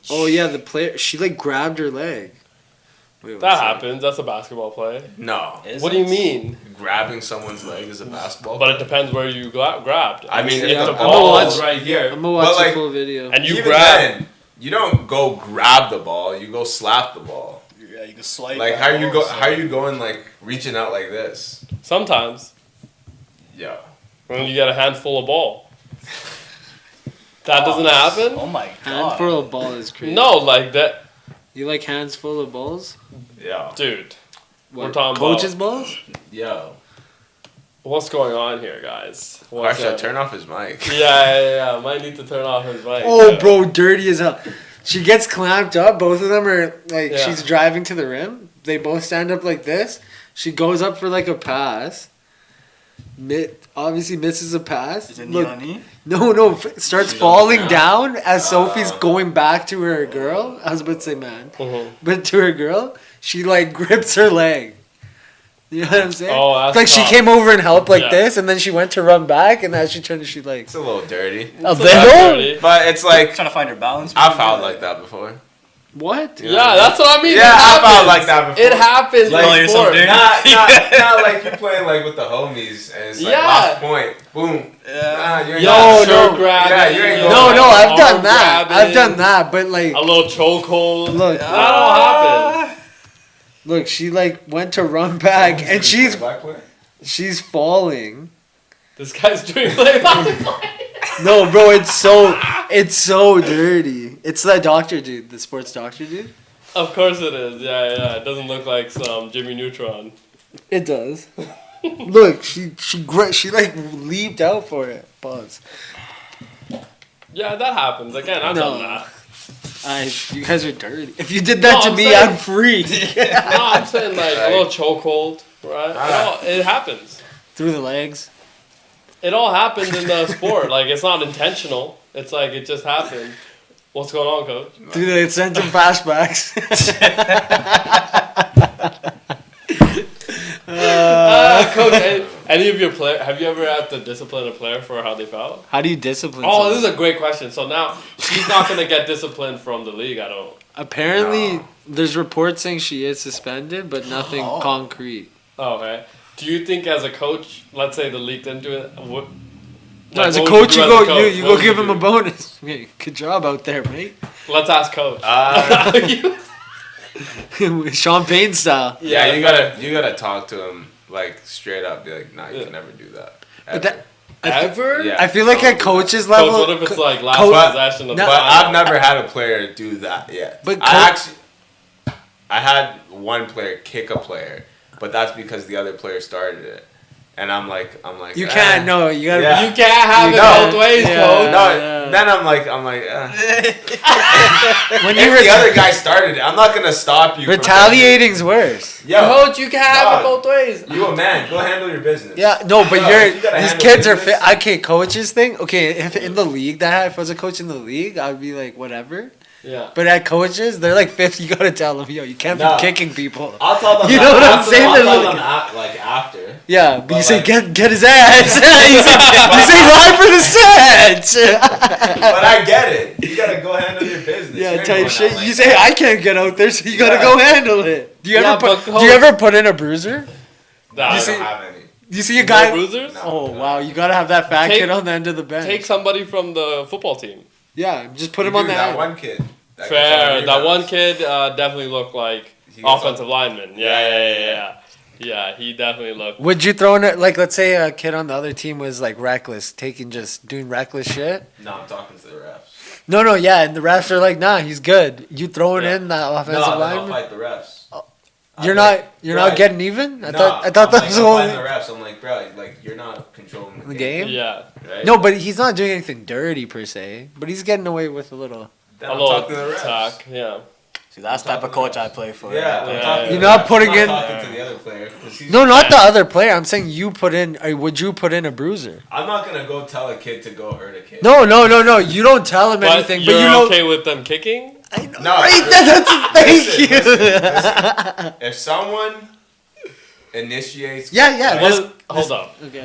B: Oh yeah, the player. She like grabbed her leg. Wait,
A: That happens. That's a basketball play.
C: No.
D: Is
A: What do you
D: it?
A: mean?
C: Grabbing someone's leg is a basketball.
A: But it depends where you grabbed.
C: I mean,
A: if
C: yeah,
A: the
C: I'm
A: ball
B: gonna
A: is
B: watch-
A: right here,
B: I'm gonna watch
C: But,
B: the
C: like-
B: full video.
A: and you
C: even
A: grab,
C: then, you don't go grab the ball. You go slap the ball.
D: Yeah, you can swipe.
C: Like
D: at
C: how you
D: all,
C: go?
D: so-
C: How you going? Like reaching out like this?
A: sometimes
C: Yeah.
A: when you get a handful of ball. That doesn't happen.
D: Oh my god.
B: Handful of ball is crazy.
A: No, like that,
B: You like hands full of balls?
C: Yeah.
A: dude.
B: What,
A: We're talking
B: coaches'
A: about
B: balls?
C: Yo.
A: what's going on here, guys. What's
C: Harsha,
A: up?
C: turn off his mic.
A: Yeah. Might need to turn off his mic.
B: Oh,
A: Yeah.
B: bro, dirty as hell. She gets clamped up. Both of them are like,
A: Yeah.
B: she's driving to the rim. They both stand up like this. She goes up for like a pass. Obviously misses a pass.
D: Is it
B: Look,
D: knee?
B: no, starts
C: She's
B: falling
C: on the
B: down as Sophie's
C: Oh.
B: going back to her girl. I was about to say man.
A: Mhm.
B: But to her girl, she like grips her leg. You know what I'm saying?
A: Oh, that's
B: like
A: tough.
B: she came over and helped like
A: Yeah.
B: this, and then she went to run back, and as she turned, she like
C: It's a little dirty,
B: a
A: It's
B: little.
A: dirty.
C: but it's like
D: Trying to find your balance.
C: I've fouled like that before.
B: What?
A: Yeah, that's what I mean.
C: Yeah,
A: It
C: I
A: happens.
C: fouled like that before.
A: It happens.
C: Like,
A: in
D: call yourself
A: sport.
D: dirty?
C: Not like you playing like with the homies and it's like
A: Yeah.
C: last point, boom.
D: Yeah.
C: Nah, you ain't
B: Yo,
C: got-
A: shirt
B: no.
A: grabbing,
C: Yeah, you ain't
A: you
C: going
A: know,
B: No, I've
A: arm
B: done that. I've
A: grabbing,
B: done that, but like,
A: A little chokehold.
B: Look.
A: That all happens.
B: look, she like went to run back, and she's falling.
A: This guy's doing play-by-play.
B: No, bro, it's so dirty. It's that doctor dude, the sports doctor dude.
A: Of course it is. Yeah. It doesn't look like some Jimmy Neutron.
B: It does. Look, she like leaped out for it. Pause.
A: Yeah, that happens. Again, I've
B: No.
A: done that.
B: You guys are dirty. If you did that
A: No,
B: to
A: I'm
B: me,
A: saying-
B: I'm free.
A: No, I'm saying like a
C: Right.
A: little chokehold, right? It happens.
B: Through the legs.
A: It all happens in the sport. Like it's not intentional. It's like it just happened. What's going on, coach?
B: Dude, it sent him flashbacks.
A: Coach, any of your player? Have you ever had to discipline a player for how they foul?
B: How do you discipline
A: Oh,
B: someone?
A: this is a great question. So now she's not gonna get disciplined from the league. I don't.
B: Apparently,
C: No.
B: there's reports saying she is suspended, but nothing concrete.
A: Oh, okay. Do you think as a coach, let's say the league didn't do it, what?
B: No,
A: like,
B: as a
A: what would
B: coach,
A: do
B: you
A: as a
B: go
A: coach?
B: you
A: What
B: go
A: would
B: give
A: you
B: him a
A: do?
B: bonus. Hey, good job out there, mate.
A: Let's ask coach.
B: Sean Payne style.
C: Yeah, you gotta talk to him like straight up. Be like, nah, you
A: Yeah.
C: can never do that.
B: But that,
A: Ever?
C: Yeah.
B: I feel like
C: Don't
B: at
C: do
B: coaches
A: Coach,
B: level,
A: what if it's like last
B: Coach-
A: possession of
B: No,
A: the
C: But
A: final?
C: I've never had a player do that yet.
B: But
C: I had one player kick a player, but that's because the other player started it, and I'm like,
B: you can't. No, you gotta.
C: Yeah.
A: You can't have it
C: No.
A: both ways,
B: Yeah.
A: coach.
C: No,
B: Yeah.
C: then I'm like,
B: When
C: if
B: you
C: the other guy started it, I'm not gonna stop you. from-
B: retaliating's worse.
C: Yo,
A: Coach, you can't have it
C: Dog.
A: both ways.
C: you a man. Go handle your business.
B: Yeah, no, but
C: No, you gotta
B: these
C: handle
B: kids are
C: business.
B: fit. Okay, coaches thing. Okay, if in the league if I was a coach in the league, I'd be like whatever.
A: Yeah.
B: But at coaches, they're like fifth. You gotta tell them, yo, you can't
C: No.
B: be kicking people.
C: I'll tell them.
B: You know what I'm saying?
C: I'll
B: They're
C: tell
B: like-
C: them like after.
B: Yeah, but
C: But
B: you say
C: like-
B: get his ass. you say ride for the set.
C: But I get it. You gotta go handle your business. You
B: Yeah,
C: ain't
B: type
C: going
B: shit.
C: out like
B: You say
C: that.
B: I can't get out there, so you gotta
C: Yeah.
B: go handle it. Do you
A: Yeah,
B: ever put?
A: but
B: Do you ever put in a bruiser?
A: Nah,
C: I
B: You
C: don't
B: see-
C: have any.
B: You see a
A: no
B: guy?
A: bruisers?
C: No.
B: Oh wow, you gotta have that fat
A: Take-
B: kid on the end of the bench.
A: Take somebody from the football team.
B: Yeah, just put him
C: You
B: on
C: do,
B: the
C: that
B: end.
C: one kid. That gets
A: Fair.
C: all the
A: That one
C: rebounds.
A: kid definitely looked like
C: He gets
A: offensive lineman. Yeah. Yeah, he definitely looked.
B: Would you throw in it like let's say a kid on the other team was like reckless, doing reckless shit?
C: No, I'm talking to the refs.
B: No, yeah, and the refs are like, nah, he's good. You throwing
A: Yeah.
B: in that
C: No,
B: offensive
C: then I'll
B: lineman?
C: fight the refs.
B: You're
C: I'm
B: not
C: like,
B: you're
C: bro,
B: not getting even? I
C: no,
B: thought
C: I'm
B: that
C: like,
B: was the
C: I'm
B: only
C: fighting the refs. I'm like, bro, like you're not controlling
B: the
C: the
B: game.
A: Yeah.
C: Right?
B: No, but he's not doing anything dirty per se. But he's getting away with a little.
C: Then
A: A
C: I'm
A: little
C: talking to the refs.
A: attack. Yeah.
D: See, that's the type of coach I play for.
C: Yeah, I'm
A: Yeah,
C: talking to
A: You're
C: the
B: not
C: refs.
B: putting
C: I'm
B: in-
C: not talking to the other player. 'Cause he's-
B: No, not the other player. I'm saying you put in. Or would you put in a bruiser?
C: I'm not gonna go tell a kid to go hurt a kid.
B: No. You don't tell him
A: But
B: anything.
A: you're
B: But you know.
A: okay with them kicking?
B: I know,
C: No,
B: right?
C: listen,
B: Thank you.
C: listen. If someone initiates,
B: Yeah.
A: Well, hold up.
B: Okay.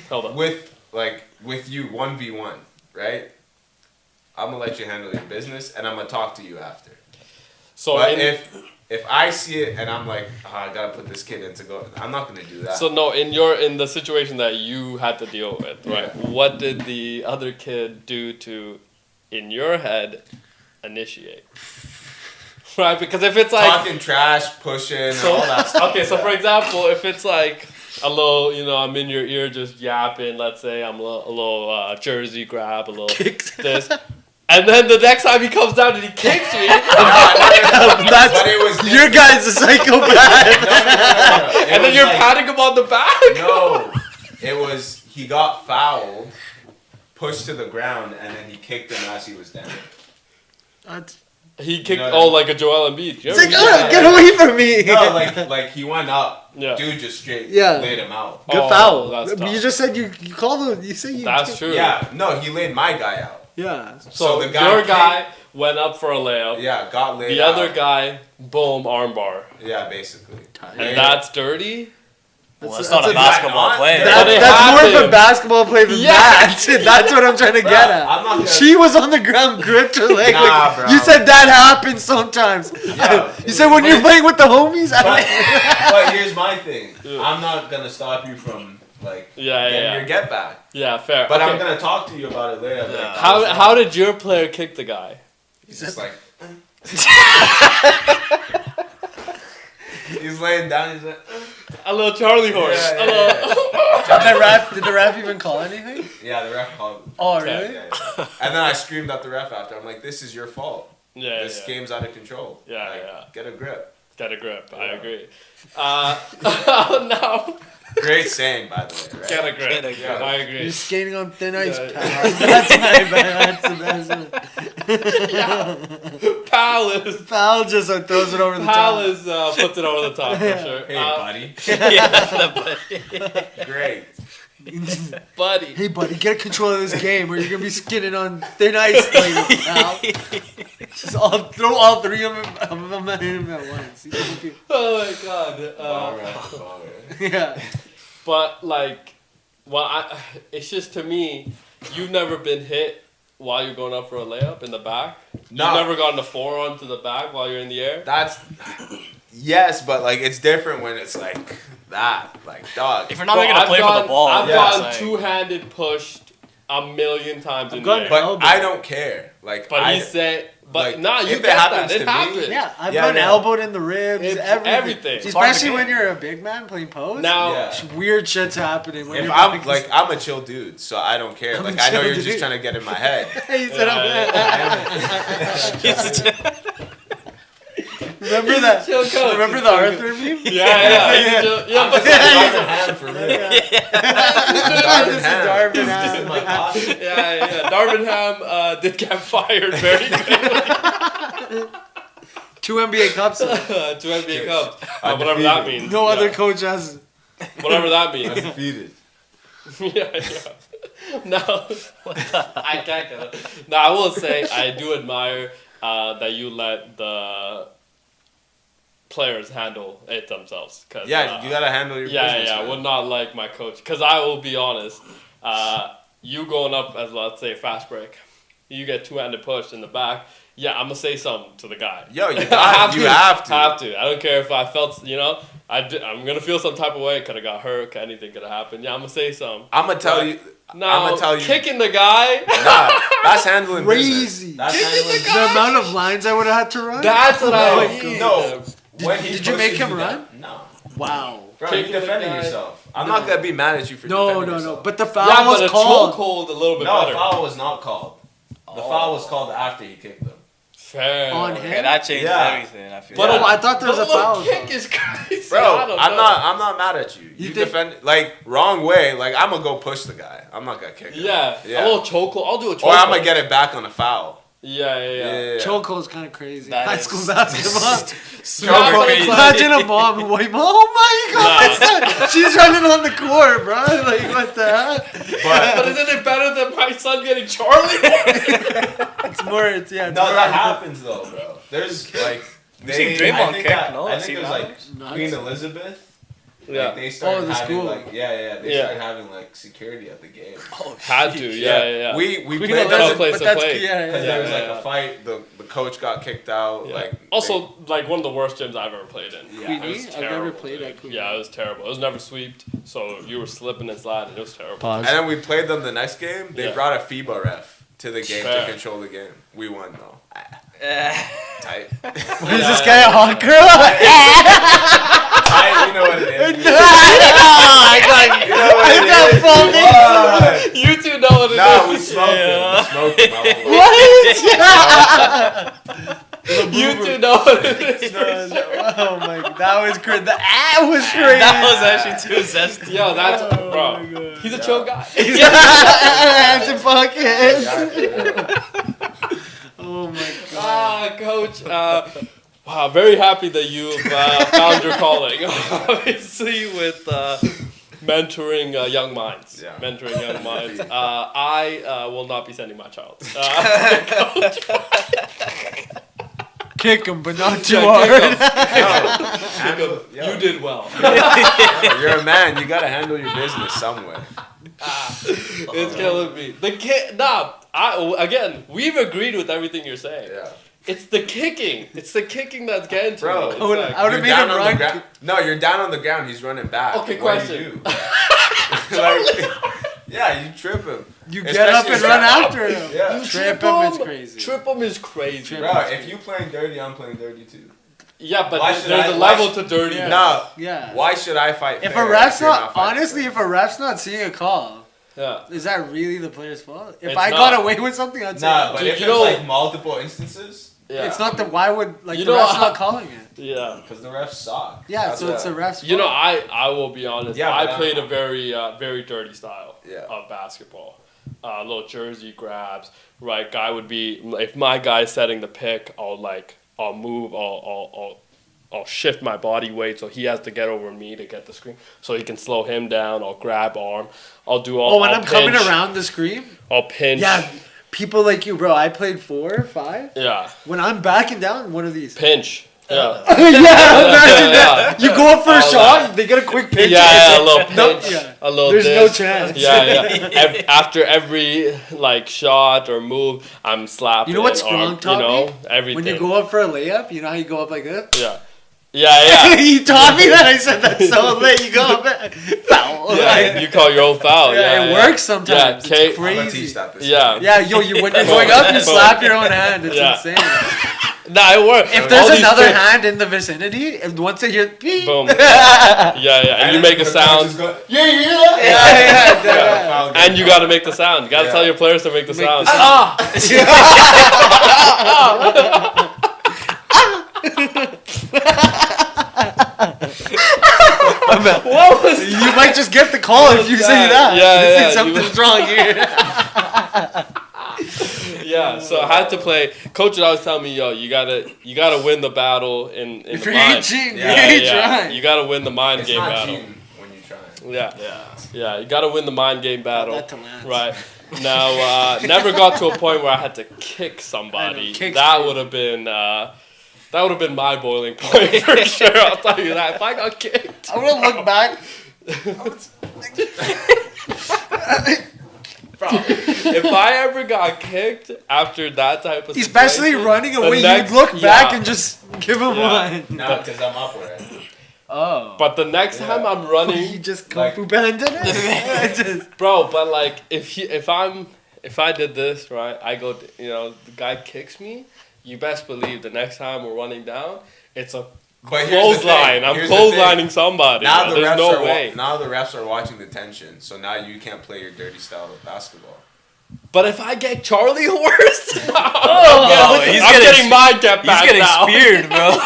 A: Hold up.
C: with you 1v1, right? I'm gonna let you handle your business, and I'm gonna talk to you after.
A: So
C: But if I see it and I'm like, I gotta put this kid in to go, I'm not gonna do that.
A: So no, in the situation that you had to deal with, right?
C: Yeah.
A: What did the other kid do to, in your head, initiate? Right, because if it's like
C: talking trash, pushing,
A: so,
C: all that stuff.
A: okay, so for example, if it's like a little, I'm in your ear just yapping. Let's say I'm a little jersey grab, a little this. And then the next time he comes down and he kicks me.
C: But it was
B: Your guy's a psychopath.
C: No.
A: And then you're patting him on the back.
C: No, it was he got fouled, pushed to the ground, and then he kicked him as he was down.
A: He kicked,
C: You know what I mean?
A: like a Joel Embiid.
B: It's like, get away from me.
C: No, like he went up.
A: Yeah.
C: Dude just straight
B: Yeah.
C: laid him out.
B: Good
A: Oh,
B: foul.
A: that's tough.
B: You just said you called him. You say you.
A: That's true.
C: Yeah, no, he laid my guy out.
B: Yeah.
A: So
C: the guy
A: your guy went up for a layup.
C: Yeah, got laid
A: The
C: out.
A: other guy, boom, armbar.
C: Yeah, basically.
A: And that's dirty?
D: Well, it's
B: That's
D: not a
B: a-
D: basketball
C: That-
D: play.
A: But it
B: That's more of a
A: happened.
B: basketball play than
A: Yeah.
B: that. That's what I'm trying to
C: Bro,
B: get at.
C: I'm not gonna-
B: She was on the ground, gripped her leg.
C: Nah,
B: like,
C: bro.
B: You said that happens sometimes.
C: Yeah.
B: You said when
C: But
B: you're
C: it's-
B: playing with the homies.
C: But here's my thing.
A: Yeah.
C: I'm not gonna stop you from
A: Yeah,
C: getting
A: yeah.
C: your get back.
A: Yeah, fair.
C: But
A: Okay.
C: I'm gonna talk to you about it later.
D: Yeah.
A: How did your player kick the guy?
C: He's just like. He's laying down. He's like.
A: A little Charlie horse.
C: Yeah,
A: A
C: yeah,
A: little-
B: Did the ref even call anything?
C: Yeah, the ref called.
B: Oh,
A: Okay.
B: really?
C: Yeah. And then I screamed at the ref after. I'm like, "This is your fault.
A: Yeah,
C: This
A: yeah.
C: game's out of control.
A: Yeah,
C: Like,
A: yeah.
C: Get a grip."
A: Get a grip. I
C: Yeah.
A: agree. No.
C: Great saying, by the way. Right?
A: Get a grip.
D: Get a grip.
A: Yeah, I
B: You're
A: agree.
B: skating on thin ice,
A: Yeah.
B: pal. That's my bad. That's the best one.
A: Palace.
B: Pal just throws it over the top.
A: Palace puts it over the top for sure.
C: Hey, buddy.
D: Yeah,
C: Great.
A: Buddy.
B: Hey, buddy, get control of this game, or you're gonna be skinning on thin ice later, pal. Just throw all three of them at him at once.
A: Oh my god.
C: Ball ref, ball ref.
B: Yeah.
A: But it's just to me, you've never been hit while you're going up for a layup in the back.
C: No.
A: You've never gotten a forearm to the back while you're in the air.
C: That's yes, but like it's different when it's like that, like dog.
D: If you're not making a play for the ball,
A: I've
C: yeah,
A: gotten
D: it's like-
A: two-handed pushed a million times in the
B: gotten
A: air.
C: But
B: elbow.
C: I don't care. Like,
A: But
C: I,
A: he said,
C: like,
A: nah, you
C: if it
A: get
C: happens
A: that.
C: to
A: It
C: me-
A: happens.
B: Yeah, I've
C: Yeah,
B: gotten
C: no.
B: elbowed in the ribs,
A: It's
B: everything.
A: everything.
D: It's part of the
B: Especially when
D: game.
B: you're a big man playing post.
A: Now,
C: Yeah.
B: Weird shit's happening. When
C: if
B: you're
C: I'm
B: big.
C: like I'm a chill dude, so I don't care.
B: I'm
C: Like
B: a
C: I know
B: chill
C: you're
B: dude.
C: just trying to get in my head.
B: He said, remember
A: He's a
B: that?
A: chill coach.
B: Remember
A: He's
B: the
A: chill
B: Arthur
A: coach.
B: meme?
A: Yeah.
C: I'm just like Darvin Ham for real.
B: This is Darvin
C: This is
B: Ham.
C: my boss.
A: Yeah. Darvin Ham did get fired very quickly.
B: 2 NBA Cups.
A: To NBA Cups. Whatever that means.
B: No
A: Yeah.
B: other coach has.
A: Whatever that means.
C: Undefeated.
A: yeah. No, I can't get it. No, I will say I do admire that you let the players handle it themselves. Cause,
C: Yeah, you gotta handle your business.
A: Yeah.
C: man.
A: Well, not like my coach. Because I will be honest, you going up as, let's say, fast break, you get two-handed pushed in the back. Yeah, I'm gonna say something to the guy.
C: Yo, you
A: I
C: got. You have to.
A: Have to. I don't care if I felt, I'm gonna feel some type of way. Could have got hurt. Anything could have happened. Yeah, I'm gonna say something.
C: I'm gonna tell you.
A: No,
C: I'ma tell you-
A: kicking the guy.
C: Nah, that's handling
B: Crazy.
C: business. That's handling.
B: The amount of lines I would have had to run.
A: That's what I
B: Oh,
A: mean.
C: No. When he
B: did you make
C: pushes
B: him
C: down-
B: run?
C: No.
B: Wow.
C: Bro,
A: Kicking
C: you're
A: the
C: defending
A: guy.
C: yourself. I'm not gonna be mad at you for
B: No,
C: defending
B: no, no.
C: yourself.
B: But the foul
A: Yeah, but
B: was
A: a
B: called.
A: chokehold a little bit
C: No,
A: better.
C: a foul was not called. The foul was called after he kicked them.
A: Fair.
B: On
D: Okay,
B: him?
D: that changed
C: Yeah.
D: everything. I feel.
B: But
C: Yeah.
B: I thought there was
A: But
B: a
A: the
B: foul.
A: little kick is crazy.
C: Bro,
A: I don't know.
C: I'm not mad at you. You
B: think-
C: defend like wrong way. Like I'm gonna go push the guy. I'm not gonna kick him.
A: Yeah,
C: Yeah.
A: a little chokehold. I'll do a chokehold.
C: Or I'm gonna get it back on a foul.
A: Yeah.
B: Chokehold is kind of crazy.
D: That
B: High
D: is-
B: school basketball.
D: Super
A: Chokehold.
D: crazy.
B: Imagine a mom and wife. Oh my god, my son. She's running on the court, bro. Like what the heck?
A: But
C: But
A: isn't it better than my son getting Charlie?
B: It's more. It's
C: no,
B: more-
C: that happens though, bro. There's like
D: seen Draymond
C: I think
D: kick,
C: that-
D: no?
C: I
D: That's
C: think it
D: even
C: was like
B: nuts.
C: Queen Elizabeth.
A: Yeah.
C: Like, they started
B: the
C: having
B: school.
C: like they
A: Yeah.
C: started having like security at the game.
D: Oh,
A: Had to, yeah.
C: We
B: We
C: played
B: know
C: them
A: that's-
B: that's,
A: place
B: but
A: to
B: that's
A: play.
B: yeah.
C: because
B: yeah.
C: there was like
A: Yeah.
C: a fight. The coach got kicked out.
A: Yeah.
C: Like
A: Also, like one of the worst gyms I've ever played in.
C: Yeah.
A: It was
B: Queenie? I've
A: terrible,
B: never played
A: dude.
B: at Queenie.
A: Yeah, it was terrible. It was never sweeped, so you were slipping and sliding. It was terrible.
B: Pause.
C: and then we played them the next game. They
A: Yeah.
C: brought a FIBA ref to the game
A: Fair.
C: to control the game. We won though. Tight.
B: What is this guy a hot girl?
C: Tight. You know what it is.
B: I
C: You know what it
B: got
C: is.
B: fooled
C: What?
A: You two know what it is.
C: Nah, we smoked it. We smoked it.
A: You two know what it is.
B: Oh my god, that was crazy. That was crazy.
D: That was actually too zesty.
A: Yo, that's
B: Oh
A: bro.
B: my God.
A: He's a chill guy.
B: Hands in pockets.
C: Yeah,
B: Oh my god.
A: Coach. Wow, very happy that you've found your calling. Obviously, with mentoring young minds.
C: Yeah.
A: Mentoring young minds. I will not be sending my child.
B: Kick him, but not too
A: Yeah,
B: hard.
C: Handle- yo,
A: You did well.
C: yo, you're a man. You gotta handle your business some way.
A: It's killing me. The kick. Nah. We've agreed with everything you're saying.
C: Yeah.
A: It's the kicking. It's the kicking that's getting to
C: Bro,
A: me. It's
B: I would've-
A: like-
B: I would've
C: You're
B: made
C: down
B: him
C: on
B: run.
C: the ground. No, you're down on the ground. He's running back.
A: Okay,
C: What
A: question.
C: do you do? Like, yeah, you trip him.
B: You get up and
C: Especially
B: run
C: if-
B: after him.
C: Yeah.
A: You
B: Trip
A: trip
B: him is crazy.
A: Trip him is crazy.
C: Bro, if you playing dirty, I'm playing dirty too.
A: Yeah, but
C: Why
A: there's
C: should
A: a
C: I-
A: level
C: why
A: to dirty.
B: Yeah.
C: No.
B: Yeah.
C: Why should I fight
B: If
C: fair
B: a ref's
C: you're
B: not,
C: fighting
B: honestly,
C: fair?
B: if a ref's not seeing a call,
A: Yeah.
B: is that really the player's fault? If
A: It's
B: I
A: not.
B: got away with something, I'd say
C: Nah,
B: no.
C: but
A: Dude,
C: if
A: you
C: it's
A: know-
C: like multiple instances,
A: Yeah.
B: It's not the why would like
A: You
B: the
A: know
B: ref's
A: how-
B: not calling it.
A: Yeah.
C: because the refs suck.
B: Yeah,
C: That's
B: so it's
C: why.
B: the ref's fault.
A: You know, I will be honest.
C: Yeah,
A: I
C: but
A: played a very very dirty style
C: Yeah.
A: of basketball. Little jersey grabs. Right, guy would be if my guy's setting the pick, I'll move. I'll shift my body weight so he has to get over me to get the screen, so he can slow him down. I'll grab arm. I'll do all.
B: Oh, when
A: I'll
B: I'm coming
A: pinch.
B: around the screen?
A: I'll pinch.
B: Yeah, people like you, bro. I played 4, 5.
A: Yeah.
B: When I'm backing down, one of these.
A: Pinch. Yeah.
B: Yeah, imagine that.
A: Yeah.
B: You go up for a
A: All
B: shot, they get a quick pinch.
A: Yeah, a little
B: No,
A: pinch,
B: yeah.
A: a little.
B: There's
A: dish.
B: no chance.
A: Yeah. After every like shot or move, I'm slapping.
B: You know what
A: or,
B: Sprong taught
A: you know,
B: me?
A: everything.
B: When you go up for a layup, you know how you go up like this?
A: Yeah. Yeah.
B: He taught me that. I said that's so lit. You go up and foul.
A: Yeah. You call your own foul.
B: Yeah, it works sometimes.
A: Yeah,
B: It's
C: I'm gonna
B: crazy.
C: teach that this
A: Yeah.
B: Yeah, yo, when you're going up, you slap your own hand. It's
A: Yeah.
B: insane.
A: Nah, it works.
B: If
A: All
B: there's
A: these
B: another
A: tricks-
B: hand in the vicinity, and once it hears beep,
A: Boom. Yeah. And you make a
C: the coaches
A: sound.
C: go, yeah, you hear that?
B: yeah.
C: Foul game.
A: And you got to make the sound. You got to
C: Yeah.
A: tell your players to make the
B: Make
A: sound.
B: the sound.
A: What was
B: You might just get the call if you say that.
A: Yeah,
B: Say
A: yeah,
B: something's wrong here.
A: Yeah, so I had to play. Coach would always tell me, "Yo, you gotta win the battle in
B: If
A: the
B: you ain't
A: mind.
B: cheating,
C: Yeah,
B: you ain't
A: Yeah,
B: trying.
A: you gotta win the mind
C: It's
A: game
C: not
A: battle.
C: cheating when you try.
A: Yeah, you gotta win the mind game battle.
B: That to Lance.
A: Right now, never got to a point where I had to kick somebody.
B: I know, kick's
A: That
B: crazy.
A: would have been my boiling point for sure. I'll tell you that. If I got kicked,
B: I want to look back.
A: bro, if I ever got kicked after that type of
B: Especially
A: situation,
B: running
A: the
B: away,
A: next-
B: you'd look back
A: yeah.
B: and just give him
A: Yeah.
B: one.
C: No, because I'm up already.
B: Oh.
A: But the next time I'm running,
B: He just kung
C: Like-
B: fu banded it. Just-
A: bro, but like if I did this right, I go, the guy kicks me. You best believe the next time we're running down, it's a
C: But here's the thing.
A: clothesline. I'm
C: Here's the thing.
A: clotheslining somebody.
C: Now
A: bro.
C: the
A: There's
C: refs
A: no
C: are
A: way.
C: now the refs are watching the tension, so now you can't play your dirty style of basketball.
A: But if I get Charlie horse,
D: he's
A: I'm
D: getting-
A: getting my get
D: He's
A: back
D: getting
A: now.
D: speared, bro.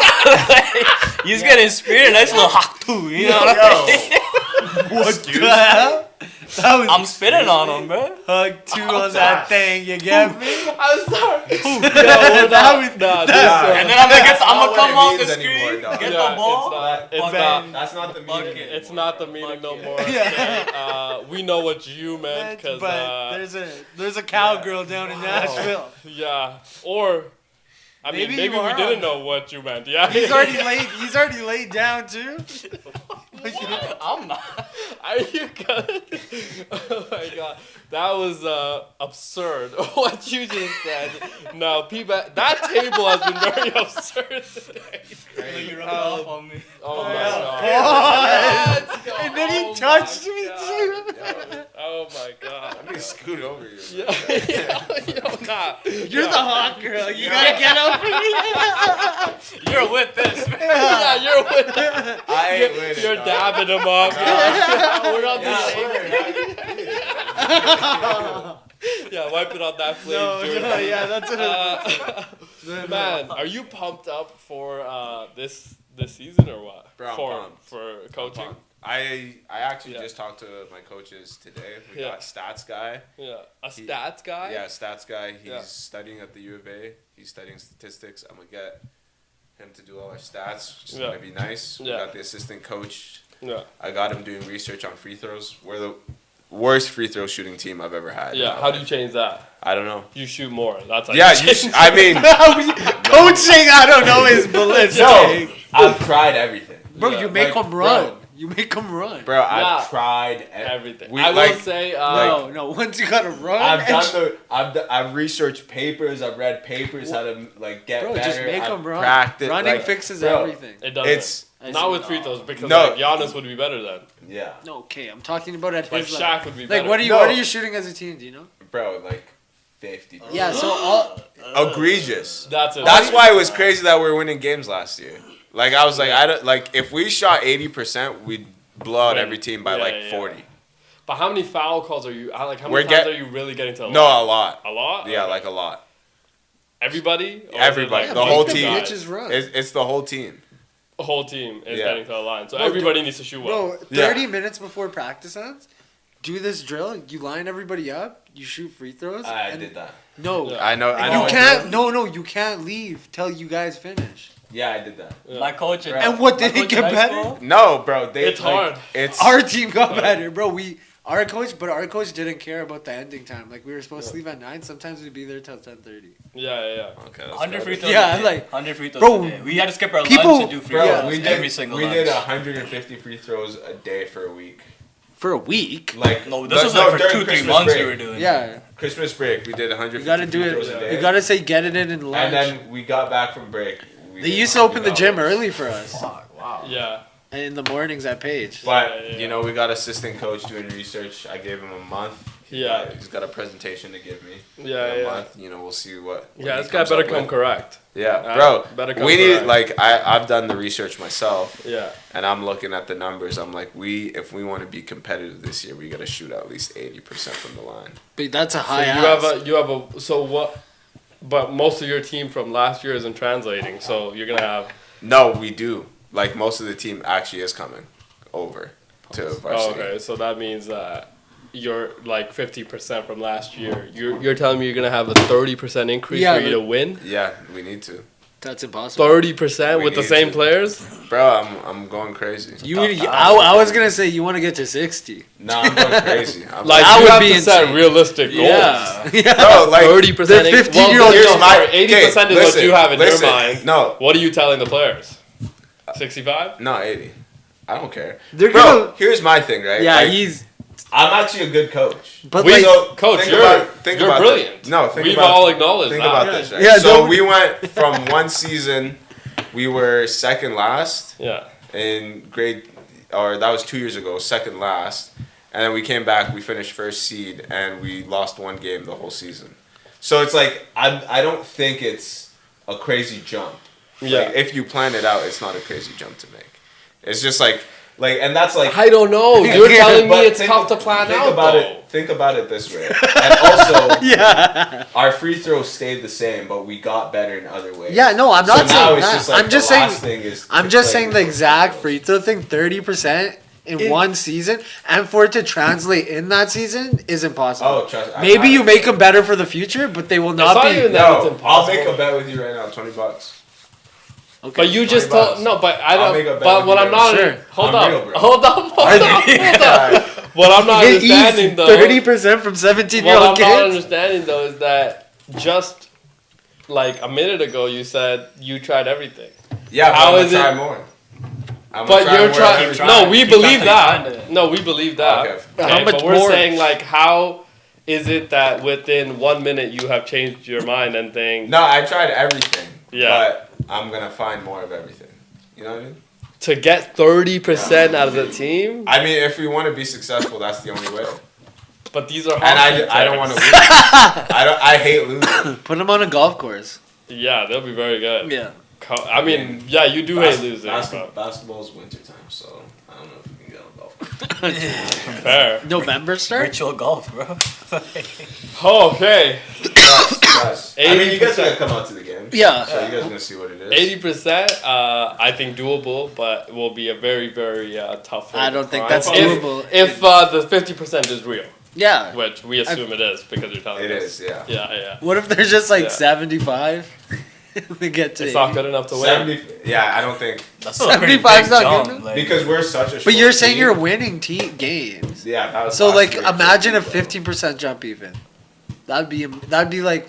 D: He's getting speared. Nice little hawk too. You know what I mean?
B: What the hell? That was
D: I'm spitting on him, bro.
B: hug two on that thing. You get me?
A: I'm sorry.
B: That was-
D: And then I'm gonna come off the
C: means anymore,
D: screen,
C: dog.
D: get
A: Yeah,
D: the ball.
A: It's
D: fucking-
A: not.
C: That's not the meaning.
D: Bucket.
A: It's not the meaning no more.
B: Yeah.
A: Okay? We know what you meant because
B: But there's a cowgirl down in Nashville.
A: yeah, or I mean
B: Maybe
A: maybe
B: you
A: we
B: are
A: didn't
B: on
A: know what you meant. Yeah,
B: He's already laid down too.
D: I'm not.
A: Are you good? Oh my god, that was absurd. What you just said. No, people, that table has been very absurd today.
D: You rubbed off on me.
A: Oh my god. Let's go.
B: And then he
A: Oh
B: touched
A: my
B: me
A: God.
B: too.
A: Oh my god.
C: I'm gonna scoot over you.
A: Yeah, yo, nah.
B: You're the hot girl. You gotta get over me.
D: You're with this, man.
A: Yeah, you're with.
C: I ain't with it.
A: You're
C: dog.
A: dabbing him up. Yeah. We're on the
C: Yeah,
A: same. Yeah, wipe it on that flame.
B: No, yeah, that's what
A: Man, are you pumped up for this season or what?
C: Bro, I'm
A: for
C: pumped.
A: for coaching.
C: I actually
A: Yeah.
C: just talked to my coaches today. We
A: Yeah.
C: got stats guy.
A: Yeah, a stats guy.
C: Yeah, stats guy. He's
A: Yeah.
C: studying at the U of A. He's studying statistics. I'm gonna get him to do all our stats, which is
A: Yeah.
C: gonna be nice.
A: Yeah.
C: We got the assistant coach.
A: Yeah.
C: I got him doing research on free throws. We're the worst free throw shooting team I've ever had.
A: Yeah. How do you change that?
C: I don't know.
A: You shoot more. That's how
C: Yeah,
A: you
C: you
A: change
C: I mean,
B: Coaching, I don't know, is ballistic.
C: no, I've tried everything.
B: Bro,
A: Yeah,
B: you make
C: like,
B: them run.
C: bro.
B: You make them run.
C: Bro, I've
A: Yeah.
C: tried
A: everything.
C: We,
A: I will
C: like,
A: say.
B: No, once you gotta run,
C: I've
B: and
C: I've researched papers. I've read papers how to like get
B: bro,
C: better.
B: just make
C: I've
B: them run.
C: practiced,
B: Running
C: like,
B: fixes
C: bro,
B: everything.
A: it doesn't.
C: It's
A: Not with free throws because
C: No.
A: like Giannis would be better then.
C: yeah,
B: No, okay, I'm talking about at
A: Like
B: his level.
A: Shaq would be better.
B: Like, what
C: No.
B: are you shooting as a team? Do you know?
C: bro, like 50.
B: Yeah, so all
C: Egregious.
A: That's it.
C: That's why it was crazy that we were winning games last year. Like I was like, I don't like if we shot 80%, we'd blow out
A: Win.
C: every team by
A: Yeah,
C: like
A: yeah.
C: 40.
A: But how many foul calls are you? Like how
C: We're
A: many times
C: get-
A: are you really getting to the
C: No,
A: line?
C: a lot.
A: A lot.
C: Yeah,
A: Okay.
C: like a lot.
A: Everybody. Or is it,
C: Everybody.
A: like,
C: The
A: one
C: whole
A: two
C: team.
A: guys?
B: bitches run.
C: It's the whole team.
A: The whole team is
C: Yeah.
A: getting to the line, so
B: Bro,
A: everybody needs to shoot well.
B: Bro,
C: Yeah.
B: 30 minutes before practice ends, do this drill. You line everybody up. You shoot free throws.
C: I
B: and
C: did that.
B: No,
A: Yeah.
C: I know. I
B: and
C: know.
B: you can't. No, you can't leave till you guys finish.
C: Yeah, I did that.
A: Yeah.
D: My coach in
B: And what, did
D: my
B: it
D: coach
B: get
D: in high
B: better?
D: school,
C: No, bro.
A: It's hard.
C: It's
B: Our team got better, bro. Our coach didn't care about the ending time. Like we were supposed to leave at 9. Sometimes we'd be there till 10:30.
A: Yeah.
C: okay. that's
D: 100 free
C: better.
D: throws.
B: Yeah,
D: a day.
B: like,
D: 100 free throws.
B: bro,
D: a day. We had to skip our
B: people-
D: lunch to do free
C: Bro,
D: throws
C: we did
D: every single
C: we
D: lunch.
C: did 150 free throws a day for a week.
B: For a week.
C: Like
D: No, this was like for
C: during
D: 2-3
C: Christmas
D: months
C: break.
D: we were doing.
B: Yeah,
C: Christmas break, we did 150
B: you gotta do
C: free throws a
B: it.
C: day.
B: You gotta say get it in lunch.
C: And then we got back from break. We
B: They
C: did
B: used to open the gym
C: 100 hours.
B: early for us,
D: Wow.
A: Yeah.
B: and in the mornings at Page.
C: But
A: Yeah.
C: you know, we got assistant coach doing research. I gave him a month.
A: Yeah.
C: He's got a presentation to give me.
A: Yeah,
C: in a
A: yeah.
C: month. You know, we'll see what.
A: Yeah,
C: he
A: this guy
C: comes
A: better
C: up
A: come
C: with.
A: correct.
C: Yeah, bro.
A: better come
C: we need
A: correct.
C: like I've done the research myself,
A: Yeah.
C: and I'm looking at the numbers. I'm like, if we want to be competitive this year, we got to shoot at least 80% from the line.
B: But that's a
A: So
B: high.
A: you have a so what? But most of your team from last year isn't translating, so you're gonna have.
C: No, we do. Like most of the team actually is coming over to
A: Oh,
C: varsity.
A: okay, so that means that you're like 50% from last year. You're telling me you're gonna have a 30% increase
B: Yeah,
A: for you
B: but-
A: to win?
C: Yeah, we need to,
B: That's impossible.
A: 30%
C: We
A: with the
C: need
A: same
C: to.
A: players?
C: bro. I'm going crazy.
B: I was gonna say you want to get to 60.
C: No, I'm going crazy.
A: Like
B: That
A: you
B: would
A: have
B: be
A: to set
B: insane.
A: realistic goals.
B: Yeah.
C: bro, like
A: 30%.
B: The 15-year-old
C: here's
B: goal.
C: my
A: 80% is
C: okay,
A: what you have in
C: listen,
A: your mind.
C: No,
A: What are you telling the players? 65?
C: no, 80. I don't care.
B: They're
C: Bro,
B: gonna-
C: here's my thing, right?
B: Yeah,
C: Like,
B: he's.
C: I'm actually a good coach.
B: But
A: We-
B: like,
C: So,
A: Coach,
C: think
A: you're
C: about
A: you're brilliant.
C: No, think
A: We've
C: about
A: all acknowledged
C: think
A: that.
C: about this, right?
B: Yeah,
C: so
B: don't-
C: we went from one season, we were second last
A: Yeah.
C: in grade, or that was 2 years ago, second last, and then we came back, we finished first seed, and we lost one game the whole season. So it's like I don't think it's a crazy jump.
A: Yeah.
C: Like, if you plan it out, it's not a crazy jump to make. It's just like, and that's like.
A: I don't know. You're telling me
C: But
A: it's
C: think-
A: tough to plan
C: think
A: out,
C: about
A: though.
C: it. Think about it this way. And also,
B: yeah.
C: our free throws stayed the same, but we got better in other ways.
B: Yeah, no, I'm
C: So
B: not
C: now
B: saying
C: it's
B: that.
C: just like
B: I'm just
C: the
B: saying.
C: last thing is
B: I'm
C: to
B: just
C: play
B: saying the
C: with
B: exact free throw thing. 30% in one season, and for it to translate in that season is impossible.
C: Oh, trust me.
B: Maybe you make them better for the future, but they will not
A: not
B: be.
A: even that. It's
C: No, I'll
A: impossible.
C: make a bet with you right now. $20.
B: Okay.
A: But you just
C: 20
A: told
C: bucks.
A: no. But I
C: I'll make a
A: don't.
C: bet
A: But
C: with
A: what
C: you
A: I'm
C: right
A: not.
B: Sure.
A: Hold
C: I'm
A: up.
C: real, bro.
A: Hold up. Hold up. What I'm not understanding though.
B: 30% from
A: What
B: 17-year-old
A: I'm not
B: kids.
A: understanding though is that just like a minute ago you said you tried everything.
C: Yeah, but
A: How
C: I'm
A: is
C: gonna try
A: it-
C: more. I'm
A: But
C: gonna
A: you're
C: try and
A: trying.
C: work
A: No, we
D: Keep
A: believe
D: trying to
A: that.
D: find it.
A: No, we believe that.
C: Okay.
B: How much
A: but we're
B: more?
A: saying like, how is it that within 1 minute you have changed your mind and think
C: No, I tried everything.
A: Yeah.
C: But I'm gonna find more of everything. You know what I mean?
A: to get 30% out of the team?
C: I mean, if we want to be successful, that's the only way.
A: But these are
C: And
A: hockey
C: I don't want to
A: players.
C: lose. I hate losing.
B: Put him on a golf course.
A: Yeah, they'll be very good.
B: Yeah.
A: I mean, yeah, you do hate losing. but
C: Basketball's wintertime, so I don't know if we can get on golf course.
A: fair.
B: November start?
D: Virtual golf, bro.
A: Oh, okay.
C: Yes. I mean, you guys
A: 80%.
C: gotta come out to the game.
B: Yeah.
C: So you guys gonna see what it is.
A: 80%, I think doable, but will be a very, very tough one.
B: I don't think
A: If-
B: that's doable.
A: If the 50% is real,
B: Yeah.
A: which we assume it is because you're telling
C: It
A: us.
C: is, yeah.
A: Yeah, yeah.
B: What if they're just like
A: Yeah.
B: 75? They get to
A: It's not
B: 80.
A: good enough to win.
C: 70. Yeah, I don't think
D: That's a pretty
B: 75 's
D: big
B: not
D: jump.
B: good enough?
D: Like,
C: because we're such a.
B: But
C: short
B: you're saying
C: team.
B: you're winning games.
C: Yeah, that was.
B: So
C: last
B: like
C: year,
B: imagine a
C: but-
B: 15% jump even. That'd be like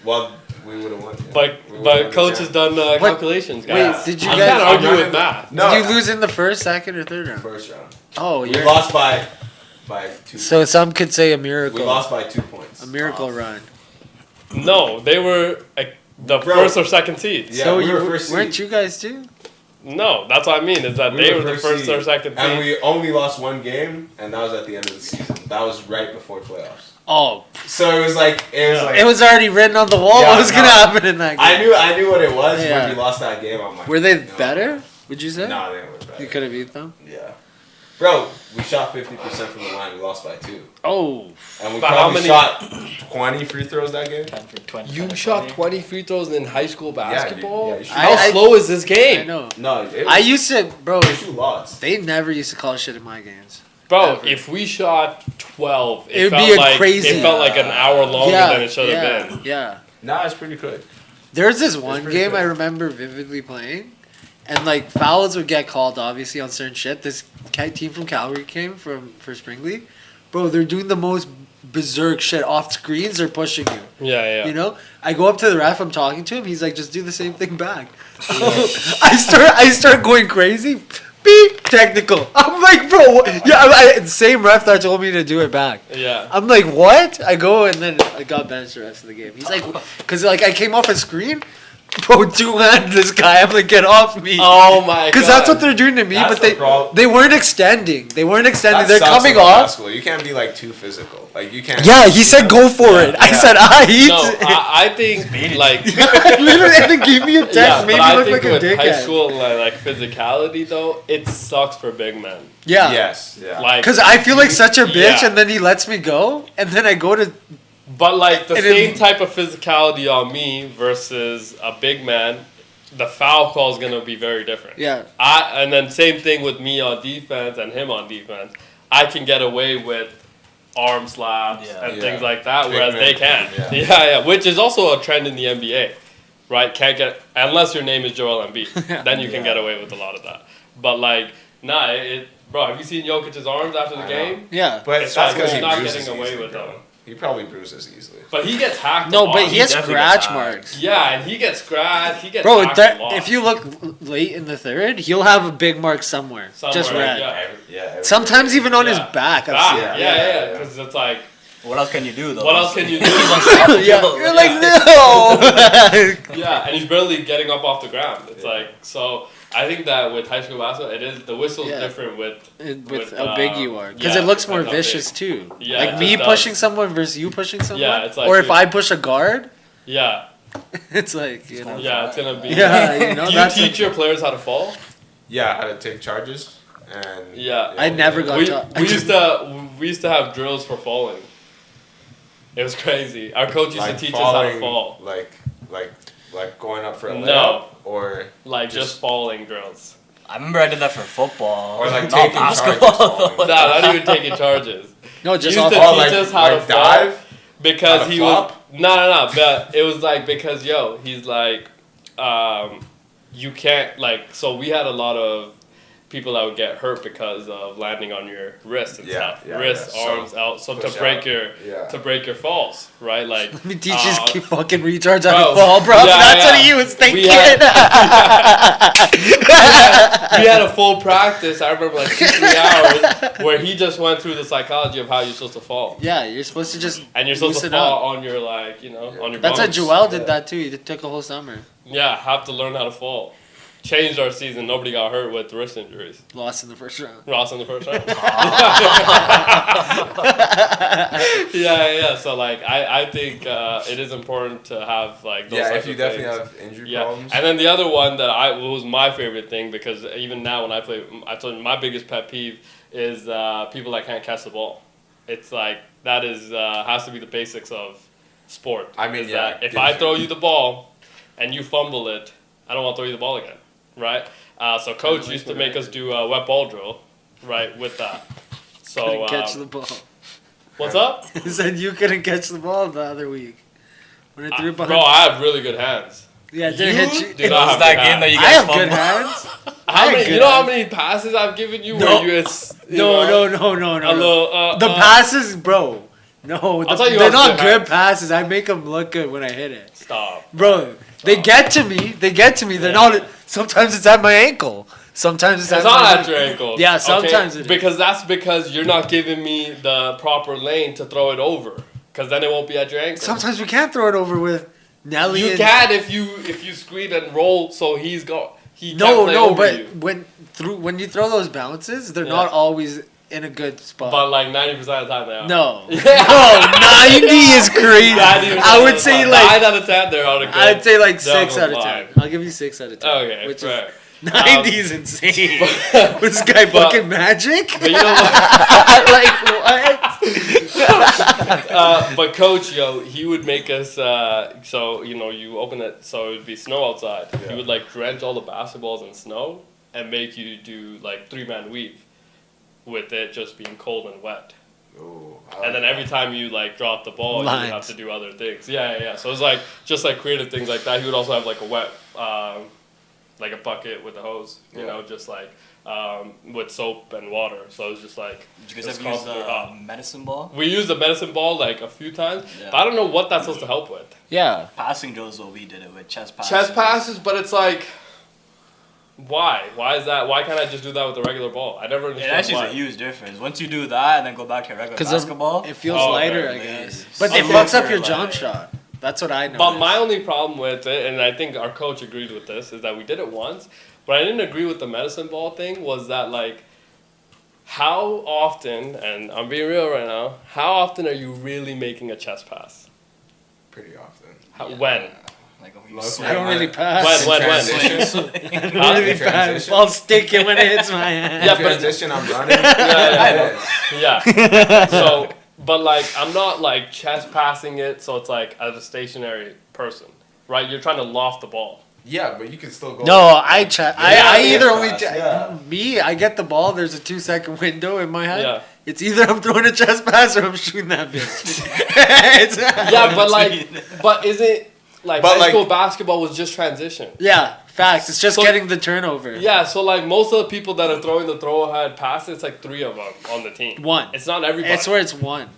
C: Well, we would have won. Yeah.
A: But
C: We would've won the
A: coach has
C: champ.
A: done calculations,
B: Wait,
A: guys.
B: did you
A: I
B: guys-
A: can't argue
C: I'm
A: with
C: not-
A: math.
C: No,
B: did you lose in the first, second, or third round?
C: first round.
B: Oh,
C: We
B: you're
C: lost by 2.
B: so some could say a
C: we
B: miracle.
C: lost by 2 points.
B: A miracle run.
A: No, they were the
C: Bro.
A: first or second seeds.
C: Yeah,
B: so
C: we
B: you
C: were first
B: weren't
C: seed.
B: you guys too?
A: No, that's what I mean. Is that
C: We
A: they
C: were
A: were the first
C: seed,
A: or second
C: and
A: seed.
C: we only lost one game, and that was at the end of the season. That was right before playoffs.
B: Oh,
C: So it was like
B: it was already written on the wall
C: Yeah,
B: what was gonna
C: no.
B: happen in that game.
C: I knew what it was
B: Yeah.
C: when we lost that game. I'm like,
B: Were they
C: no.
B: better? Would you say?
C: No, they were better.
B: You could have beat them.
C: Yeah. Bro, we shot 50% from the line. We lost by 2.
B: Oh,
C: And we
A: But how
C: probably
A: many-
C: shot 20 free throws that game.
D: 10 for 20.
A: You
D: 10
A: shot
D: for
A: 20 free throws in high school basketball?
C: yeah, you shoot.
A: How
B: I-
A: slow is this
B: I
A: game?
B: know.
C: No, it
B: I
C: was
B: used to, bro.
C: 2 lots.
B: They never used to call shit in my games.
A: Bro,
B: Ever.
A: if we shot 12,
B: It would
A: felt
B: be a
A: like
B: crazy-
A: it felt like an hour longer
B: yeah,
A: than it should have
B: yeah,
A: been.
B: Yeah.
C: Nah, it's pretty good.
B: There's this one
C: pretty
B: game
C: good.
B: I remember vividly playing, and like fouls would get called obviously on certain shit. This team from Calgary came for spring league, bro. They're doing the most berserk shit off screens. They're pushing you.
A: Yeah, yeah.
B: You know, I go up to the ref. I'm talking to him. He's like, just do the same thing back. I start going crazy. Beep, technical. I'm like, bro, what? Yeah, same ref that told me to do it back.
A: Yeah.
B: I'm like, what? I go and then I got benched the rest of the game. He's like, because like I came off a screen, bro, two-hand this guy. I'm like, get off me.
A: Oh my god.
B: Because that's what they're doing to me,
C: That's
B: but
C: the problem.
B: they weren't extending. They weren't extending.
C: That
B: They're
C: sucks
B: coming
C: about
B: off.
C: basketball. You can't be like too physical. Like you can't.
B: Yeah, he said go for it. I
C: Yeah.
B: said I.
A: No, I think like
B: Literally, and then gave me a text,
A: yeah,
B: made
A: but
B: me
A: I
B: look
A: think
B: like a
A: with high
B: dickhead.
A: school like physicality though, it sucks for big men.
B: Yeah.
C: Yes. Yeah.
A: Like
B: Because I feel like such a bitch,
A: Yeah.
B: and then he lets me go, and then I go to.
A: But like the
B: And
A: same
B: it-
A: type of physicality on me versus a big man, the foul call is gonna be very different.
B: Yeah.
A: And then same thing with me on defense and him on defense. I can get away with arm slaps
D: Yeah.
A: and
C: Yeah.
A: things like that,
C: Big
A: whereas
C: men
A: they
C: can,
A: can't.
C: yeah.
A: Yeah, which is also a trend in the NBA, right? Can't get unless your name is Joel Embiid, then you can
C: Yeah.
A: get away with a lot of that. But like, nah, bro, have you seen Jokic's arms after the
C: I know.
A: game?
B: Yeah.
C: But
A: It's
C: that's
A: like
C: because
A: he's
C: he
A: not
C: bruises
A: getting away
C: easily,
A: with
C: bro.
A: them.
C: He probably bruises easily.
A: But he gets hacked.
B: No,
A: a
B: but
A: lot.
B: he has
D: definitely
B: scratch
D: gets
B: marks.
A: Yeah, and he gets scratched. He gets
B: Bro,
A: hacked a lot.
B: if you look late in the third, he'll have a big mark somewhere. Just
A: Somewhere,
B: red.
A: yeah.
C: Yeah.
B: Sometimes even on his
A: Yeah.
B: back. I've
A: Back,
B: seen
A: yeah,
B: it.
A: yeah, because it's like,
D: What else can you do though?
A: what else can you do?
B: Yeah, you're like, no.
A: Yeah, and he's barely getting up off the ground. It's like, so I think that with high school basketball, it is the whistle's
B: Yeah.
A: different with
B: With how big you are, because
A: yeah,
B: it looks more
A: depends how big.
B: vicious too.
A: Yeah,
B: like
A: it
B: me
A: just does.
B: pushing someone versus you pushing someone.
A: Yeah, it's like
B: or if
A: you-
B: I push a guard,
A: Yeah,
B: it's like you know.
A: yeah, it's gonna be.
B: Yeah, you know
A: Do you
B: that's.
A: teach your players how to fall?
C: Yeah, how to take charges and.
A: Yeah.
B: I never got
A: We,
B: taught.
A: we used to have drills for falling. It was crazy. Our coach used to teach us how to fall.
C: Like going up for a
A: No.
C: layup or
A: Like just falling drills.
D: I remember I did that for football.
C: or like
D: not
C: taking charges.
D: basketball.
C: falling.
A: Nah, not even taking charges.
B: No,
A: He
B: just
A: used
B: off.
A: to
C: Oh,
A: teach
C: like-
A: us how
C: like
A: to fall
C: dive?
A: because
C: How to
A: he
C: flop?
A: was no. But it was like because he's like, you can't like. So we had a lot of people that would get hurt because of landing on your wrist and stuff. Wrist,
C: yeah.
A: arms out. So to
C: push
A: break
C: out.
A: your
C: Yeah.
A: to break your falls, right? Like
B: Let me teach these fucking retards how to
A: bro,
B: fall, bro.
A: yeah,
B: That's
A: yeah.
B: what he was thinking.
A: we had a full practice. I remember like 2-3 hours where he just went through the psychology of how you're supposed to fall.
B: Yeah, you're supposed to just
A: And you're supposed to
B: loosen
A: fall
B: up.
A: on your on your
B: That's how
A: bones.
B: Joel did that too. He took a whole summer.
A: Yeah, have to learn how to fall. Changed our season. Nobody got hurt with wrist injuries.
B: Lost in the first round.
A: Ross in the first round. yeah. So like, I think it is important to have like those.
C: Yeah,
A: types
C: if you
A: of
C: definitely
A: things.
C: have injury
A: Yeah,
C: problems.
A: and then the other one that was my favorite thing, because even now when I play, I told you my biggest pet peeve is people that can't catch the ball. It's like that is has to be the basics of sport.
C: I mean,
A: is
C: yeah,
A: that if
C: gives
A: I
C: you-
A: throw you the ball and you fumble it, I don't want to throw you the ball again, right? So coach used to make us do a wet ball drill, right, with that. So
B: Couldn't catch the ball.
A: what's up?
B: He said you couldn't catch the ball the other week when I threw it behind.
A: Bro, I have really good hands.
B: Yeah, it didn't hit you.
A: do not
D: Was
A: have
D: that
A: good
D: game that
A: hands.
D: you
B: I
D: guys
B: have good
D: fumbled?
B: hands.
A: How
B: I
A: many?
B: had
A: You know how
B: good
A: many passes I've given you?
B: No.
A: Where you it's you know,
B: No.
A: a
B: No.
A: little,
B: The passes, bro. No,
A: I'll tell you
B: they're
A: what,
B: not
A: good
B: good
A: hands.
B: passes. I make them look good when I hit it.
A: Stop.
B: Bro, they get to me. They're not. Sometimes it's at my ankle. Sometimes it's
A: It's
B: at
A: not
B: my
A: at your ankle.
B: Yeah, sometimes it is.
A: Because that's because you're not giving me the proper lane to throw it over. Because then it won't be at your ankle.
B: Sometimes we can't throw it over with Nelly.
A: You
B: and-
A: can if you screen and roll so he can't
B: No,
A: play
B: no,
A: over
B: but
A: you.
B: when you throw those bounces, they're
A: Yeah.
B: not always in a good spot.
A: But like 90% of the time they are.
B: No,
A: Yeah.
B: no, 90 is crazy.
A: 90%
B: I
A: of
B: would
A: the
B: say
A: time.
B: like
A: 9 out of 10 they're on a good.
B: I'd say like
A: they're
B: 6
A: on
B: out
A: a
B: of 10.
A: line.
B: I'll give you 6 out of 10.
A: Okay,
B: which
A: fair.
B: is 90 is insane. Was this guy
A: but-
B: fucking magic?
A: But you know what?
B: Like what?
A: But coach, he would make us. So you open it, so it would be snow outside.
C: Yeah.
A: He would like drench all the basketballs in snow and make you do like 3-man weave, with it just being cold and wet.
C: Ooh,
A: And then every time you like drop the ball, you
B: Lines.
A: would have to do other things. Yeah. So it was like just like creative things like that. He would also have like a wet, like a bucket with a hose. You
C: Yeah.
A: know, just like with soap and water. So it was just like.
D: Did you guys
A: just
D: ever use
A: constantly
D: the
A: hot.
D: medicine ball?
A: We used the medicine ball like a few times,
D: Yeah.
A: but I don't know what that's supposed to help with.
B: Yeah.
D: Passing drills, what we did it with chest passes.
A: Chest passes, but it's like, why? Why is that? Why can't I just do that with a regular ball? I never
D: It
A: understood
D: actually
A: why.
D: is a huge difference. Once you do that and then go back to your regular
B: Because
D: basketball,
B: it feels
A: Oh,
B: lighter,
A: okay.
B: I guess.
D: It's
B: But it
A: okay.
B: fucks up your
D: Like-
B: jump shot. That's what I know.
A: But my only problem with it, and I think our coach agreed with this, is that we did it once, but I didn't agree with the medicine ball thing. Was that like, how often? And I'm being real right now. How often are you really making a chest pass?
C: pretty often.
A: How,
D: Yeah.
A: When?
D: like when you
C: Local.
D: swing
B: I don't really
D: it.
B: pass.
A: When?
C: Transition.
A: Huh?
B: really
C: In
B: bad.
C: transition?
B: I'll stick it when it hits my hand.
A: Yeah,
C: In
A: but-
C: transition, I'm running.
A: Yeah. Yeah. So, but like, I'm not like chest passing it, so it's like as a stationary person, right? You're trying to loft the ball.
C: Yeah, but you can still go.
B: No, I check. I
C: Yeah,
B: either
C: yeah,
B: only
C: yeah.
B: me. I get the ball. There's a 2-second window in my head.
A: Yeah.
B: It's either I'm throwing a chest pass or I'm shooting that bitch. It's-
A: Yeah, but like, but is it like
C: But,
A: high
C: like-
A: school basketball was just transition?
B: yeah, facts. It's just
A: So-
B: getting the turnover.
A: Yeah, so like most of the people that are throwing the throw ahead passes, it's like 3 of them on the team.
B: One.
A: It's not everybody.
B: I swear it's one.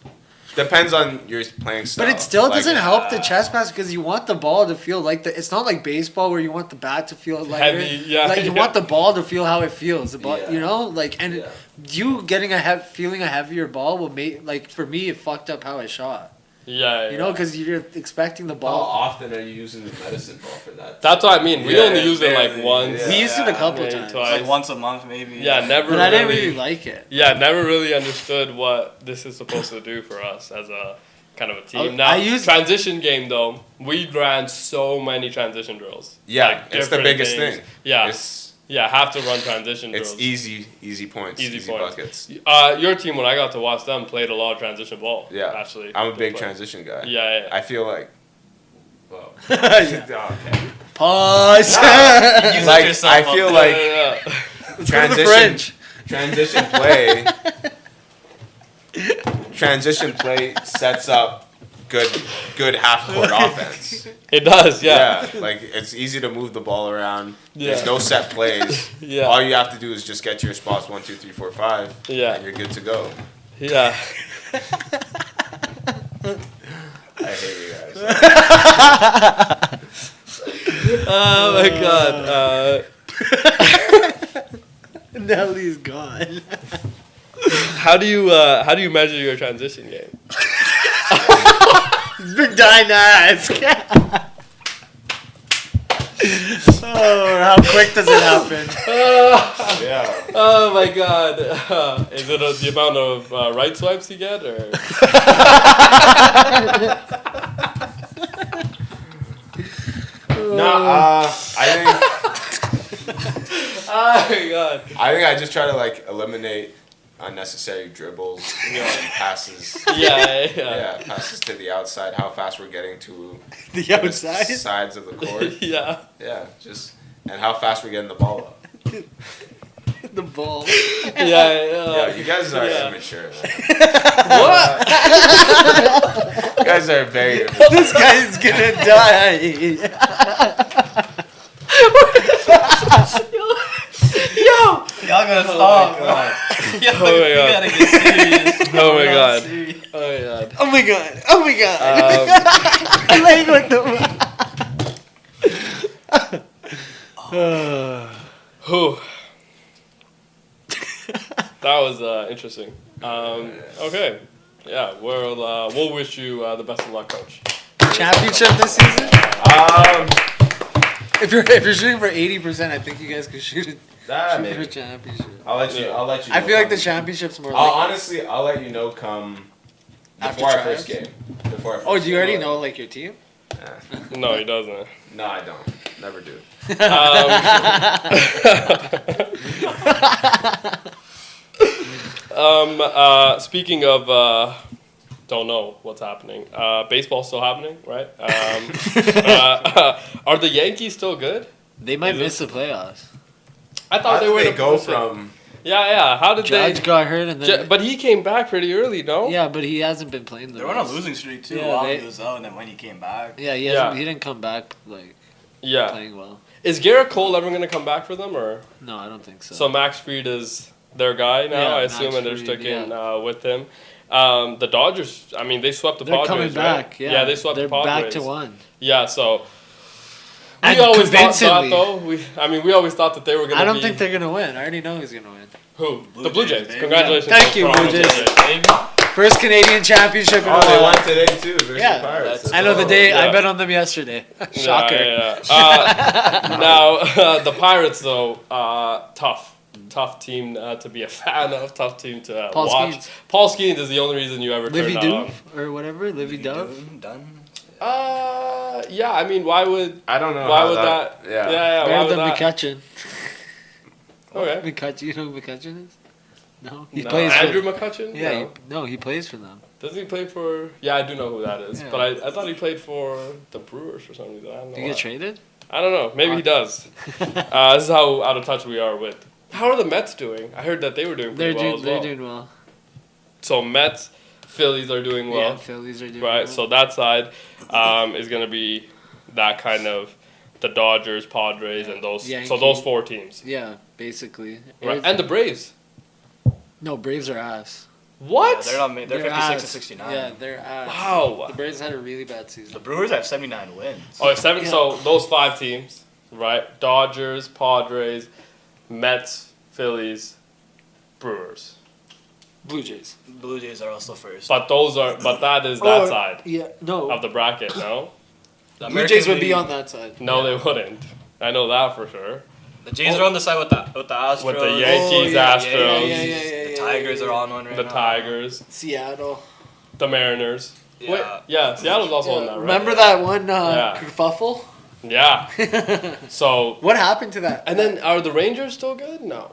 C: Depends on your playing style.
B: But it still
C: Like,
B: doesn't help the chest pass because you want the ball to feel like the. It's not like baseball where you want the bat to feel lighter.
A: Heavy, yeah,
B: Like you
A: yeah.
B: want the ball to feel how it feels. The ball,
C: Yeah.
B: you know, like and
C: Yeah.
B: you getting feeling a heavier ball will make like for me it fucked up how I shot.
A: Yeah,
B: You know, because you're expecting the
C: How
B: ball.
C: often are you using the medicine ball for that?
A: That's what I mean. We
C: Yeah,
A: only use it like
C: barely,
A: once.
C: yeah.
B: We used it a couple
A: maybe
B: times,
A: twice.
D: Like once a month, maybe.
A: Yeah, never.
B: but I didn't
A: really,
B: really like it.
A: Yeah, never really understood what this is supposed to do for us as a kind of a team. Now,
B: I used-
A: transition game though, we ran so many transition drills.
C: Yeah,
A: Like,
C: it's the
A: different
C: biggest
A: things.
C: thing.
A: Yeah,
C: It's
A: have to run transition drills.
C: easy points,
A: Easy
C: easy
A: points.
C: buckets.
A: Your team, when I got to watch them, played a lot of transition ball.
C: Yeah,
A: actually,
C: I'm a
A: they
C: big
A: play.
C: transition guy.
A: Yeah.
C: I feel like. Well,
B: Yeah.
C: okay.
B: Pause.
D: Use it
C: Like
D: yourself
C: I
D: up
C: feel
D: there.
C: like
A: Yeah.
B: Let's go to the
C: transition
B: French.
C: transition play sets up good half court offense.
A: It does, yeah.
C: Yeah, like it's easy to move the ball around.
A: Yeah.
C: There's no set plays.
A: Yeah.
C: All you have to do is just get to your spots 1, 2, 3, 4, 5.
A: Yeah.
C: And you're good to go.
A: Yeah.
C: I hate you guys.
A: Oh my god.
B: Nelly's gone.
A: How do you measure your transition game?
B: Been dying to ask. Oh, how quick does it happen?
C: Yeah.
A: Oh my god. Is it the amount of right swipes you get, or?
C: No, I think
A: Oh my god.
C: I just try to like eliminate unnecessary dribbles, and passes.
A: Yeah.
C: Passes to the outside. How fast we're getting to
B: The outside?
C: sides of the court.
A: Yeah.
C: Yeah, and how fast we're getting the ball up.
B: The ball.
C: Yeah, you guys are immature. Man.
A: What?
C: You guys are very immature.
B: This guy's gonna die.
D: Y'all gotta stop. Yo,
A: Oh my
D: you
A: god.
D: gotta get serious.
A: Oh my
D: Not
A: god.
D: serious.
A: Oh my god.
B: Oh my god. Oh my god. I like what the.
A: Whew. That was interesting. Okay. Yeah, we'll wish you the best of luck, coach.
B: Championship this season?
C: Um,
B: If you're shooting for 80%, I think you guys could shoot it.
C: that
B: For a
C: maybe.
B: championship.
C: I'll let you.
B: I feel like the
C: come.
B: championship's more
C: I'll
B: like.
C: honestly, I'll let you know come
B: After
C: before our
B: tryouts?
C: first game. Before our first
B: Oh, do you already
C: game.
B: know like your team?
A: No, he doesn't.
C: No, I don't. Never do.
A: Speaking of, don't know what's happening. Baseball's still happening, right? Are the Yankees still good?
B: They might
A: Is it-
B: miss the playoffs.
A: I thought
C: How
A: they were.
C: did
A: in
C: they
A: a
C: go
A: position-
C: from?
A: Yeah. How did
B: Judge
A: they?
B: got hurt and then.
A: But he came back pretty early, no?
B: Yeah, but he hasn't been playing the
D: They were on a
B: rest.
D: losing streak too
B: Yeah,
D: while
B: they-
D: he was out, and then when he came back,
B: Yeah,
A: Yeah.
B: he didn't come back like
A: Yeah.
B: playing well.
A: Is Garrett Cole ever going to come back for them, or
B: No, I don't think so.
A: so Max Fried is their guy now?
B: Yeah,
A: I assume,
B: Max
A: and they're
B: Fried,
A: sticking with him. The Dodgers. I mean, they swept the
B: They're
A: Padres.
B: coming
A: right?
B: back. Yeah,
A: they swept
B: They're
A: the Padres.
B: back to one.
A: Yeah, so we
B: And
A: always thought that
B: convincingly.
A: though. We always thought that they were going to.
B: I don't think they're gonna win. I already know who's gonna win.
A: Who?
D: Blue
A: The Blue
D: Jays,
A: Jays.
D: baby.
A: Congratulations.
B: Thank you,
A: Toronto
B: Blue Jays.
D: baby.
B: First Canadian championship in a
C: Oh, they
B: while.
C: won today too versus
B: Yeah.
C: the Pirates.
B: I know the day I
A: Yeah.
B: bet on them yesterday. Shocker.
A: Yeah. Now the Pirates though, tough team to be a fan of. Tough team to
B: Paul
A: watch.
B: Skeens.
A: Paul Skeens is the only reason you ever
B: Livy
A: turned that
B: Dove
A: on.
B: or whatever. Livy Dove.
D: Done.
A: Yeah. I mean, why would?
C: I don't know.
A: Why
C: how
A: would that?
C: Yeah.
A: Why
B: Better
A: would
B: than
A: that?
B: McCutcheon.
A: Okay.
B: McCutcheon. You know who McCutcheon is? No, he
A: No,
B: plays
A: Andrew
B: for.
A: McCutcheon?
B: Yeah,
A: No.
B: he plays for them.
A: Doesn't he play for? Yeah, I do know who that is.
B: Yeah.
A: But I thought he played for the Brewers for some reason. I don't know.
B: Did he
A: why.
B: get traded?
A: I don't know. Maybe he does. This is how out of touch we are with. How are the Mets doing? I heard that they were doing pretty well as well.
B: They're doing well.
A: So Mets, Phillies are doing well.
B: Yeah, Phillies are doing
A: Right.
B: well.
A: So that side is going to be that kind of the Dodgers, Padres, and those. So
B: Yankees.
A: those four teams.
B: Yeah, basically.
A: Right. And the Braves.
B: No, Braves are ass.
A: What?
D: Yeah, they're not. They're 56
B: ass.
D: and 69.
B: Yeah, they're ass.
A: Wow.
B: The Braves had a really bad
D: The
B: season.
D: Brewers have 79 wins.
A: Oh, 7.
B: Yeah.
A: So those 5 teams, right? Dodgers, Padres, Mets, Phillies, Brewers.
B: Blue Jays.
D: Blue Jays are also first.
A: But that is that
B: Or-
A: side
B: Yeah, no.
A: of the bracket, no?
D: The
B: Blue
D: American
B: Jays would be
D: League-
B: on that side.
A: No, they wouldn't. I know that for sure.
D: The Jays are on the side with the Astros.
A: With the Yankees,
B: yeah,
A: Astros,
D: The Tigers are on one right
A: the
D: now.
A: Tigers,
B: Seattle.
A: the Mariners.
D: Yeah.
A: Wait, yeah, Seattle's also on
B: Yeah.
A: that, right?
B: Remember that one
A: Yeah.
B: kerfuffle?
A: Yeah. So,
B: What happened to that?
A: and then are the Rangers still good? No.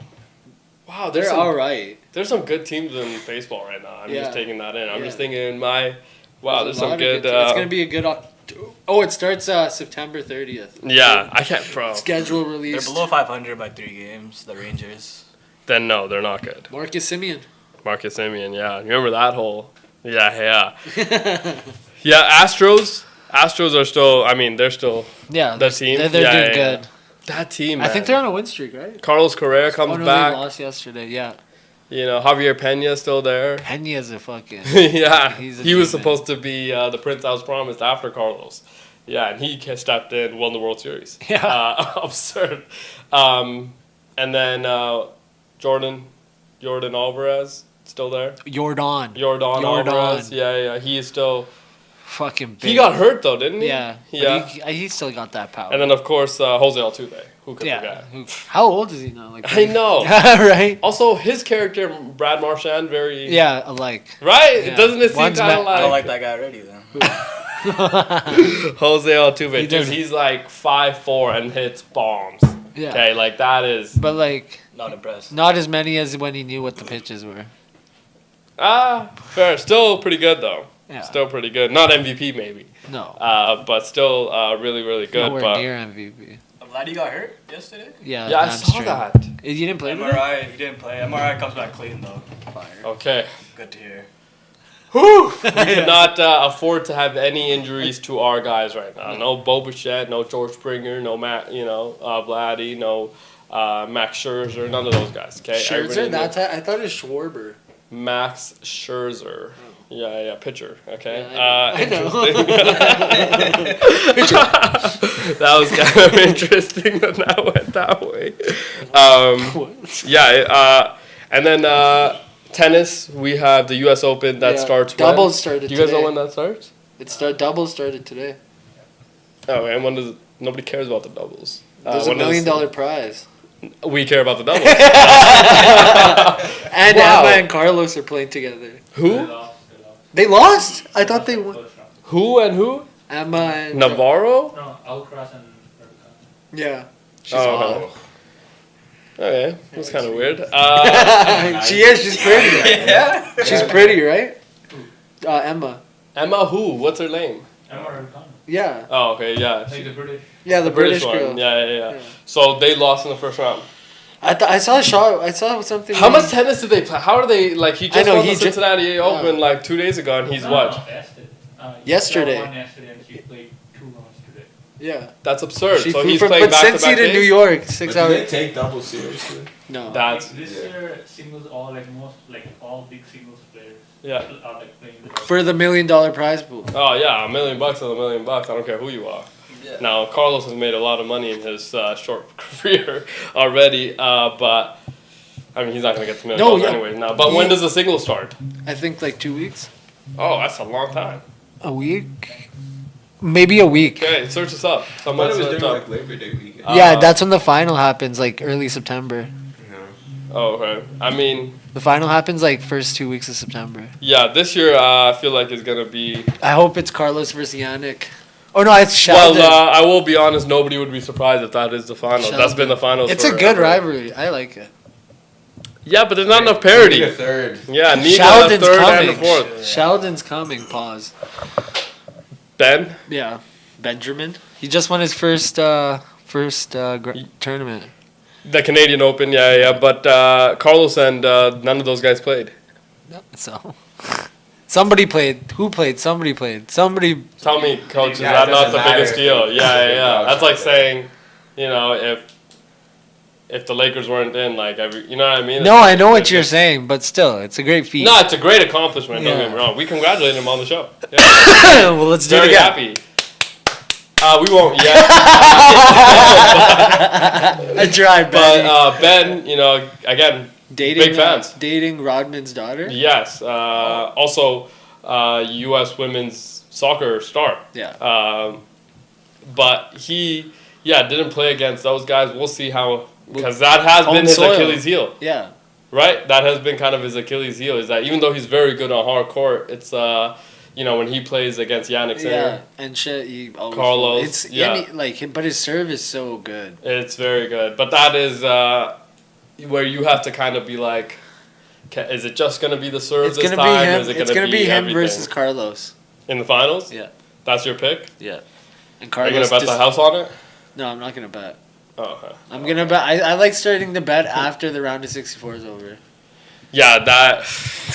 A: Wow,
B: They're
A: some,
B: all right.
A: there's some good teams in baseball right now. I'm
B: Yeah.
A: just taking that in. I'm
B: Yeah.
A: just thinking, wow, there's
B: a
A: some
B: lot of
A: good.
B: it's gonna be a good. Oh, it starts September 30th.
A: Yeah, I can't, bro.
B: Schedule
D: They're
B: released.
D: below 500 by 3 games. The Rangers.
A: Then no, they're not good.
B: Marcus Simeon.
A: Marcus Simeon, yeah. Remember that whole? Yeah. Yeah, Astros. Astros are still. I mean, they're still
B: Yeah,
A: the team.
B: They're
A: Yeah,
B: doing
A: yeah,
B: good.
A: yeah. That team.
B: I think
A: man.
B: they're on a win streak, right?
A: Carlos Correa comes
B: Oh no,
A: back.
B: they lost yesterday. Yeah,
A: You know, Javier Pena's still there.
B: Pena's a fucking.
A: Yeah,
B: He's a
A: he was
B: demon.
A: supposed to be the prince that was promised after Carlos. Yeah, and he stepped in, won the World Series.
B: Yeah.
A: Absurd. And then Jordan Alvarez still there.
B: Jordan
A: Jordan Alvarez. Yeah, he is still.
B: fucking big.
A: He got hurt though, didn't he?
B: Yeah,
A: Yeah.
B: but he still got that power.
A: And then of course Jose Altuve. Who could
B: yeah,
A: forget?
B: how old is he now? Like
A: I know.
B: right?
A: Also, his character, Brad Marchand, very
B: Yeah, alike.
A: right.
B: Yeah.
A: Doesn't it seem
B: One's
A: kind of
B: ma-
D: I don't
A: like
D: like that guy already then.
A: Jose Altuve?
B: He
A: Dude,
B: doesn't-
A: he's like 5'4" and hits bombs.
B: Yeah,
A: Okay, like that is
B: but like
D: Not impressed.
B: not as many as when he knew what the pitches were.
A: fair. Still pretty good though.
B: Yeah,
A: Still pretty good. Not MVP maybe,
B: no,
A: but still really really good.
B: nowhere
A: But
B: near MVP.
D: I'm glad he got hurt yesterday.
B: Yeah,
A: yeah, I saw
B: hamstring.
A: that.
B: You didn't play today?
D: MRI, he didn't play. MRI comes back clean though.
B: Fire.
A: Okay.
D: Good to hear.
A: Whew. We cannot afford to have any injuries to our guys right now. No Bo Bichette, no George Springer, no Matt, Vladdy, no Max Scherzer, none of those guys. Okay,
B: Scherzer? I thought it was Schwarber.
A: Max Scherzer. Yeah, pitcher. Okay.
B: Yeah, I know.
A: That was kind of interesting that that went that way. And then tennis, we have the U.S. Open that starts.
B: Doubles
A: when?
B: started.
A: Do you guys know
B: today.
A: when that starts?
B: Doubles started today.
A: Oh, and when does nobody cares about the doubles?
B: There's $1 million prize.
A: We care about the doubles.
B: And
A: Wow.
B: Emma and Carlos are playing together.
A: Who?
B: They lost? I thought they won.
A: Who and who?
B: Emma and
A: Navarro?
E: No, Alcaraz and Raducanu.
B: Yeah. She's
A: Oh,
B: hot.
A: okay. Okay, that's kind of weird.
B: She is. She's pretty.
D: Yeah.
B: She's pretty, right? Emma.
A: Emma who? What's her name?
E: Emma Raducanu.
B: Yeah.
A: Oh, okay, yeah.
E: Like the British.
B: Yeah, the British
A: one.
B: girl.
A: Yeah.
B: Yeah.
A: So they lost in the first round.
B: I saw a shot. I saw something.
A: How much tennis did they play? How are they like? He just
B: know,
A: won
B: he
A: the
B: ju-
A: Cincinnati Open like 2 days ago, and he's
E: No,
A: what?
E: no, yesterday.
B: Yesterday.
E: She won yesterday and she played 2 rounds today.
B: Yeah.
A: That's absurd.
B: She
A: so
B: flew
A: he's
B: from
A: playing back to
B: Cincy
A: back
B: to New
A: days.
B: York. 6
C: But do they
B: hours.
C: take doubles seriously?
B: No.
A: That's
E: This year, singles, all big singles players
A: yeah.
E: are like playing the
B: For the $1 million prize pool.
A: Oh yeah, $1 million is $1 million. I don't care who you are.
D: Yeah.
A: Now Carlos has made a lot of money in his short career already, but I mean he's not gonna get the $1 million
B: No, yeah.
A: anyway now. But when does the single start?
B: I think like 2 weeks.
A: Oh, that's a long time.
B: A week? Maybe a week.
A: Okay, search this up.
C: I thought
A: Someone
C: it was
A: search
C: during
A: up.
C: like Labor Day weekend.
B: Yeah, that's when the final happens, like early September.
A: Oh, okay. I mean,
B: The final happens like first 2 weeks of September.
A: yeah, this year I feel like it's gonna be.
B: I hope it's Carlos versus Yannick. Oh no, it's Sheldon.
A: Well, I will be honest. Nobody would be surprised if that is the final. That's
B: Sheldon.
A: been the finals.
B: It's a good
A: forever.
B: rivalry. I like it.
A: Yeah, but there's not enough
C: Need
A: parity.
C: a third.
A: Yeah, need a
B: Sheldon's
A: third
B: coming.
A: and a fourth.
B: Sheldon's coming. Pause.
A: Ben.
B: Yeah, Benjamin. He just won his first tournament.
A: The Canadian Open, yeah. But Carlos and none of those guys played.
B: So somebody played. Who played? Somebody played. Somebody.
A: Tell me, coach, is
C: Yeah,
A: that
C: it
A: not
C: doesn't
A: the
C: matter
A: biggest
C: if
A: deal?
C: they-
A: Yeah.
C: if
A: That's
C: they
A: like
C: don't.
A: saying, if the Lakers weren't in, like you know what I mean?
B: No, I know what you're saying, but still, it's a great feat.
A: No, it's a great accomplishment. Don't
B: Yeah.
A: get me wrong. We congratulate him on the show. Yeah.
B: Well, let's do it
A: Very
B: again.
A: happy. We won't yet.
B: I tried,
A: But Ben, again,
B: dating
A: big fans.
B: dating Rodman's daughter.
A: yes. Also, U.S. women's soccer star.
B: Yeah.
A: But he, didn't play against those guys. We'll see how, because that has
B: Home
A: been his
B: soil.
A: Achilles heel,
B: Yeah.
A: right? That has been kind of his Achilles heel. Is that even though he's very good on hard court, it's when he plays against Yannick
B: Yeah,
A: Sinner,
B: and shit. He always
A: Carlos,
B: It's
A: yeah.
B: but his serve is so good.
A: it's very good. But that is where you have to kind of be like, is it just gonna be the serve
B: It's
A: this
B: gonna
A: time?
B: be
A: Or
B: him.
A: is it
B: It's gonna be him
A: everything?
B: versus Carlos.
A: in the finals.
B: Yeah.
A: That's your pick.
B: Yeah. And
A: Are you
B: Carlos.
A: gonna bet the house on it?
B: No, I'm not gonna bet.
A: Oh, okay.
B: I'm gonna bet. I like starting the bet after the round of 64 is over.
A: Yeah, that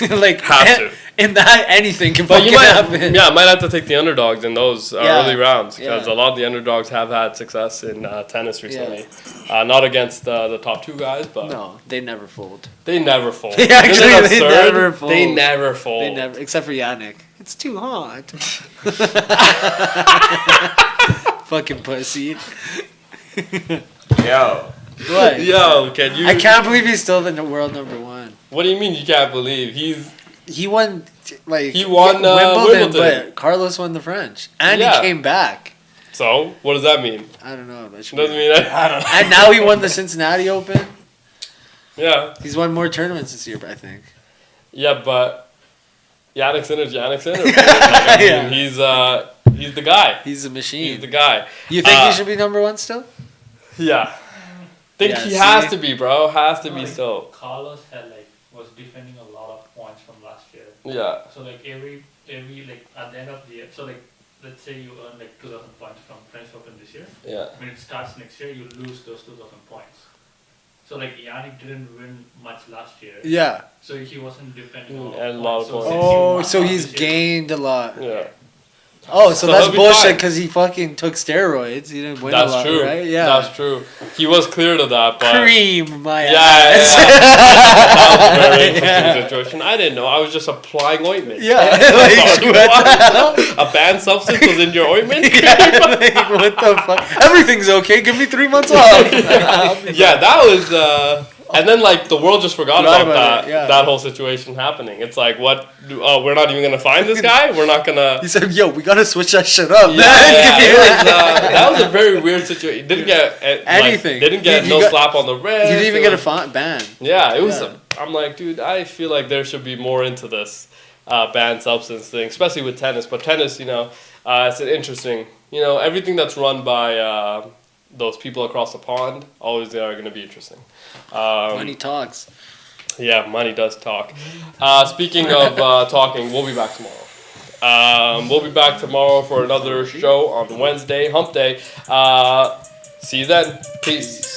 B: Like
A: Has to.
B: In that, anything can
A: But
B: fucking
A: you might,
B: happen.
A: might have to take the underdogs in those
B: Yeah.
A: early rounds because
B: Yeah.
A: a lot of the underdogs have had success in tennis recently. Not against the top two guys, but
B: No, they never fold.
A: they never fold.
B: They
A: Isn't it
B: actually- they
A: absurd?
B: never fold.
A: They never fold.
B: They never, except for Yannick. It's too hot. Fucking pussy.
C: Yo.
B: What?
A: Yo, can you?
B: I can't believe he's still the world number one.
A: What do you mean you can't believe
B: He won,
A: He won, Wimbledon.
B: but Carlos won the French, and
A: Yeah.
B: he came back.
A: So what does that mean?
B: I don't know. That should
A: Doesn't
B: be-
A: mean I don't know.
B: And now he won the Cincinnati Open.
A: Yeah,
B: He's won more tournaments this year, I think.
A: yeah, but Yannick Sinner's Yannick Sinner. Like, I mean,
B: Yeah.
A: he's the guy.
B: He's a machine.
A: He's the guy.
B: You think
A: Uh,
B: he should be number one still?
A: Yeah. Think
B: Yeah,
A: he
B: see?
A: has to be, bro. Has to be
E: Like,
A: still.
E: Carlos had was defending a lot of points from last year.
A: Yeah.
E: So every at the end of the year, so let's say you earn 2,000 points from French Open this year.
A: Yeah.
E: When it starts next year, you lose those 2,000 points. So Yannick didn't win much last year.
B: Yeah.
E: So he wasn't defending
A: And a lot of points.
E: since he
B: Oh,
E: won
B: so
E: half
B: he's
E: this year-
B: gained a lot.
A: Yeah.
B: Oh, so
A: So
B: that's
A: he'll be
B: bullshit
A: fine.
B: because he fucking took steroids. He didn't win a
A: That's
B: lot,
A: true.
B: right? Yeah.
A: That's true. He was clear to that, but
B: Cream my
A: yeah,
B: ass.
A: that was a very interesting
B: Yeah.
A: situation. I didn't know. I was just applying ointment.
B: Yeah.
A: Like,
B: Like, what?
A: A banned substance was in your ointment?
B: Yeah, like, what the fuck? Everything's okay. Give me 3 months off.
A: Yeah, that was. And then the world just forgot
B: Forgot
A: about
B: about
A: that
B: it, yeah.
A: that whole situation happening. It's like, what? Oh, we're not even gonna find this guy. We're not gonna.
B: He said, "Yo, we gotta switch that shit up,
A: Yeah,
B: man."
A: yeah,
B: Give
A: it
B: me
A: was, that was a very weird situation. Didn't get
B: Anything.
A: didn't get
B: You
A: no
B: got-
A: slap on the wrist.
B: You didn't even
A: It
B: get a
A: was-
B: ban.
A: Yeah, it was.
B: Yeah.
A: I'm like, dude, I feel like there should be more into this banned substance thing, especially with tennis. But tennis, it's an interesting. Everything that's run by those people across the pond always are going to be interesting.
B: Money talks.
A: Yeah, money does talk. Speaking of talking, we'll be back tomorrow. We'll be back tomorrow for another show on Wednesday, Hump Day. See you then. Peace.